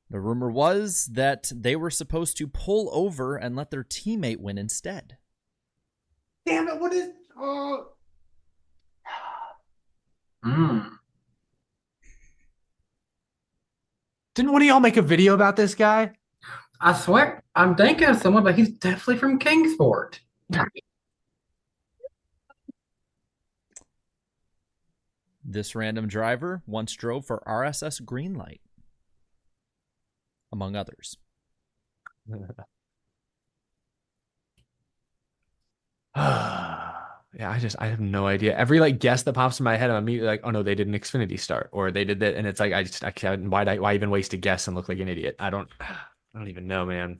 The rumor was that they were supposed to pull over and let their teammate win instead. Damn it! What is? Didn't one of y'all make a video about this guy? I swear, I'm thinking of someone, but he's definitely from Kingsport. This random driver once drove for RSS Greenlight, among others. Yeah, I have no idea. Every like guess that pops in my head, I'm immediately like, oh no, they did an Xfinity start, or they did that, and it's like I can't. Why even waste a guess and look like an idiot? I don't even know, man.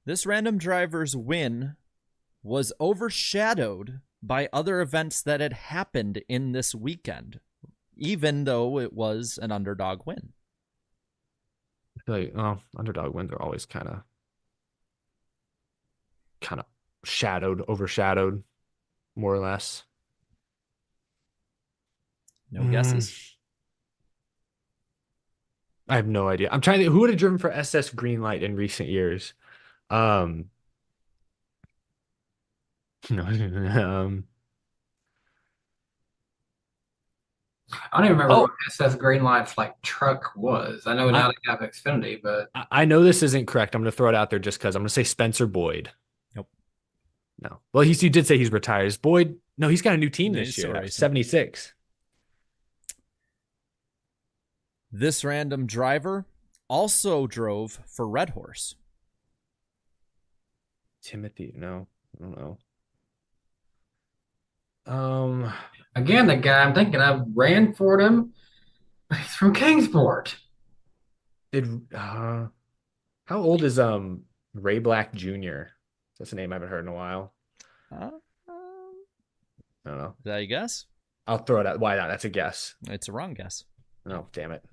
This random driver's win was overshadowed by other events that had happened in this weekend, even though it was an underdog win. I feel like, well, underdog wins are always kind of overshadowed, more or less. No guesses? I have no idea. I'm trying to think, who would have driven for SS Greenlight in recent years? No, I don't even remember what SS Greenlight's like truck was. I know now they have Xfinity, but I know this isn't correct. I'm going to throw it out there just because I'm going to say Spencer Boyd. Nope. No. Well, you did say he's retired. Is Boyd? No, he's got a new team this year. 76. This random driver also drove for Red Horse. Timothy? No, I don't know. again, the guy I'm thinking of ran for them, but he's from Kingsport. How old is Ray Black Jr.? That's a name I haven't heard in a while. I don't know. Is that a guess? I'll throw it out. Why not? That's a guess. It's a wrong guess. No, damn it.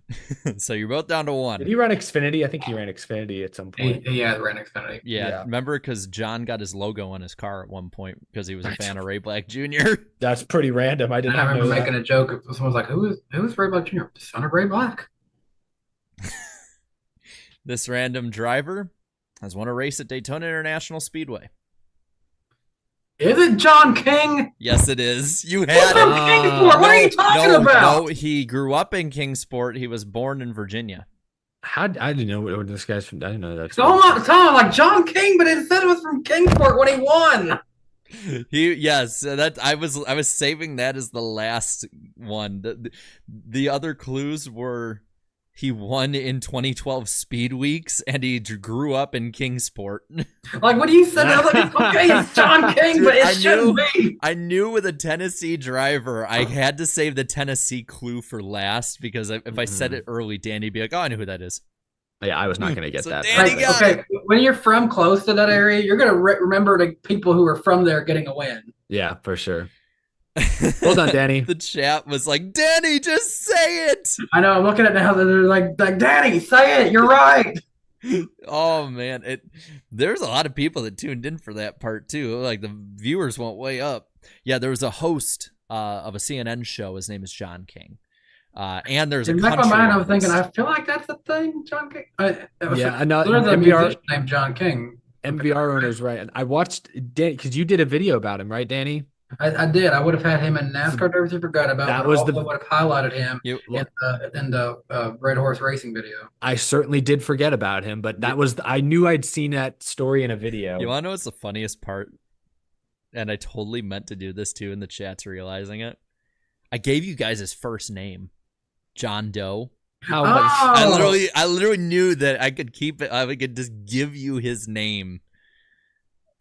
So you're both down to one. Did he run Xfinity? I think he ran Xfinity at some point. He ran Xfinity. Yeah. Remember, because John got his logo on his car at one point because he was a fan of Ray Black Jr. That's pretty random. I didn't remember know making a joke. Someone was like, "Who is Ray Black Jr.?" The son of Ray Black. This random driver has won a race at Daytona International Speedway. Is it John King? Yes, it is. You He's had from it. Kingsport. What are you talking about? No, he grew up in Kingsport. He was born in Virginia. I didn't know what this guy's from. I didn't know that. So I'm telling like John King, but it said it was from Kingsport when he won. I was saving that as the last one. The other clues were he won in 2012 Speed Weeks and he grew up in Kingsport. Like when you said that, I was like, okay, it's John King, Dude, but it shouldn't be. I knew with a Tennessee driver, I had to save the Tennessee clue for last because if I said it early, Danny'd be like, "Oh, I know who that is." Yeah, I was not going to get So that. Danny got Okay, when you're from close to that area, you're going to remember the people who are from there getting a win. Yeah, for sure. Well done, Danny. The chat was like, "Danny, just say it." I know. I'm looking at it now. They're like, Danny, say it. You're right. Oh man, there's a lot of people that tuned in for that part too. Like the viewers went way up. Yeah, there was a host of a CNN show. His name is John King. And there's In a my country mind, I was artist. thinking, I feel like that's the thing, John King. I know. There's a MVR musician named John King. MVR owner's right. And I watched Danny because you did a video about him, right, Danny? I did. I would have had him in NASCAR drivers you forgot about. That but was also the- would have highlighted him You- in the Red Horse Racing video. I certainly did forget about him, but that was I knew I'd seen that story in a video. You want to know what's the funniest part? And I totally meant to do this too, and the chat's realizing it. I gave you guys his first name, John Doe. How much? Oh! I literally knew that I could keep it. I could just give you his name,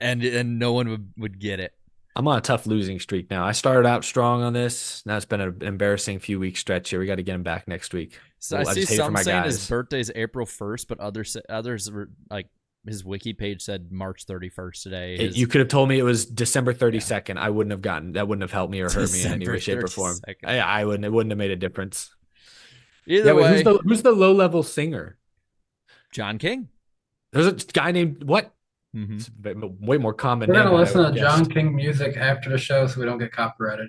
and no one would get it. I'm on a tough losing streak now. I started out strong on this. Now it's been an embarrassing few week stretch here. We got to get him back next week. So Well, I I see just hate it for some my saying his guys. birthday's April 1st, but others were like his wiki page said March 31st today. You could have told me it was December 32nd. I wouldn't have that wouldn't have helped me or hurt me in any way, shape, or form. I wouldn't. It wouldn't have made a difference. Either way, who's the low level singer? John King. There's a guy named what? Mm-hmm. It's way more common. We're name gonna than I listen would to have John guessed. King music after the show, so we don't get copyrighted.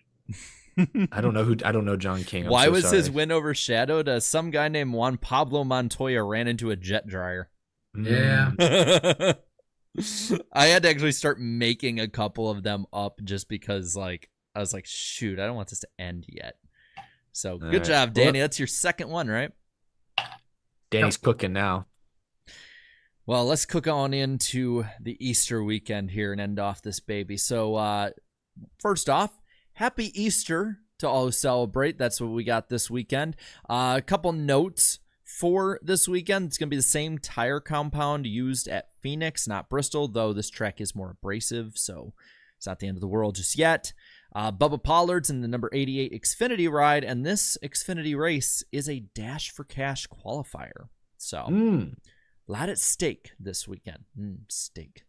I don't know John King. I'm Why so was sorry. his win overshadowed? Some guy named Juan Pablo Montoya ran into a jet dryer. Yeah. I had to actually start making a couple of them up just because, like, I was like, shoot, I don't want this to end yet. So good job, Danny. That's your second one, right? Danny's cooking now. Well, let's cook on into the Easter weekend here and end off this baby. So, first off, happy Easter to all who celebrate. That's what we got this weekend. A couple notes for this weekend. It's going to be the same tire compound used at Phoenix, not Bristol, though this track is more abrasive, so it's not the end of the world just yet. Bubba Pollard's in the number 88 Xfinity ride, and this Xfinity race is a Dash for Cash qualifier. So, a lot at stake this weekend. Steak.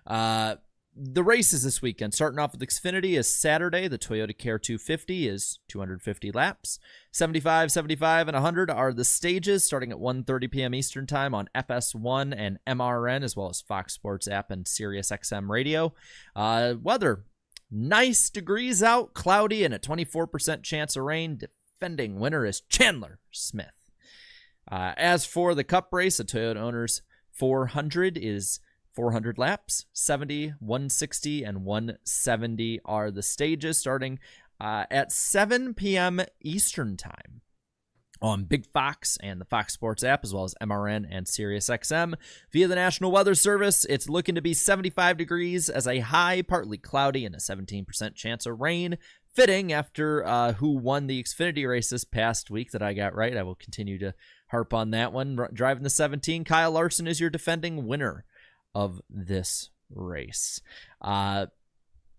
The races this weekend, starting off with Xfinity, is Saturday. The Toyota Care 250 is 250 laps. 75, 75, and 100 are the stages, starting at 1:30 p.m. Eastern Time on FS1 and MRN, as well as Fox Sports app and Sirius XM radio. Weather, nice degrees out, cloudy, and a 24% chance of rain. Defending winner is Chandler Smith. As for the Cup race, the Toyota Owners 400 is 400 laps. 70, 160, and 170 are the stages, starting at 7 p.m. Eastern Time on Big Fox and the Fox Sports app, as well as MRN and Sirius XM. Via the National Weather Service, it's looking to be 75 degrees as a high, partly cloudy, and a 17% chance of rain. Fitting after who won the Xfinity race this past week that I got right. I will continue to harp on that one. Driving the 17, Kyle Larson is your defending winner of this race. Now,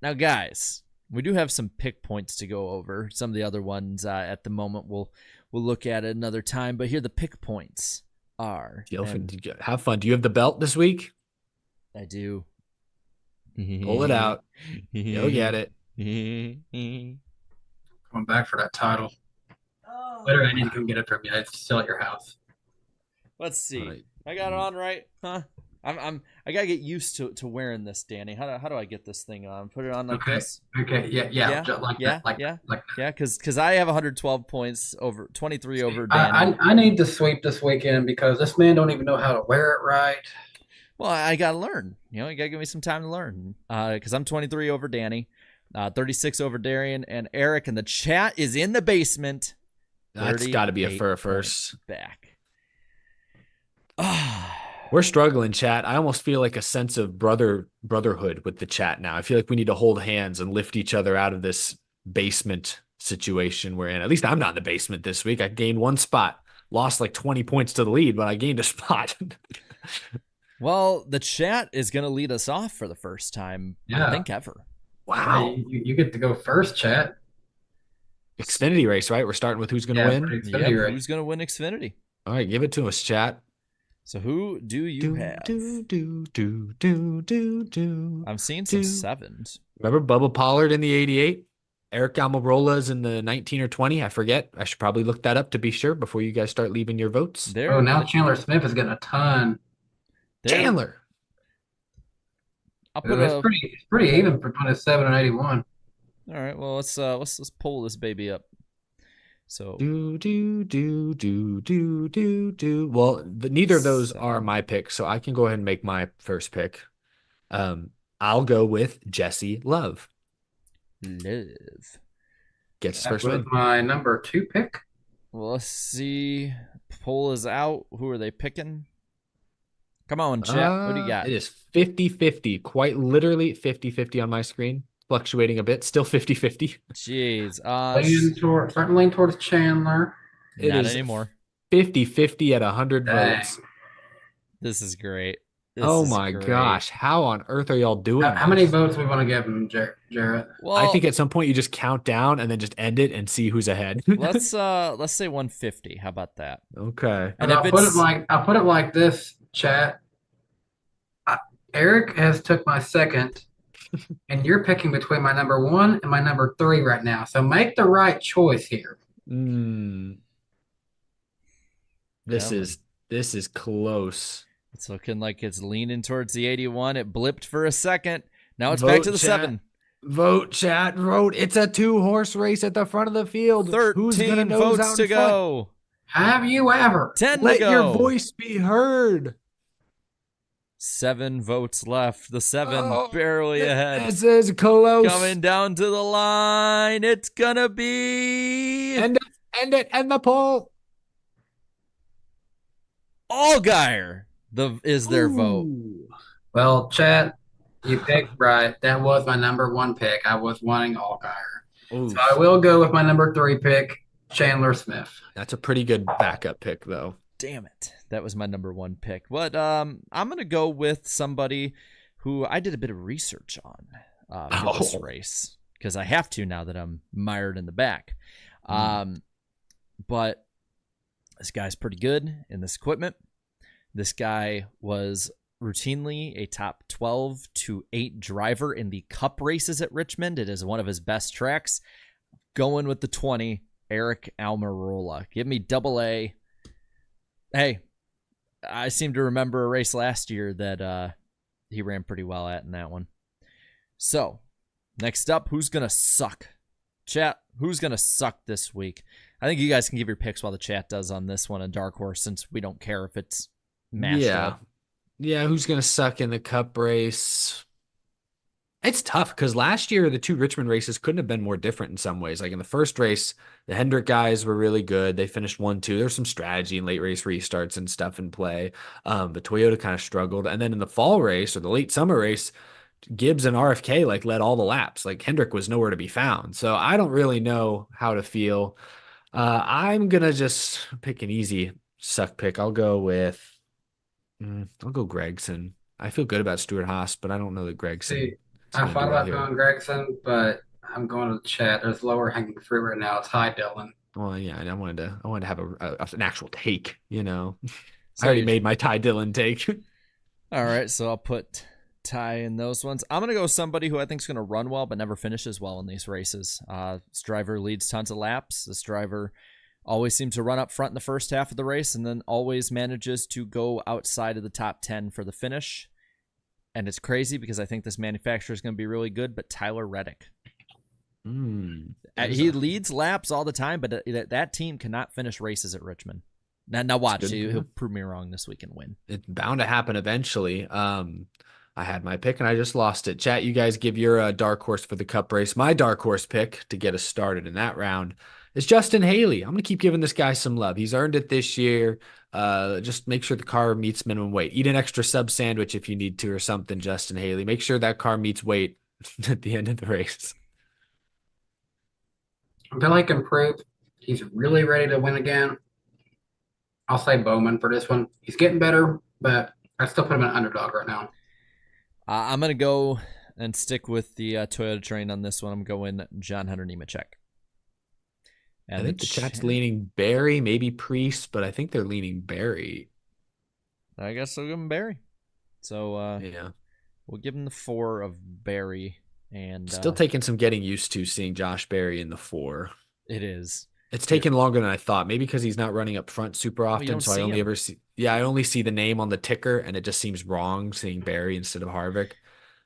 guys, we do have some pick points to go over. Some of the other ones at the moment we'll look at it another time. But here the pick points are. Have fun. Do you have the belt this week? I do. Pull it out. Go get it. Going back for that title. Later, I need to come get it from you. It's still at your house. Let's see. Right. I got it on right, huh? I gotta get used to wearing this, Danny. How do I get this thing on? Put it on like this. Okay. Yeah. Just like that. Like yeah. that. Yeah, because I have 112 points over 23 over Danny. I need to sweep this weekend because this man don't even know how to wear it right. Well, I gotta learn. You gotta give me some time to learn. Because I'm 23 over Danny, 36 over Darian and Eric, and the chat is in the basement. That's got to be a fur first. Back. We're struggling, chat. I almost feel like a sense of brotherhood with the chat now. I feel like we need to hold hands and lift each other out of this basement situation we're in. At least I'm not in the basement this week. I gained one spot, lost like 20 points to the lead, but I gained a spot. Well, the chat is going to lead us off for the first time, I think, ever. Wow. You get to go first, chat. Xfinity race, right? We're starting with who's going to win? Who's going to win Xfinity? All right, give it to us, chat. So who do you have? I'm seeing some sevens. Remember Bubba Pollard in the 88? Eric Almirola's in the 19 or 20. I forget. I should probably look that up to be sure before you guys start leaving your votes. Now Chandler Smith is getting a ton. Chandler. It's pretty even for 27 and 81. All right. Well, let's pull this baby up. So Well, neither of those are my picks, so I can go ahead and make my first pick. I'll go with Jesse Love. Gets first win. My number 2 pick. Well, let's see. Poll is out. Who are they picking? Come on, chat. What do you got? It is 50-50. Quite literally 50-50 on my screen. Fluctuating a bit. Still 50-50. Jeez. Starting to lean towards Chandler. Not anymore. 50-50 at 100 votes. This is great. Oh my gosh. How on earth are y'all doing How many votes we want to give him, Jarrett? Well, I think at some point you just count down and then just end it and see who's ahead. let's say 150. How about that? Okay. And I'll put it like this, chat. Eric has took my second, and you're picking between my number one and my number three right now. So make the right choice here. Mm, this Coming. is this is close. It's looking like it's leaning towards the 81. It blipped for a second. Now it's back to the Chat. 7. Vote, chat, vote. It's a 2-horse race at the front of the field. 13 Who's gonna nose votes out to in front? go. Have you ever? 10 Let to go. your voice be heard. 7 votes left. The 7 Oh, barely ahead. This is close. Coming down to the line. It's gonna be End the poll. Allgaier. Is their vote. Ooh. Well, Chad, you picked right. That was my number one pick. I was wanting Allgaier. Ooh. So I will go with my number three pick, Chandler Smith. That's a pretty good backup pick, though. Damn it. That was my number 1 pick. But I'm going to go with somebody who I did a bit of research on for this race, because I have to now that I'm mired in the back. But this guy's pretty good in this equipment. This guy was routinely a top 12 to 8 driver in the Cup races at Richmond. It is one of his best tracks. Going with the 20, Eric Almirola. Give me double A. Hey, I seem to remember a race last year that he ran pretty well at in that one. So, next up, who's going to suck? Chat, who's going to suck this week? I think you guys can give your picks while the chat does on this one, a dark horse, since we don't care if it's mashed up. Yeah, who's going to suck in the Cup race? It's tough because last year the 2 Richmond races couldn't have been more different in some ways. Like in the first race, the Hendrick guys were really good. They finished 1-2. There's some strategy and late race restarts and stuff in play. But Toyota kind of struggled. And then in the fall race or the late summer race, Gibbs and RFK like led all the laps. Like Hendrick was nowhere to be found. So I don't really know how to feel. I'm gonna just pick an easy suck pick. I'll go Gregson. I feel good about Stuart Haas, but I don't know that Gregson. See, I thought about going Gregson, but I'm going to the chat. There's lower hanging fruit right now. It's Ty Dillon. Well, yeah, I wanted to have an actual take. So I already made my Ty Dillon take. All right, so I'll put Ty in those ones. I'm going to go with somebody who I think is going to run well but never finishes well in these races. This driver leads tons of laps. This driver always seems to run up front in the first half of the race and then always manages to go outside of the top 10 for the finish. And it's crazy because I think this manufacturer is going to be really good, but Tyler Reddick. He leads laps all the time, but that team cannot finish races at Richmond. Now watch, he'll prove me wrong this week and win. It's bound to happen eventually. I had my pick and I just lost it. Chat, you guys give your dark horse for the Cup race. My dark horse pick to get us started in that round is Justin Haley. I'm going to keep giving this guy some love. He's earned it this year. Just make sure the car meets minimum weight. Eat an extra sub sandwich if you need to or something, Justin Haley. Make sure that car meets weight at the end of the race. I feel like improved. He's really ready to win again. I'll say Bowman for this one. He's getting better, but I still put him in an underdog right now. I'm going to go and stick with the Toyota train on this one. I'm going John Hunter Nemechek. And I think the chat's leaning Barry, maybe Priest, but I think they're leaning Barry. I guess I'll give him Barry. So yeah, we'll give him the 4 of Barry. And still taking some getting used to seeing Josh Barry in the 4. It is. It's taken longer than I thought. Maybe because he's not running up front super often, so I only I only see the name on the ticker, and it just seems wrong seeing Barry instead of Harvick.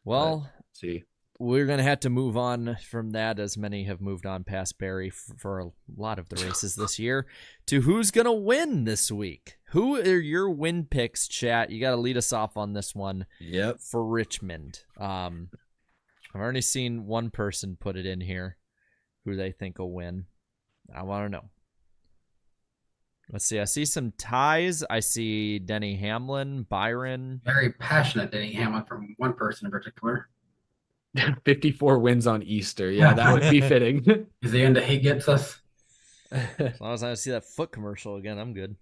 Well, see, we're going to have to move on from that, as many have moved on past Barry for a lot of the races this year, to who's going to win this week. Who are your win picks, chat? You got to lead us off on this one. Yep. For Richmond. I've already seen one person put it in here who they think will win. I want to know. Let's see. I see some ties. I see Denny Hamlin, Byron. Very passionate Denny Hamlin from one person in particular. 54 wins on Easter. Yeah, that would be fitting. Is the end that he gets us? As long as I see that foot commercial again, I'm good.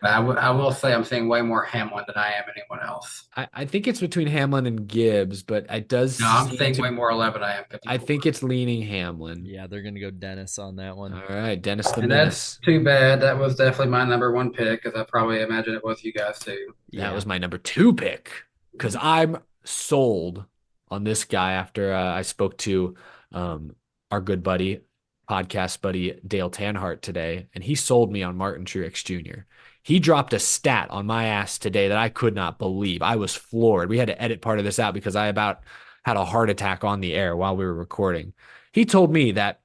I will say I'm seeing way more Hamlin than I am anyone else. I think it's between Hamlin and Gibbs, but it does. No, I'm saying way more 11 I am. 54. I think it's leaning Hamlin. Yeah, they're going to go Dennis on that one. All right, Dennis the And Menace. that's too bad. That was definitely my number one pick, because I probably imagine it was you guys too. That was my number 2 pick because I'm sold on this guy after I spoke to our good buddy, podcast buddy Dale Tanhart today, and he sold me on Martin Truex Jr. He dropped a stat on my ass today that I could not believe. I was floored. We had to edit part of this out because I about had a heart attack on the air while we were recording. He told me that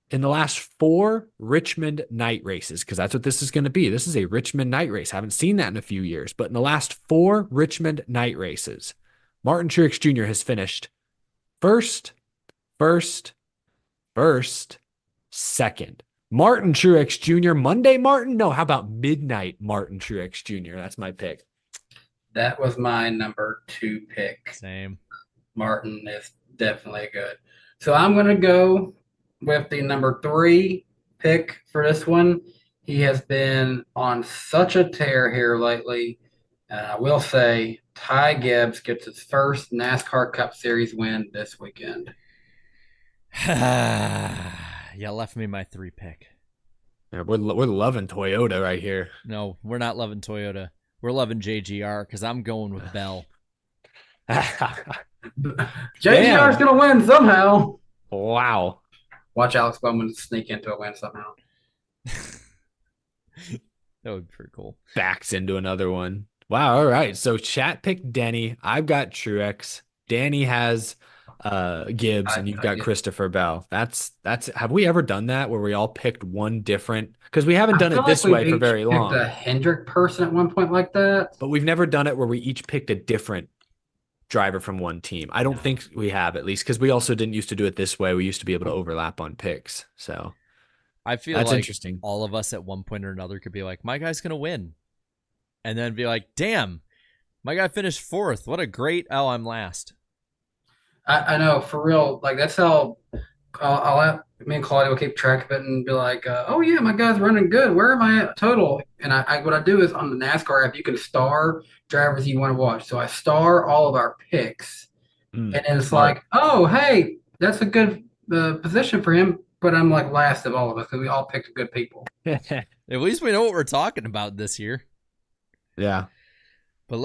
in the last 4 Richmond night races, because that's what this is going to be. This is a Richmond night race. Haven't seen that in a few years, but in the last 4 Richmond night races, Martin Truex Jr. has finished first, second. Martin Truex Jr. Monday Martin? No, how about midnight Martin Truex Jr.? That's my pick. That was my number 2 pick. Same. Martin is definitely good. So I'm going to go with the number 3 pick for this one. He has been on such a tear here lately. I will say Ty Gibbs gets his first NASCAR Cup Series win this weekend. Yeah, left me my 3 pick. Yeah, we're loving Toyota right here. No, we're not loving Toyota. We're loving JGR because I'm going with Bell. JGR's going to win somehow. Wow. Watch Alex Bowman sneak into a win somehow. That would be pretty cool. Backs into another one. Wow. All right. So chat picked Denny. I've got Truex. Danny has Gibbs, and you've got Christopher Bell. That's. Have we ever done that where we all picked one different? Because we haven't done it this way for very long. Picked a Hendrick person at one point like that, but we've never done it where we each picked a different driver from one team. I don't think we have, at least, because we also didn't used to do it this way. We used to be able to overlap on picks. So I feel that's like interesting. All of us at one point or another could be like, my guy's gonna win, and then be like, damn, my guy finished 4th. What a great. Oh, I'm last. I know, for real. Like, that's how I'll have, me and Claudia will keep track of it and be like, oh, yeah, my guy's running good. Where am I at total? And what I do is on the NASCAR app, you can star drivers you want to watch. So I star all of our picks. And then it's like, oh, hey, that's a good position for him. But I'm like last of all of us because we all picked good people. At least we know what we're talking about this year. Yeah. But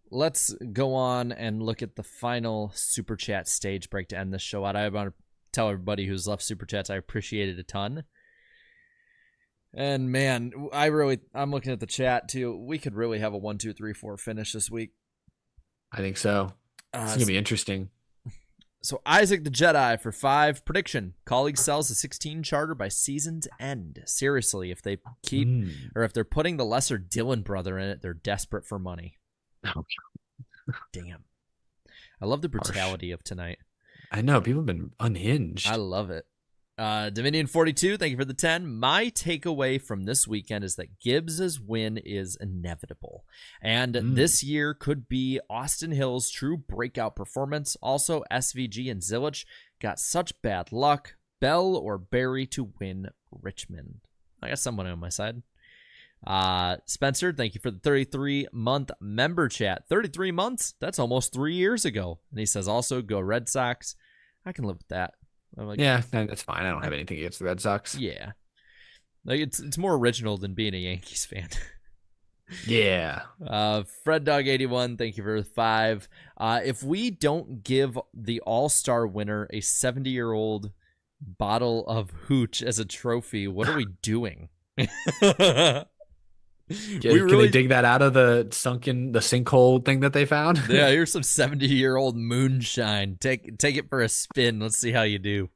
let's go on and look at the final Super Chat stage break to end this show out. I want to tell everybody who's left Super Chats I appreciate it a ton. And man, I'm looking at the chat too. We could really have a 1, 2, 3, 4 finish this week. I think so. It's going to be interesting. So Isaac the Jedi for 5. Prediction. Colleague sells the 16 charter by season's end. Seriously, if they keep or if they're putting the lesser Dillon brother in it, they're desperate for money. Oh, damn. I love the brutality of tonight. I know. People have been unhinged. I love it. Dominion 42, thank you for the 10. My takeaway from this weekend is that Gibbs's win is inevitable. And this year could be Austin Hill's true breakout performance. Also, SVG and Zilich got such bad luck. Bell or Barry to win Richmond. I got someone on my side. Spencer, thank you for the 33-month member chat. 33 months? That's almost 3 years ago. And he says also, go Red Sox. I can live with that. I'm like, yeah, that's fine. I don't have anything against the Red Sox. Yeah. Like it's more original than being a Yankees fan. Yeah. Fred Dog 81, thank you for the 5. If we don't give the All-Star winner a 70-year-old bottle of hooch as a trophy, what are we doing? Can they dig that out of the sinkhole thing that they found? Yeah, here's some 70-year-old moonshine. Take it for a spin. Let's see how you do.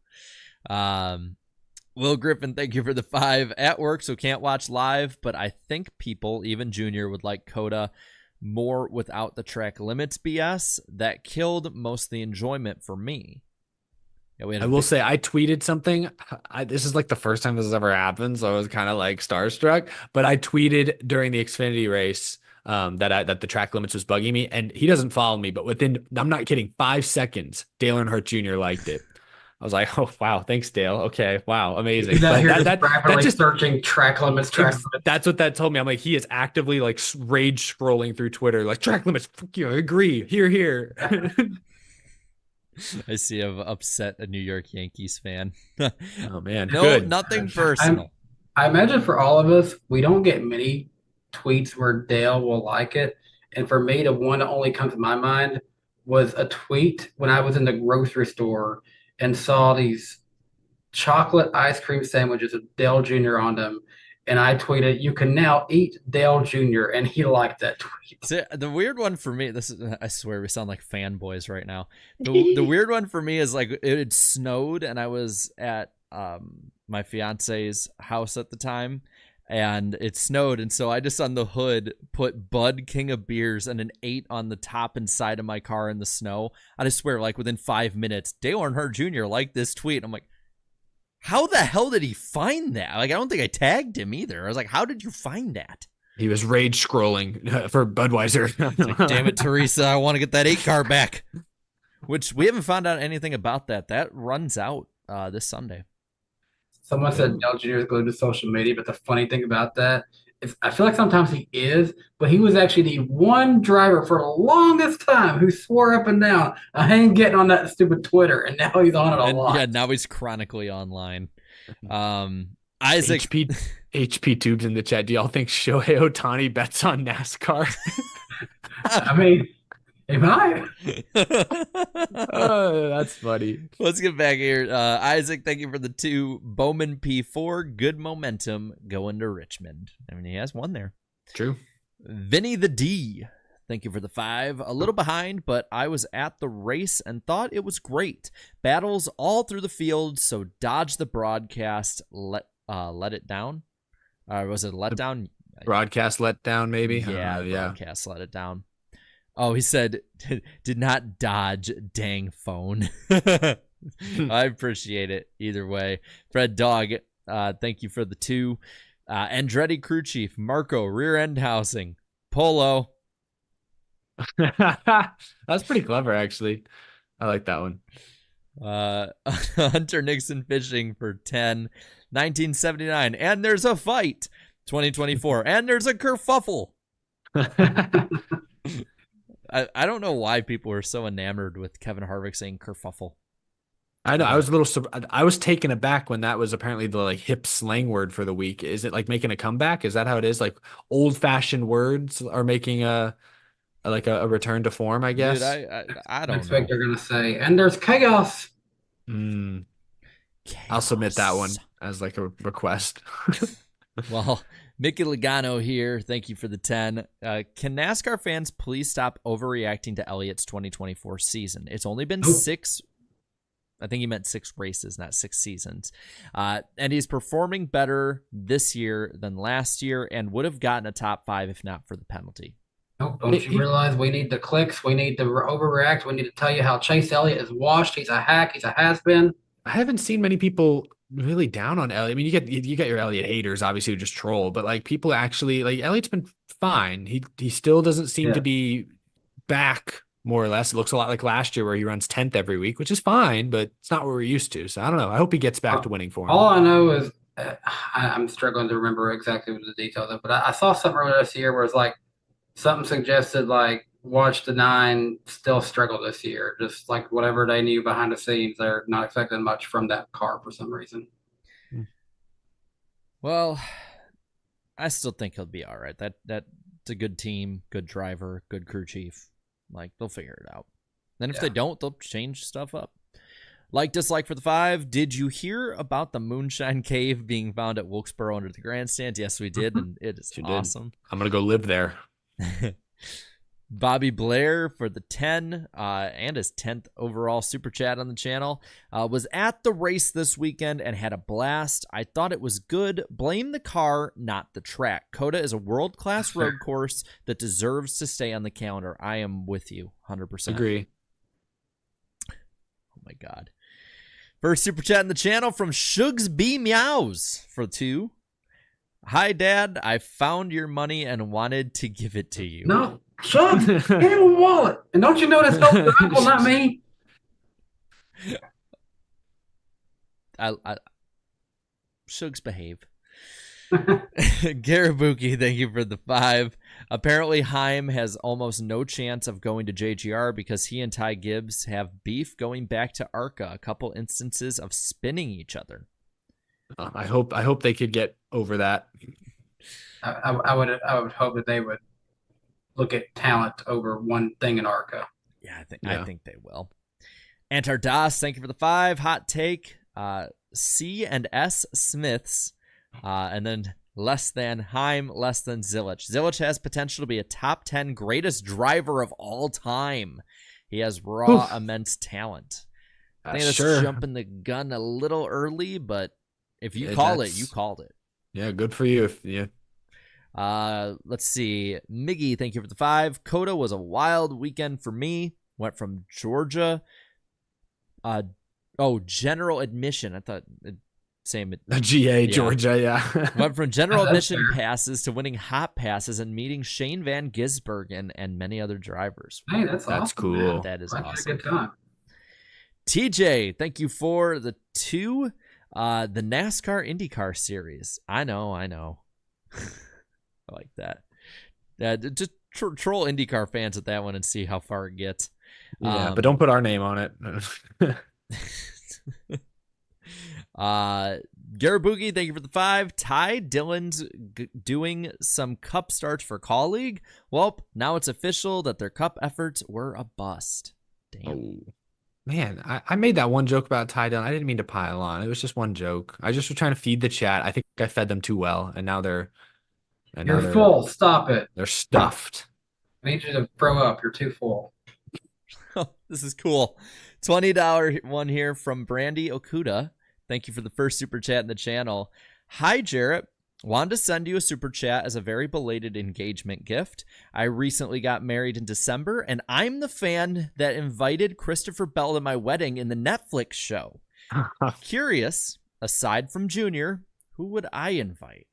Will Griffin, thank you for the 5. At work, so can't watch live, but I think people, even Junior, would like COTA more without the track limits BS. That killed most of the enjoyment for me. I will say I tweeted something. This is like the first time this has ever happened, so I was kind of like starstruck. But I tweeted during the Xfinity race that the track limits was bugging me, and he doesn't follow me. But within, I'm not kidding, 5 seconds, Dale Earnhardt Jr. liked it. I was like, oh wow, thanks Dale. Okay, wow, amazing. That just searching track limits. That's what that told me. I'm like, he is actively like rage scrolling through Twitter, like track limits. Fuck you, I agree. Here. I see I've upset a New York Yankees fan. Oh, man. No, good. Nothing personal. I imagine for all of us, we don't get many tweets where Dale will like it. And for me, the one that only comes to my mind was a tweet when I was in the grocery store and saw these chocolate ice cream sandwiches with Dale Jr. on them. And I tweeted, "You can now eat Dale Jr." And he liked that tweet. See, the weird one for me, this is, I swear we sound like fanboys right now. The weird one for me is like it had snowed and I was at my fiance's house at the time and it snowed. And so I just on the hood put Bud King of Beers and an 8 on the top and side of my car in the snow. I just swear, like within 5 minutes, Dale Earnhardt Jr. liked this tweet. I'm like, how the hell did he find that? Like, I don't think I tagged him either. I was like, how did you find that? He was rage scrolling for Budweiser. Like, damn it, Teresa, I want to get that 8 car back. Which we haven't found out anything about that. That runs out this Sunday. Someone said Dale Jr. is glued to social media, but the funny thing about that is I feel like sometimes he is, but he was actually the one driver for the longest time who swore up and down, I ain't getting on that stupid Twitter, and now he's on it a lot. Yeah, now he's chronically online. Isaac HP Tubes in the chat. Do y'all think Shohei Ohtani bets on NASCAR? I mean, he might. Oh, that's funny. Let's get back here. Isaac, thank you for the 2. Bowman P4, good momentum going to Richmond. I mean, he has one there. True. Vinny the D, thank you for the 5. A little behind, but I was at the race and thought it was great. Battles all through the field, so dodge the broadcast. Let it down. Was it let down? Broadcast let down, maybe. Yeah, broadcast let it down. Oh, he said, did not dodge, dang phone. I appreciate it either way. Fred Dog, thank you for the 2. Andretti crew chief, Marco, rear end housing, Polo. That's pretty clever, actually. I like that one. Hunter Nixon fishing for 10, 1979. And there's a fight, 2024. And there's a kerfuffle. I don't know why people are so enamored with Kevin Harvick saying kerfuffle. I know. I was a little. I was taken aback when that was apparently the like hip slang word for the week. Is it like making a comeback? Is that how it is? Like old fashioned words are making a return to form, I guess. Dude, I don't expect know. they're gonna say, and there's chaos. I'll submit that one as like a request. Well, Mickey Logano here. Thank you for the 10. Can NASCAR fans please stop overreacting to Elliott's 2024 season? It's only been 6. I think he meant 6 races, not 6 seasons. And he's performing better this year than last year and would have gotten a top 5 if not for the penalty. Oh, don't you realize we need the clicks? We need to overreact. We need to tell you how Chase Elliott is washed. He's a hack. He's a has-been. I haven't seen many people really down on Elliott. I mean, you get your Elliott haters, obviously, who just troll, but like people actually like Elliott's been fine. He still doesn't seem to be back more or less. It looks a lot like last year where he runs 10th every week, which is fine, but it's not what we're used to. So I don't know. I hope he gets back to winning for him. All I know is I'm struggling to remember exactly what the details of, but I saw something earlier this year where it's like something suggested like watch the 9 still struggle this year. Just like whatever they knew behind the scenes, they're not expecting much from that car for some reason. Well, I still think he'll be all right. That's a good team, good driver, good crew chief. Like, they'll figure it out. Then if they don't, they'll change stuff up. Like, dislike for the 5. Did you hear about the Moonshine Cave being found at Wilkesboro under the grandstand? Yes, we did, and it is awesome. I'm going to go live there. Bobby Blair for the 10 and his 10th overall super chat on the channel. Was at the race this weekend and had a blast. I thought it was good. Blame the car, not the track. COTA is a world-class road course that deserves to stay on the calendar. I am with you 100%. Agree. Oh my God. First super chat in the channel from Shugs B Meows for 2. Hi, Dad. I found your money and wanted to give it to you. No. Son, give him a wallet. And don't you know that's helping your uncle, not me? Shugs behave. Garabuki, thank you for the 5. Apparently, Heim has almost no chance of going to JGR because he and Ty Gibbs have beef going back to ARCA. A couple instances of spinning each other. I hope they could get over that. I would hope that they would look at talent over one thing in ARCA. Yeah, I Yeah. think they will. Antardas, thank you for the 5. Hot take. C and S Smiths, and then less than Heim, less than Zilich. Zilich has potential to be a top 10 greatest driver of all time. He has raw, immense talent. I think that's Sure. jumping the gun a little early, but if you Yeah, call it, that's- you called it. Yeah, good for you. Yeah. Let's see. Miggy, thank you for the 5. COTA was a wild weekend for me. Went from Georgia. General admission. I thought same. GA, Yeah. Georgia, yeah. Went from general That's admission fair. passes to winning hot passes and meeting Shane Van Gisbergen and many other drivers. Hey, that's That's awesome, cool. man. That is Glad you had a awesome. good time. TJ, thank you for the 2. The NASCAR IndyCar series. I know. I like that. Just troll IndyCar fans at that one and see how far it gets. Yeah, but don't put our name on it. Garabugi, thank you for the 5. Ty Dillon's doing some cup starts for colleague. Well, now it's official that their cup efforts were a bust. Damn. Oh. Man, I made that one joke about Ty Dillon. I didn't mean to pile on. It was just one joke. I just was trying to feed the chat. I think I fed them too well, and now they're You're full. Stop it. They're stuffed. I need you to throw up. You're too full. This is cool. $20 one here from Brandy Okuda. Thank you for the first super chat in the channel. Hi, Jarrett. Wanted to send you a super chat as a very belated engagement gift. I recently got married in December, and I'm the fan that invited Christopher Bell to my wedding in the Netflix show. Curious, aside from Junior, who would I invite?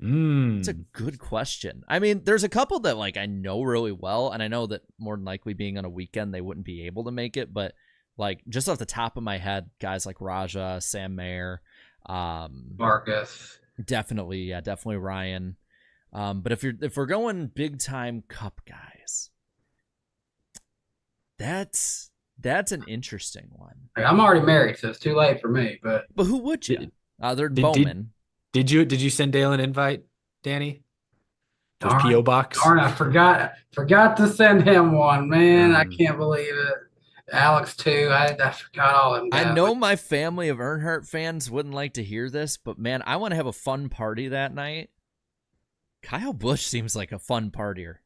It's a good question. I mean, there's a couple that like I know really well, and I know that more than likely being on a weekend they wouldn't be able to make it, but like just off the top of my head, guys like Raja, Sam Mayer, Marcus. definitely Ryan. But if we're going big time cup guys, that's an interesting one. I'm already married, so it's too late for me. But But who would you? They're Did- Bowman. Did you send Dale an invite, Danny? His Darn. PO box. darn, I forgot to send him one. Man, I Mm. can't believe it. Alex too. I forgot all of them. I know my family of Earnhardt fans wouldn't like to hear this, but man, I want to have a fun party that night. Kyle Busch seems like a fun partier.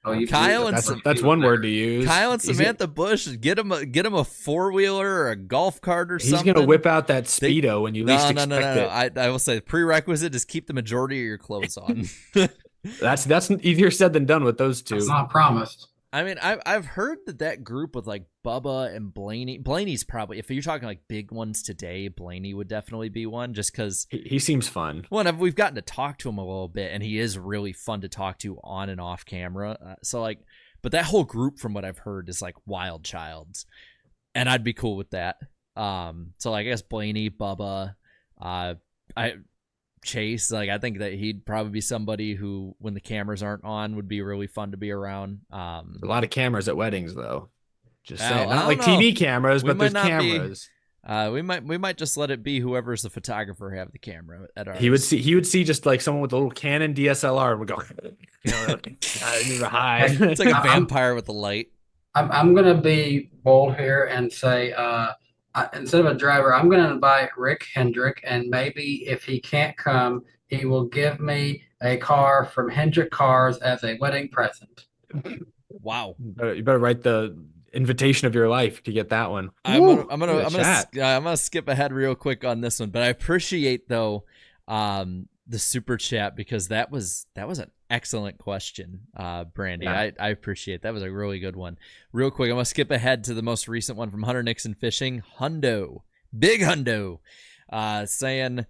Oh, you Kyle and That's one word to use. Kyle and Samantha Busch, get him a 4-wheeler or a golf cart or He's something. gonna whip out that Speedo when you least No. expect it. I will say the prerequisite is keep the majority of your clothes on. That's easier said than done with those two. It's not promised. I mean, I've heard that group with like Bubba and Blaney. Blaney's probably, if you're talking like big ones today, Blaney would definitely be one, just because He seems fun. we've gotten to talk to him a little bit, and he is really fun to talk to on and off camera. So like, but that whole group, from what I've heard, is like wild childs, and I'd be cool with that. So like, I guess Blaney, Bubba, Chase, like I think that he'd probably be somebody who, when the cameras aren't on, would be really fun to be around. A lot of cameras at weddings, though. Just I saying, don't not like know. TV cameras, We but there's might not be- cameras. We might just let it be whoever's the photographer have the camera at ours. He would see just like someone with a little Canon DSLR and would go, you know, like, hide. It's like a I'm- vampire with a light. I'm gonna be bold here and say, instead of a driver, I'm gonna invite Rick Hendrick, and maybe if he can't come, he will give me a car from Hendrick Cars as a wedding present. Wow. You better write the invitation of your life to get that one. I'm Woo! gonna Look at that I'm gonna skip ahead real quick on this one, but I appreciate though the super chat, because that was an excellent question, Brandy. Yeah. I appreciate that. Was a really good one. Real quick, I'm gonna skip ahead to the most recent one from Hunter Nixon Fishing. Hundo, big Hundo, saying,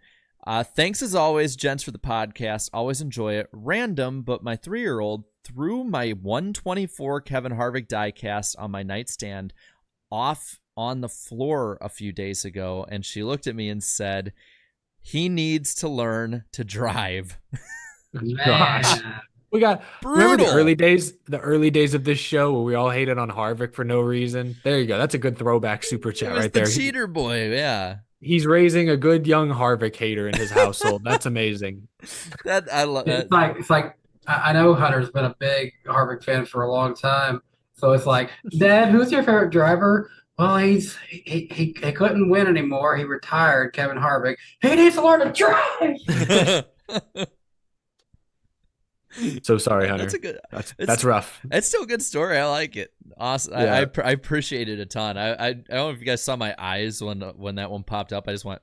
thanks as always, gents, for the podcast. Always enjoy it. Random, but my 3-year-old threw my 124 Kevin Harvick diecast on my nightstand off on the floor a few days ago, and she looked at me and said, he needs to learn to drive. Gosh. Man. We got Brutal. remember the early days of this show where we all hated on Harvick for no reason. There you go. That's a good throwback super It chat was right the there. cheater boy, yeah. He's raising a good young Harvick hater in his household. That's amazing. That I love that. It's like I know Hunter's been a big Harvick fan for a long time, so it's like, Dad, who's your favorite driver? Well, he couldn't win anymore. He retired, Kevin Harvick. He needs to learn to drive. So sorry, Hunter. That's a good. That's rough. It's still a good story. I like it. Awesome. Yeah. I appreciate it a ton. I don't know if you guys saw my eyes when that one popped up. I just went.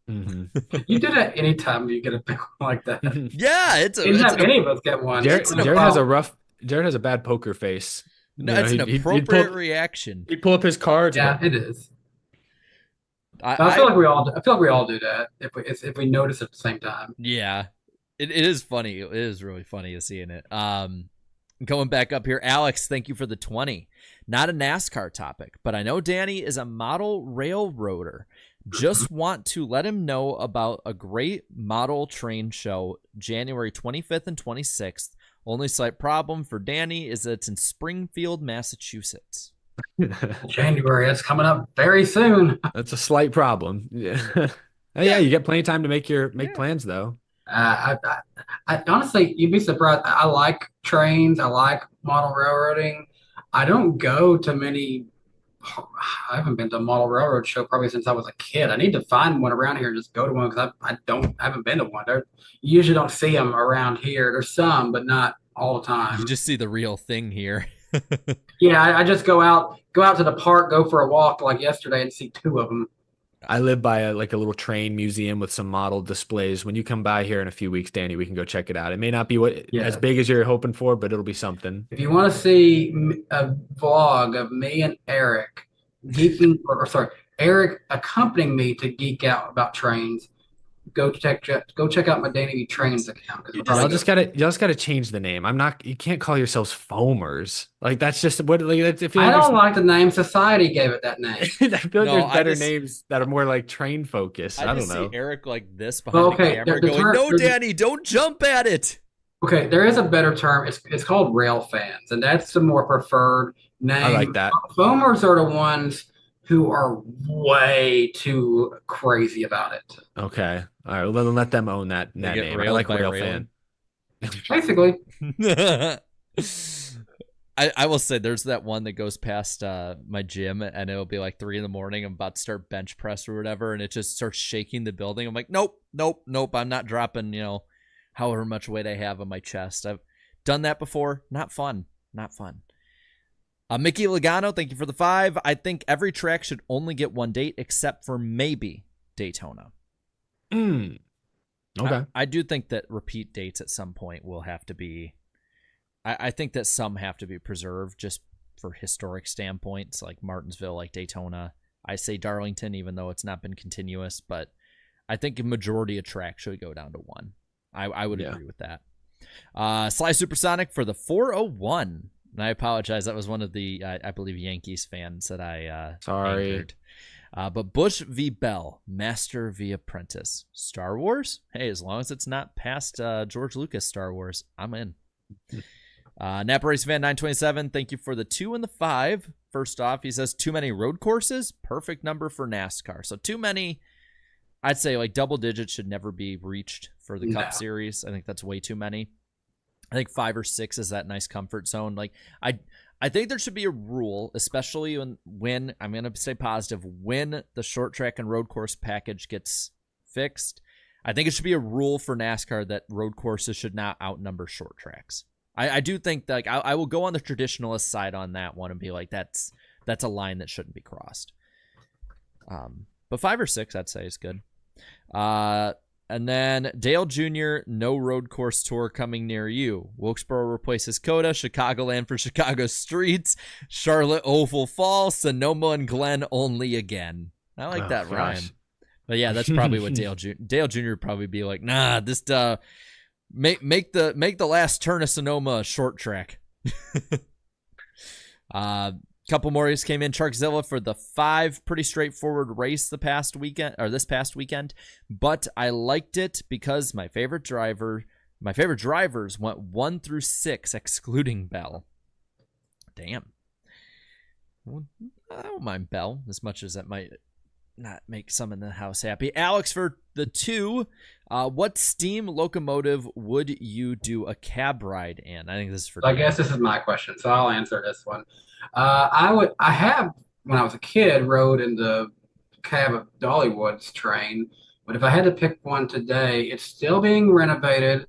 Mm-hmm. You do that anytime you get a big one like that. Yeah, Anytime any of us get one. Jared has a bad poker face. No, You know, it's an he'd appropriate reaction. He'd pull up his cards. Yeah, it is. I feel like we all do that if we notice at the same time. Yeah, it is funny. It is really funny seeing it. Going back up here, Alex, thank you for the 20. Not a NASCAR topic, but I know Danny is a model railroader. Just want to let him know about a great model train show, January 25th and 26th. Only slight problem for Danny is that it's in Springfield, Massachusetts. January, that's coming up very soon. That's a slight problem. Yeah. Yeah, you get plenty of time to make plans though. I honestly, you'd be surprised. I like trains. I like model railroading. I don't go to many. I haven't been to a model railroad show probably since I was a kid. I need to find one around here and just go to one because I haven't been to one. You usually don't see them around here. There's some, but not all the time. You just see the real thing here. Yeah, I just go out to the park, go for a walk like yesterday and see two of them. I live by a little train museum with some model displays. When you come by here in a few weeks, Danny, we can go check it out. It may not be as big as you're hoping for, but it'll be something. If you want to see a vlog of me and Eric geeking, Eric accompanying me to geek out about trains, go check out my Danny V Trains account. Y'all just gotta change the name. You can't call yourselves foamers. Like that's just what if I don't like the name. Society gave it that name. I feel like there's better names that are more like train focused. I don't know. See Eric like this behind the camera going, "No, Danny, don't jump at it." Okay, there is a better term. It's called rail fans, and that's the more preferred name. I like that. Foamers are the ones who are way too crazy about it. Okay. All right. Well, then let them own that name. I like rail fan. Basically. I will say there's that one that goes past my gym and it'll be like 3 a.m. I'm about to start bench press or whatever, and it just starts shaking the building. I'm like, nope. I'm not dropping, however much weight I have on my chest. I've done that before. Not fun. Mickey Logano, thank you for the 5. I think every track should only get one date except for maybe Daytona. Okay. I do think that repeat dates at some point will have to be. I think that some have to be preserved just for historic standpoints, like Martinsville, like Daytona. I say Darlington, even though it's not been continuous, but I think a majority of tracks should go down to one. I would agree with that. Sly Supersonic for the 401. And I apologize. That was one of the, I believe, Yankees fans that I sorry. anchored. But Bush v. Bell, Master v. Apprentice. Star Wars? Hey, as long as it's not past George Lucas Star Wars, I'm in. Napa Race Fan 927, thank you for the 2 and the 5. First off, he says, too many road courses? Perfect number for NASCAR. So too many, I'd say like double digits should never be reached for the Cup Series. I think that's way too many. I think 5 or 6 is that nice comfort zone. Like I think there should be a rule, especially when I'm going to say positive, when the short track and road course package gets fixed. I think it should be a rule for NASCAR that road courses should not outnumber short tracks. I do think that, like, I will go on the traditionalist side on that one and be like, that's a line that shouldn't be crossed. But 5 or 6, I'd say, is good. And then Dale Jr., no road course tour coming near you. Wilkesboro replaces COTA, Chicagoland for Chicago streets, Charlotte Oval Fall, Sonoma and Glen only again. I like that rhyme. But yeah, that's probably what Dale Jr. would probably be like, nah, this make the last turn of Sonoma a short track. Couple more races came in. Charkzilla for the 5, pretty straightforward race this past weekend, but I liked it because my favorite drivers went 1 through 6, excluding Bell. Damn. I don't mind Bell as much as that might not make some in the house happy. Alex for the 2. What steam locomotive would you do a cab ride in? I think this is for. I guess this is my question, so I'll answer this one. I have, when I was a kid, rode in the cab of Dollywood's train, but if I had to pick one today, it's still being renovated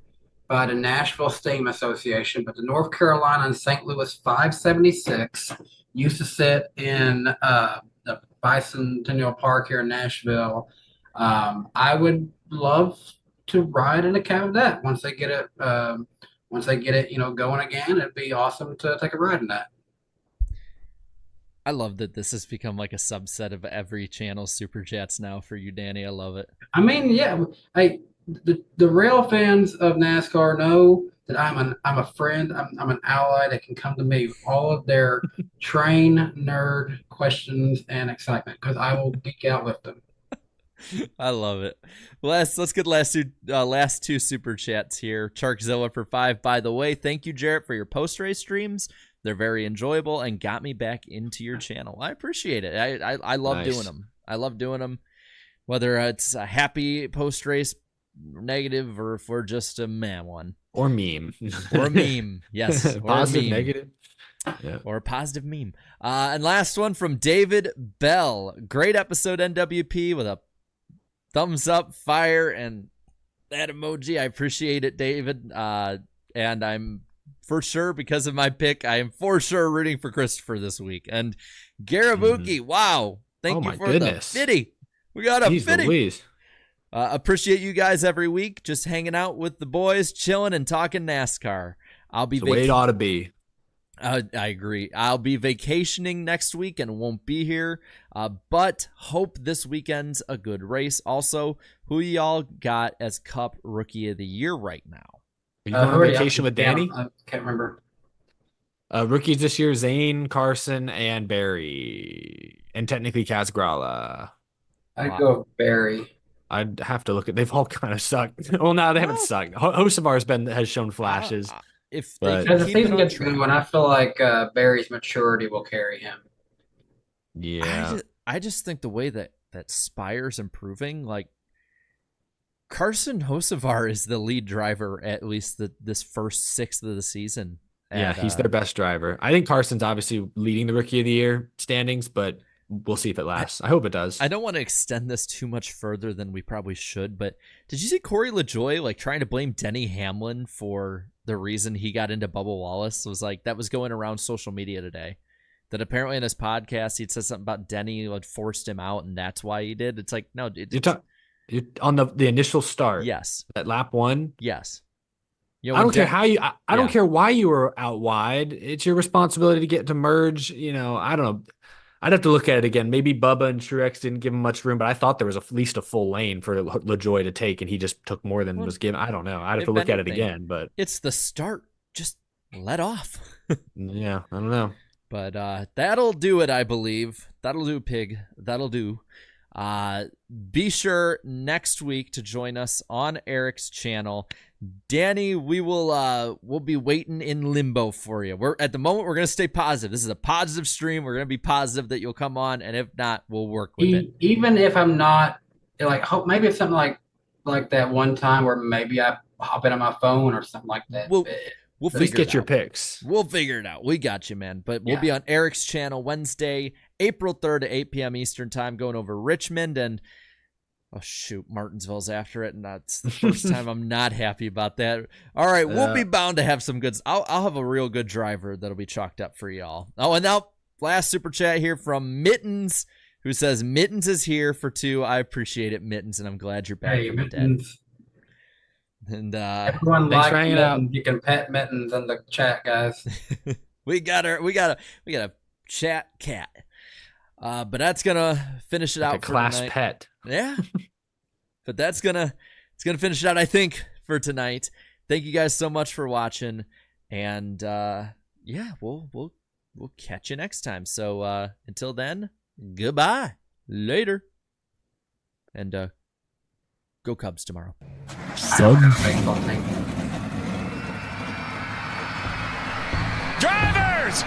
by the Nashville Steam Association, but the North Carolina and St. Louis 576 used to sit in the Bicentennial Park here in Nashville. I would love to ride in a cab of that once they get it. Once they get it, going again, it'd be awesome to take a ride in that. I love that this has become like a subset of every channel super chats now for you, Danny. I love it. I mean, yeah, the real fans of NASCAR know that I'm a friend. I'm an ally that can come to me with all of their train nerd questions and excitement because I will geek out with them. I love it. Let's get last two super chats here. Charkzilla for 5. By the way, thank you, Jarrett, for your post race streams. They're very enjoyable and got me back into your channel. I appreciate it. I love doing them. I love doing them, whether it's a happy post race, negative, or if we're just a man one or meme or a meme. Yes, positive, negative. Yeah. Or a positive meme. And last one from David Bell. Great episode, NWP, with a thumbs up, fire, and that emoji. I appreciate it, David. And I'm for sure, because of my pick, I am for sure rooting for Christopher this week. And Garabuki, wow. Thank you for the fitty. We got a fitty. Appreciate you guys every week, just hanging out with the boys, chilling and talking NASCAR. I'll be the way it ought to be. I agree. I'll be vacationing next week and won't be here, but hope this weekend's a good race. Also, who y'all got as Cup Rookie of the Year right now? Are you going on vacation with Danny? I can't remember. Rookies this year, Zane, Carson, and Barry. And technically Kaz Grala. I'd go with Barry. I'd have to look at. They've all kind of sucked. Well, no, they haven't sucked. Hocevar has shown flashes. If as the season gets going, I feel like Barry's maturity will carry him. Yeah, I just think the way that Spire's improving, like Carson Hocevar is the lead driver at least this first sixth of the season. Yeah, he's their best driver. I think Carson's obviously leading the Rookie of the Year standings, but we'll see if it lasts. I hope it does. I don't want to extend this too much further than we probably should, but did you see Corey LaJoie trying to blame Denny Hamlin for the reason he got into Bubba Wallace? It was that was going around social media today. That apparently in his podcast he'd said something about Denny forced him out, and that's why he did. It's like, no, you're on the initial start. Yes, at lap 1. Yes. I don't care how you. I don't care why you were out wide. It's your responsibility to get to merge. I don't know. I'd have to look at it again. Maybe Bubba and Truex didn't give him much room, but I thought there was at least a full lane for LaJoie to take, and he just took more than was given. I don't know. I'd have to look at it again, but it's the start. Just let off. Yeah, I don't know. But that'll do it, I believe. That'll do, Pig. That'll do. Be sure next week to join us on Eric's channel. Danny, we'll be waiting in limbo for you. At the moment we're gonna stay positive. This is a positive stream. We're gonna be positive that you'll come on, and if not, we'll work with it. Even if I'm not, hope maybe it's something like that one time where maybe I hop in on my phone or something like that. We'll Please get your picks. We'll figure it out. We got you, man. But we'll be on Eric's channel Wednesday, April 3rd at 8 p.m. Eastern time, going over Richmond and Martinsville's after it, and that's the first time I'm not happy about that. All right, we'll be bound to have some goods. I'll have a real good driver that'll be chalked up for y'all. Oh, and now last super chat here from Mittens, who says Mittens is here for 2. I appreciate it, Mittens, and I'm glad you're back from the dead. And everyone likes Mittens. You can pet Mittens in the chat, guys. we got a chat cat. But that's gonna finish it out for class tonight. Pet. Yeah. But it's gonna finish it out, I think, for tonight. Thank you guys so much for watching, and we'll catch you next time. So until then, goodbye, later, and go Cubs tomorrow. Drivers!